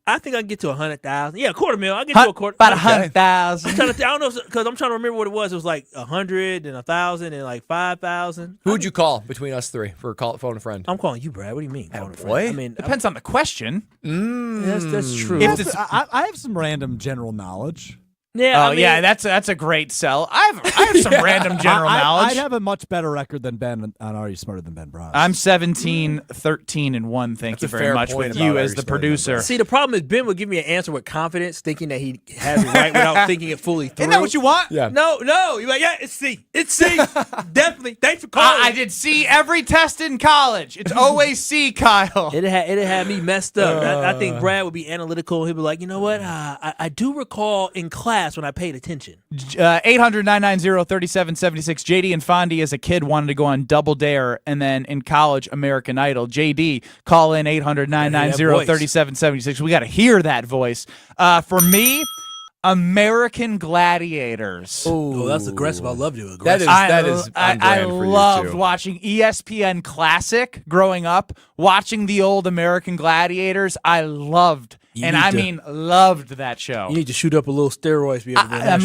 I think I can get to 100,000. Yeah, $250,000. I get to a quarter. About 100,000. I'm trying to. I don't know because I'm trying to remember what it was. It was like 100 and 1,000 and like 5,000. Who would you call between us three for phone a friend? I'm calling you, Brad. What do you mean? Phone a friend? Boy. I mean, Depends on the question. that's true. I have some random general knowledge. Yeah. Oh, yeah, that's a great sell. I have some random general knowledge. I'd have a much better record than Ben on Are You Smarter Than Ben Bros? I'm 17, 13, and 1. Thank you very much with you as the producer. See, the problem is Ben would give me an answer with confidence, thinking that he has it right without thinking it fully through. Isn't that what you want? Yeah. No. You're like, yeah, it's C. It's C. Definitely. Thanks for calling. I did C every test in college. It's always C, Kyle. It had me messed up. I think Brad would be analytical. He'd be like, you know what? I do recall in class when I paid attention. 800-990-3776. JD and Fondy as a kid wanted to go on Double Dare, and then in college, American Idol. JD, call in 800-990-3776. We got to hear that voice. For me, American Gladiators. Oh, that's aggressive. I love you. Aggressive. That is on I brand for you, loved too. watching ESPN Classic growing up, watching the old American Gladiators. I loved, loved that show. You need to shoot up a little steroids. To be able to do that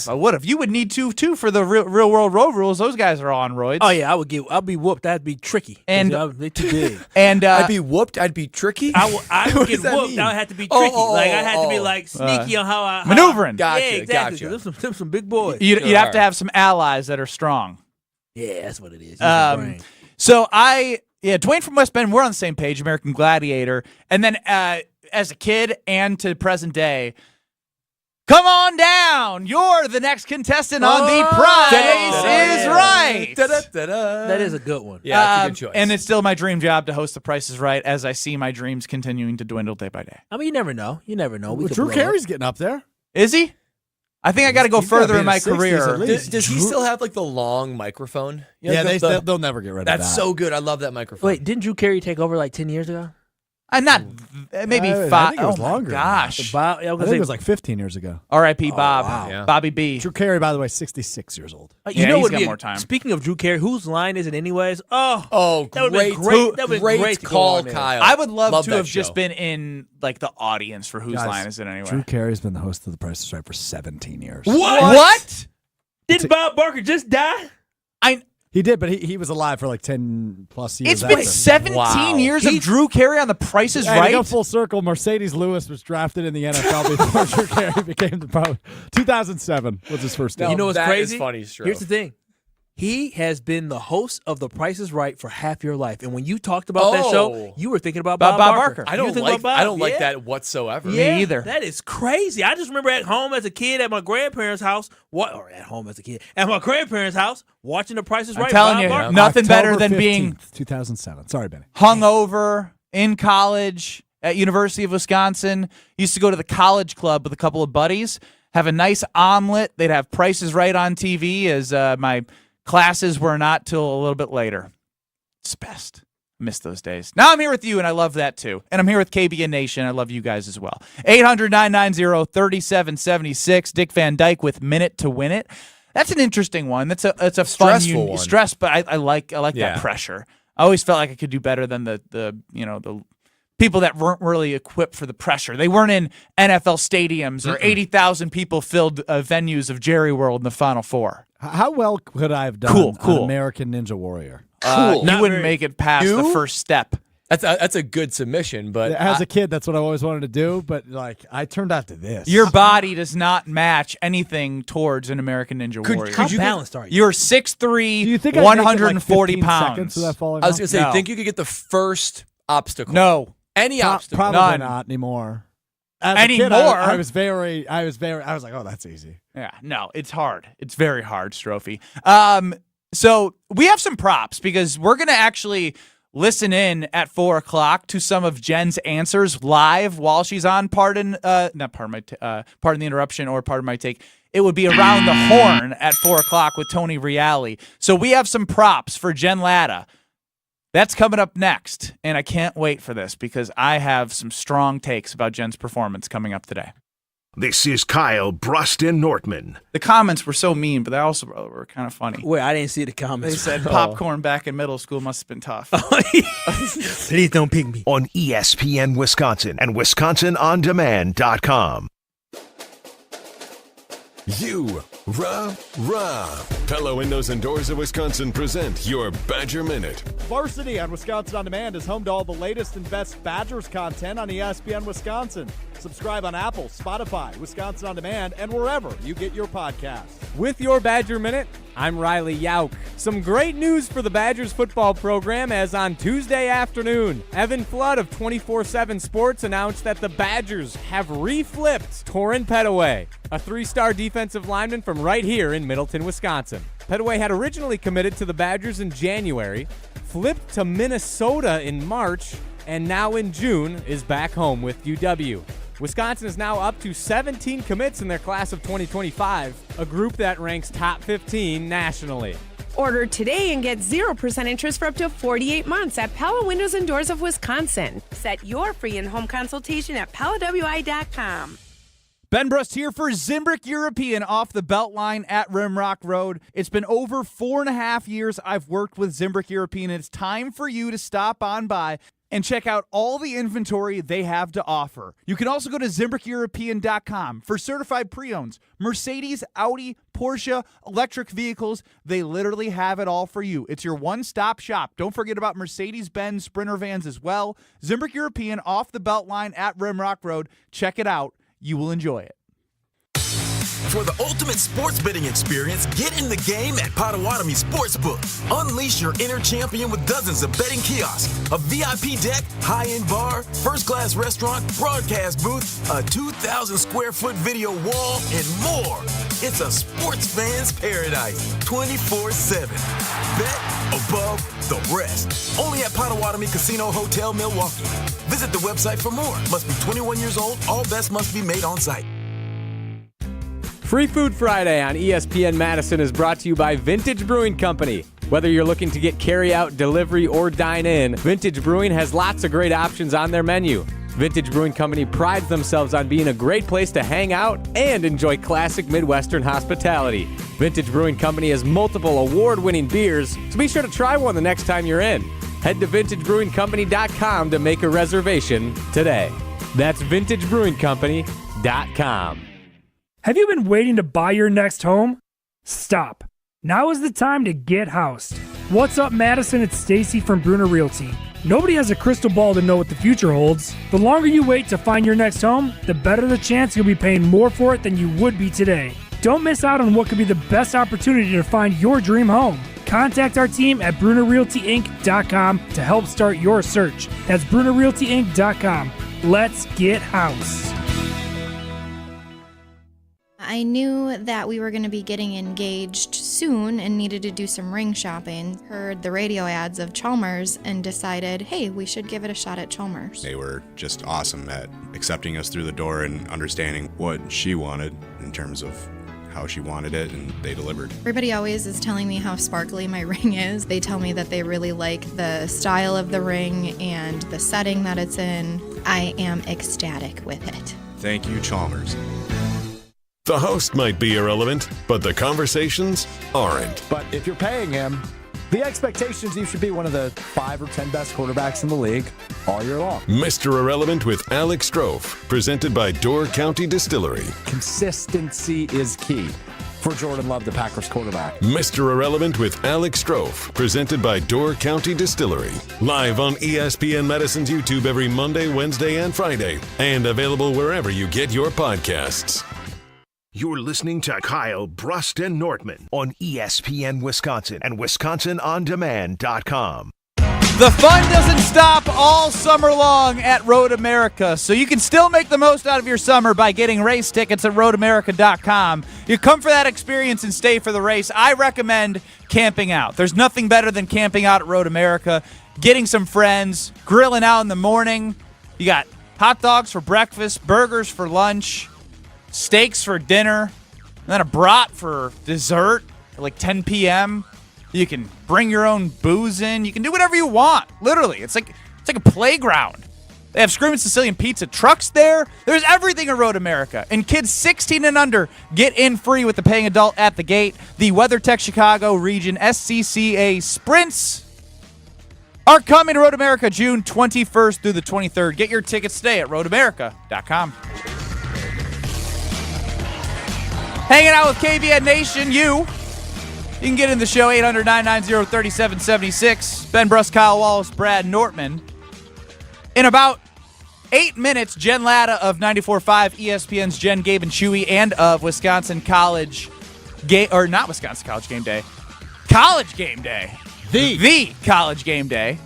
show. I would have. You would need to too for the real world road rules. Those guys are on roids. Oh yeah, I'd be whooped. That'd be tricky. And they're too big. And I'd be whooped. I'd be tricky. I would get does that whooped. mean? I would have to be tricky. I had to be like sneaky on how I maneuvering. Gotcha, yeah, exactly. gotcha. Them some big boys. You'd have to have some allies that are strong. Yeah, that's what it is. So Dwayne from West Bend, we're on the same page, American Gladiator. And then as a kid and to present day, come on down. You're the next contestant on The Price is Right. That is a good one. Yeah, that's a good choice. And it's still my dream job to host The Price is Right as I see my dreams continuing to dwindle day by day. I mean, you never know. You never know. Well, Drew Carey's getting up there. Is he? I think I got to go He's gotta further be in in my his 60s career. at least. Does he still have like the long microphone? You know, Yeah, they'll never get rid of that. That's so good. I love that microphone. Wait, didn't Drew Carey take over like 10 years ago? Not maybe I 5. think it was oh longer. My gosh. Bob, I think it was like 15 years ago. R.I.P. Bob. wow. Yeah. Bobby B. Drew Carey, by the way, 66 years old. Yeah, know he's what got would be more time. Speaking of Drew Carey, whose line is it anyways? Oh, that would've been great, great. That would great great to go call, on there. Kyle. I would love to that have show. just been in like the audience for whose Guys, line is it anyway. Drew Carey's been the host of The Price is Right for 17 years. What? Didn't Bob Barker just die? He did, but he was alive for like 10 plus years. It's been after. 17 years of Drew Carey on The Price is And to Right. go full circle, Mercedes Lewis was drafted in the NFL before Drew Carey became the pro. 2007 was his first team. You know what's that crazy? is funny, Stroh. Here's the thing. He has been the host of The Price is Right for half your life. And when you talked about that show, you were thinking about Bob Barker. I You were don't thinking like. about Bob. I don't like Yeah. that whatsoever. Yeah, Me either. That is crazy. I just remember at home as a kid at my grandparents' house, at my grandparents' house, watching The Price is Right. I'm telling Bob you, Barker. nothing better October than being 15th, 2007. Sorry, Benny. hungover in college at University of Wisconsin. Used to go to the college club with a couple of buddies, have a nice omelet. They'd have Price is Right on TV as my classes were not till a little bit later. It's the best. I miss those days. Now I'm here with you, and I love that too. And I'm here with KBN Nation. I love you guys as well. 800-990-3776. Dick Van Dyke with Minute to Win It. That's an interesting one. That's a fun Stressful one. stress, but I like Yeah. that pressure. I always felt like I could do better than the people that weren't really equipped for the pressure. They weren't in NFL stadiums or 80,000 people filled venues of Jerry World in the Final Four. How well could I have done Cool. on American Ninja Warrior? You wouldn't make it past the first step. That's a good submission, but As a kid, that's what I always wanted to do, but like I turned out to this. Your body does not match anything towards an American Ninja Warrior. How balanced are you? You're 6'3", Do you think I'd make it, like, 140 15 pounds. seconds without falling I was off? gonna say, No. think you could get the first obstacle? No. Any obstacle? Probably None. not anymore. As Anymore? a kid, I was like, oh, that's easy. Yeah, no, it's hard. It's very hard, Strophy. So we have some props because we're going to actually listen in at 4 o'clock to some of Jen's answers live while she's on pardon the interruption or pardon my take. It would be Around the Horn at 4 o'clock with Tony Reale. So we have some props for Jen Latta. That's coming up next, and I can't wait for this because I have some strong takes about Jen's performance coming up today. This is Kyle Brust and Nortman. The comments were so mean, but they also were kind of funny. Wait, I didn't see the comments. They said popcorn back in middle school must have been tough. Please don't pick me. On ESPN Wisconsin and WisconsinOnDemand.com. Pella Windows and Doors of Wisconsin present your Badger Minute. Varsity on Wisconsin On Demand is home to all the latest and best Badgers content on ESPN Wisconsin. Subscribe on Apple, Spotify, Wisconsin On Demand, and wherever you get your podcasts. With your Badger Minute, I'm Riley Yauk. Some great news for the Badgers football program as on Tuesday afternoon, Evan Flood of 24/7 Sports announced that the Badgers have reflipped Torrin Petaway, a 3-star defensive lineman from right here in Middleton, Wisconsin. Petaway had originally committed to the Badgers in January, flipped to Minnesota in March, and now in June is back home with UW. Wisconsin is now up to 17 commits in their class of 2025, a group that ranks top 15 nationally. Order today and get 0% interest for up to 48 months at Pella Windows and Doors of Wisconsin. Set your free in-home consultation at PellaWI.com. Ben Brust here for Zimbrick European off the Beltline at Rimrock Road. It's been over 4.5 years I've worked with Zimbrick European, and it's time for you to stop on by and check out all the inventory they have to offer. You can also go to ZimbrickEuropean.com for certified pre-owns, Mercedes, Audi, Porsche, electric vehicles. They literally have it all for you. It's your one-stop shop. Don't forget about Mercedes-Benz Sprinter vans as well. Zimbrick European off the Beltline at Rimrock Road. Check it out. You will enjoy it. For the ultimate sports betting experience, get in the game at Potawatomi Sportsbook. Unleash your inner champion with dozens of betting kiosks, a VIP deck, high-end bar, first-class restaurant, broadcast booth, a 2,000-square-foot video wall, and more. It's a sports fan's paradise, 24/7. Bet above the rest. Only at Potawatomi Casino Hotel, Milwaukee. Visit the website for more. Must be 21 years old. All bets must be made on site. Free Food Friday on ESPN Madison is brought to you by Vintage Brewing Company. Whether you're looking to get carry-out, delivery, or dine-in, Vintage Brewing has lots of great options on their menu. Vintage Brewing Company prides themselves on being a great place to hang out and enjoy classic Midwestern hospitality. Vintage Brewing Company has multiple award-winning beers, so be sure to try one the next time you're in. Head to VintageBrewingCompany.com to make a reservation today. That's VintageBrewingCompany.com. Have you been waiting to buy your next home? Stop. Now is the time to get housed. What's up, Madison? It's Stacy from Bruner Realty. Nobody has a crystal ball to know what the future holds. The longer you wait to find your next home, the better the chance you'll be paying more for it than you would be today. Don't miss out on what could be the best opportunity to find your dream home. Contact our team at BrunerRealtyInc.com to help start your search. That's BrunerRealtyInc.com. Let's get housed. I knew that we were going to be getting engaged soon and needed to do some ring shopping. Heard the radio ads of Chalmers and decided, hey, we should give it a shot at Chalmers. They were just awesome at accepting us through the door and understanding what she wanted in terms of how she wanted it, and they delivered. Everybody always is telling me how sparkly my ring is. They tell me that they really like the style of the ring and the setting that it's in. I am ecstatic with it. Thank you, Chalmers. The host might be irrelevant, but the conversations aren't. But if you're paying him, the expectations you should be one of the 5 or 10 best quarterbacks in the league all year long. Mr. Irrelevant with Alex Strofe, presented by Door County Distillery. Consistency is key for Jordan Love, the Packers quarterback. Mr. Irrelevant with Alex Strofe, presented by Door County Distillery. Live on ESPN Madison's YouTube every Monday, Wednesday, and Friday, and available wherever you get your podcasts. You're listening to Kyle Brust and Nortman on ESPN Wisconsin and WisconsinOnDemand.com. The fun doesn't stop all summer long at Road America, so you can still make the most out of your summer by getting race tickets at RoadAmerica.com. You come for that experience and stay for the race. I recommend camping out. There's nothing better than camping out at Road America, getting some friends, grilling out in the morning. You got hot dogs for breakfast, burgers for lunch, steaks for dinner, and then a brat for dessert at like 10 p.m. You can bring your own booze in. You can do whatever you want. Literally, it's like a playground. They have Screamin' Sicilian Pizza trucks there. There's everything at Road America. And kids 16 and under get in free with the paying adult at the gate. The WeatherTech Chicago Region SCCA Sprints are coming to Road America June 21st through the 23rd. Get your tickets today at RoadAmerica.com. Hanging out with KBN Nation, you can get in the show, 800-990-3776. Ben Brust, Kyle Wallace, Brad Nortman. In about 8 minutes, Jen Latta of 94.5, ESPN's Jen, Gabe, and Chewy, and of Wisconsin College Game, or not Wisconsin College Game Day, College Game Day. The College Game Day.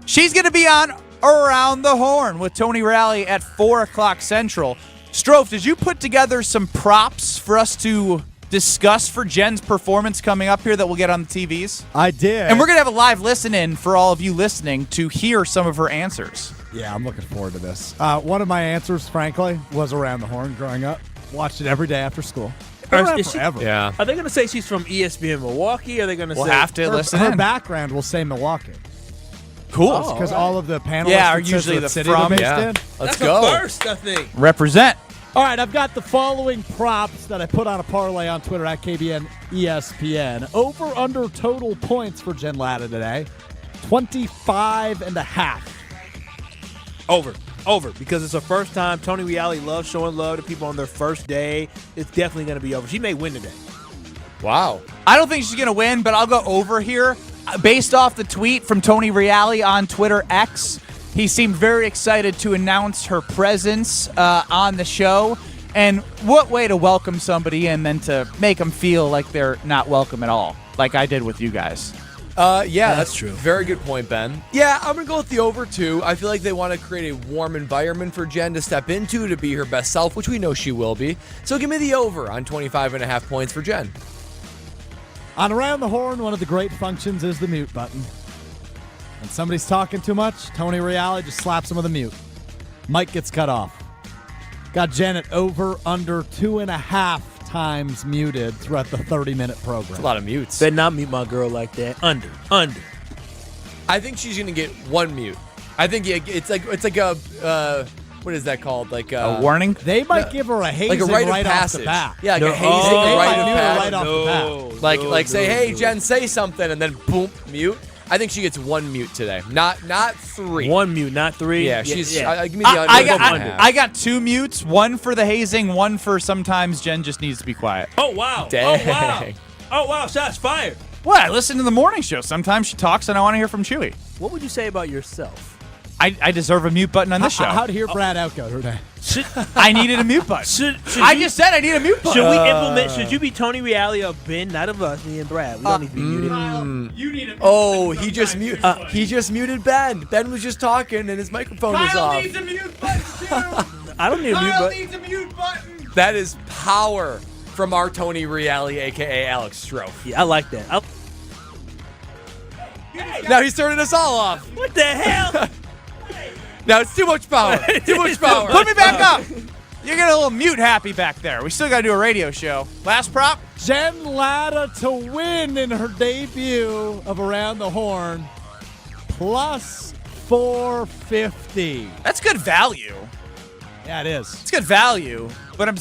She's going to be on Around the Horn with Tony Rally at 4 o'clock Central. Strofe, did you put together some props for us to discuss for Jen's performance coming up here that we'll get on the TVs? I did. And we're going to have a live listen-in for all of you listening to hear some of her answers. Yeah, I'm looking forward to this. One of my answers, frankly, was Around the Horn growing up. Watched it every day after school. Forever. Yeah. Are they going to say she's from ESPN Milwaukee? Are they going to We'll say have to listen Her in. background will say Milwaukee. Cool. Because all of the panelists Yeah, are it says usually what the city from. they're based Yeah. in. That's a first, I think. Represent. All right, I've got the following props that I put on a parlay on Twitter at KBN ESPN. Over under total points for Jen Latta today, 25.5. Over, because it's her first time. Tony Reali loves showing love to people on their first day. It's definitely going to be over. She may win today. Wow. I don't think she's going to win, but I'll go over here. Based off the tweet from Tony Reali on Twitter X, he seemed very excited to announce her presence on the show. And what way to welcome somebody in than to make them feel like they're not welcome at all, like I did with you guys. Yeah, that's true. Very good point, Ben. Yeah, I'm going to go with the over, too. I feel like they want to create a warm environment for Jen to step into, to be her best self, which we know she will be. So give me the over on 25.5 points for Jen. On Around the Horn, one of the great functions is the mute button. When somebody's talking too much, Tony Reali just slaps them with a mute. Mic gets cut off. Got Jen at over under 2.5 times muted throughout the 30-minute program. That's a lot of mutes. Better not mute my girl like that. Under. I think she's going to get one mute. I think it's like a what is that called? Like a warning? They might give her a hazing like a rite right of off passage. the bat. Yeah, like No. a hazing They rite might of mute her passage. right off the bat. Like say, hey, Jen, say something, and then boom, mute. I think she gets one mute today, not 3. One mute, not 3. Yeah, she's. Yeah. Give me the under. I got 2 mutes, one for the hazing, one for sometimes Jen just needs to be quiet. Oh, wow. Dang. Oh, wow. Shots fired. What? I listen to the morning show. Sometimes she talks and I want to hear from Chewy. What would you say about yourself? I deserve a mute button on this show. How'd hear Brad outgo today? I needed a mute button. I just said I need a mute button. Should we implement? Should you be Tony Reali of Ben, not of us, me and Brad? We don't need to be muted. You need a mute Oh, he just muted Ben. Ben was just talking and his microphone was Kyle off. needs a mute button too. I don't need a mute Kyle button. needs a mute button. That is power from our Tony Reali, a.k.a. Alex Stroh. Yeah, I like that. Now he's turning us all off. What the hell? Now it's too much power. Too much power. Put me back up. You're getting a little mute happy back there. We still got to do a radio show. Last prop? Jen Latta to win in her debut of Around the Horn. Plus 450. That's good value. Yeah, it is. It's good value, but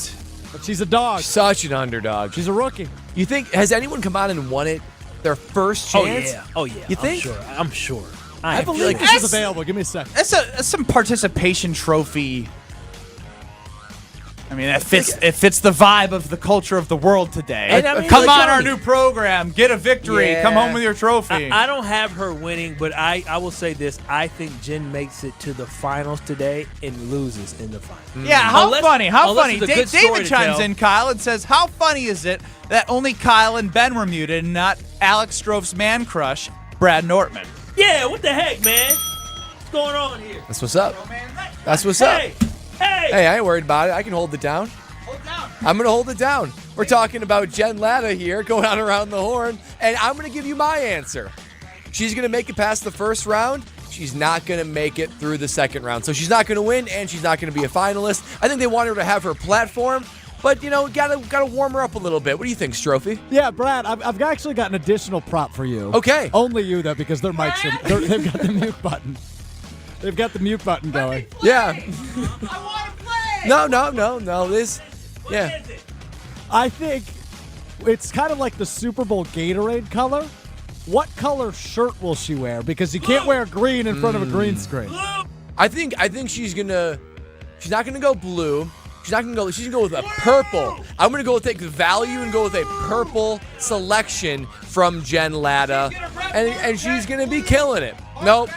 she's a dog. Such an underdog. She's a rookie. You think, has anyone come on and won it their first chance? Oh, yeah. You think? I'm sure. I believe this is available. Give me a second. That's some participation trophy. I mean, it fits the vibe of the culture of the world today. And I mean, come like on our Tony. new program, get a victory, Yeah. come home with your trophy. I don't have her winning, but I will say this. I think Jen makes it to the finals today and loses in the finals. Yeah, how Unless- funny? How unless funny? it's a good story David to chimes tell. in, Kyle, and says, how funny is it that only Kyle and Ben were muted and not Alex Strove's man crush, Brad Nortman? Yeah, what the heck, man? What's going on here? That's what's up. That's what's up. Hey, Hey, I ain't worried about it. I can hold it down. I'm going to hold it down. We're talking about Jen Latta here going on Around the Horn, and I'm going to give you my answer. She's going to make it past the first round. She's not going to make it through the second round. So she's not going to win, and she's not going to be a finalist. I think they want her to have her platform, but, you know, gotta warm her up a little bit. What do you think, Strophy? Yeah, Brad, I've actually got an additional prop for you. Okay. Only you, though, because their mics they've got the mute button. They've got the mute button going. Yeah. I want to play. No. Yeah. I think it's kind of like the Super Bowl Gatorade color. What color shirt will she wear? Because you can't wear green in front of a green screen. I think she's not gonna go blue. She's gonna go with a purple. I'm gonna go take the value and go with a purple selection from Jen Latta. And she's gonna be killing it. Nope.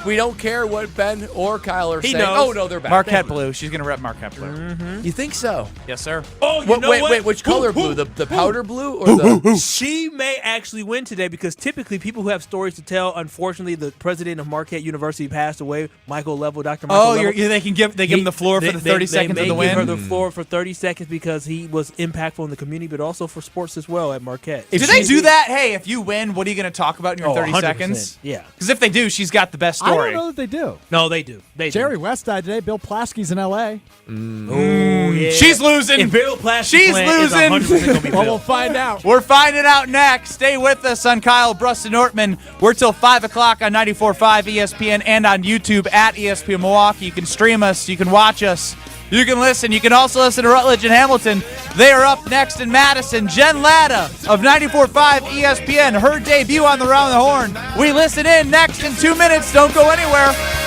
We don't care what Ben or Kyle are saying. knows. Oh no, they're back. Marquette blue. She's going to rep Marquette blue. You think so? Yes, sir. Oh, you know what? Wait, which color blue? The powder blue or the She may actually win today because typically people who have stories to tell, unfortunately, the president of Marquette University passed away, Michael Level, Dr. Michael Level. They give him the floor for the 30 seconds they of the may give her win? the floor for 30 seconds because he was impactful in the community, but also for sports as well at Marquette. Do they do that? Hey, if you win, what are you going to talk about in your 30 100%. seconds? Yeah. Because if they do, she's got the best I story. don't know that they do. No, they do. They Jerry do. West died today. Bill Plaschke's in L.A. Oh, yeah. She's losing. If Bill Plaschke She's playing, it's losing. 100% gonna be Well, Bill. we'll find out. We're finding out next. Stay with us on Kyle Brust and Nortman. We're till 5 o'clock on 94.5 ESPN and on YouTube at ESPN Milwaukee. You can stream us. You can watch us. You can listen. You can also listen to Rutledge and Hamilton. They are up next in Madison. Jen Latta of 94.5 ESPN, her debut on the Round the Horn. We listen in next in 2 minutes. Don't go anywhere.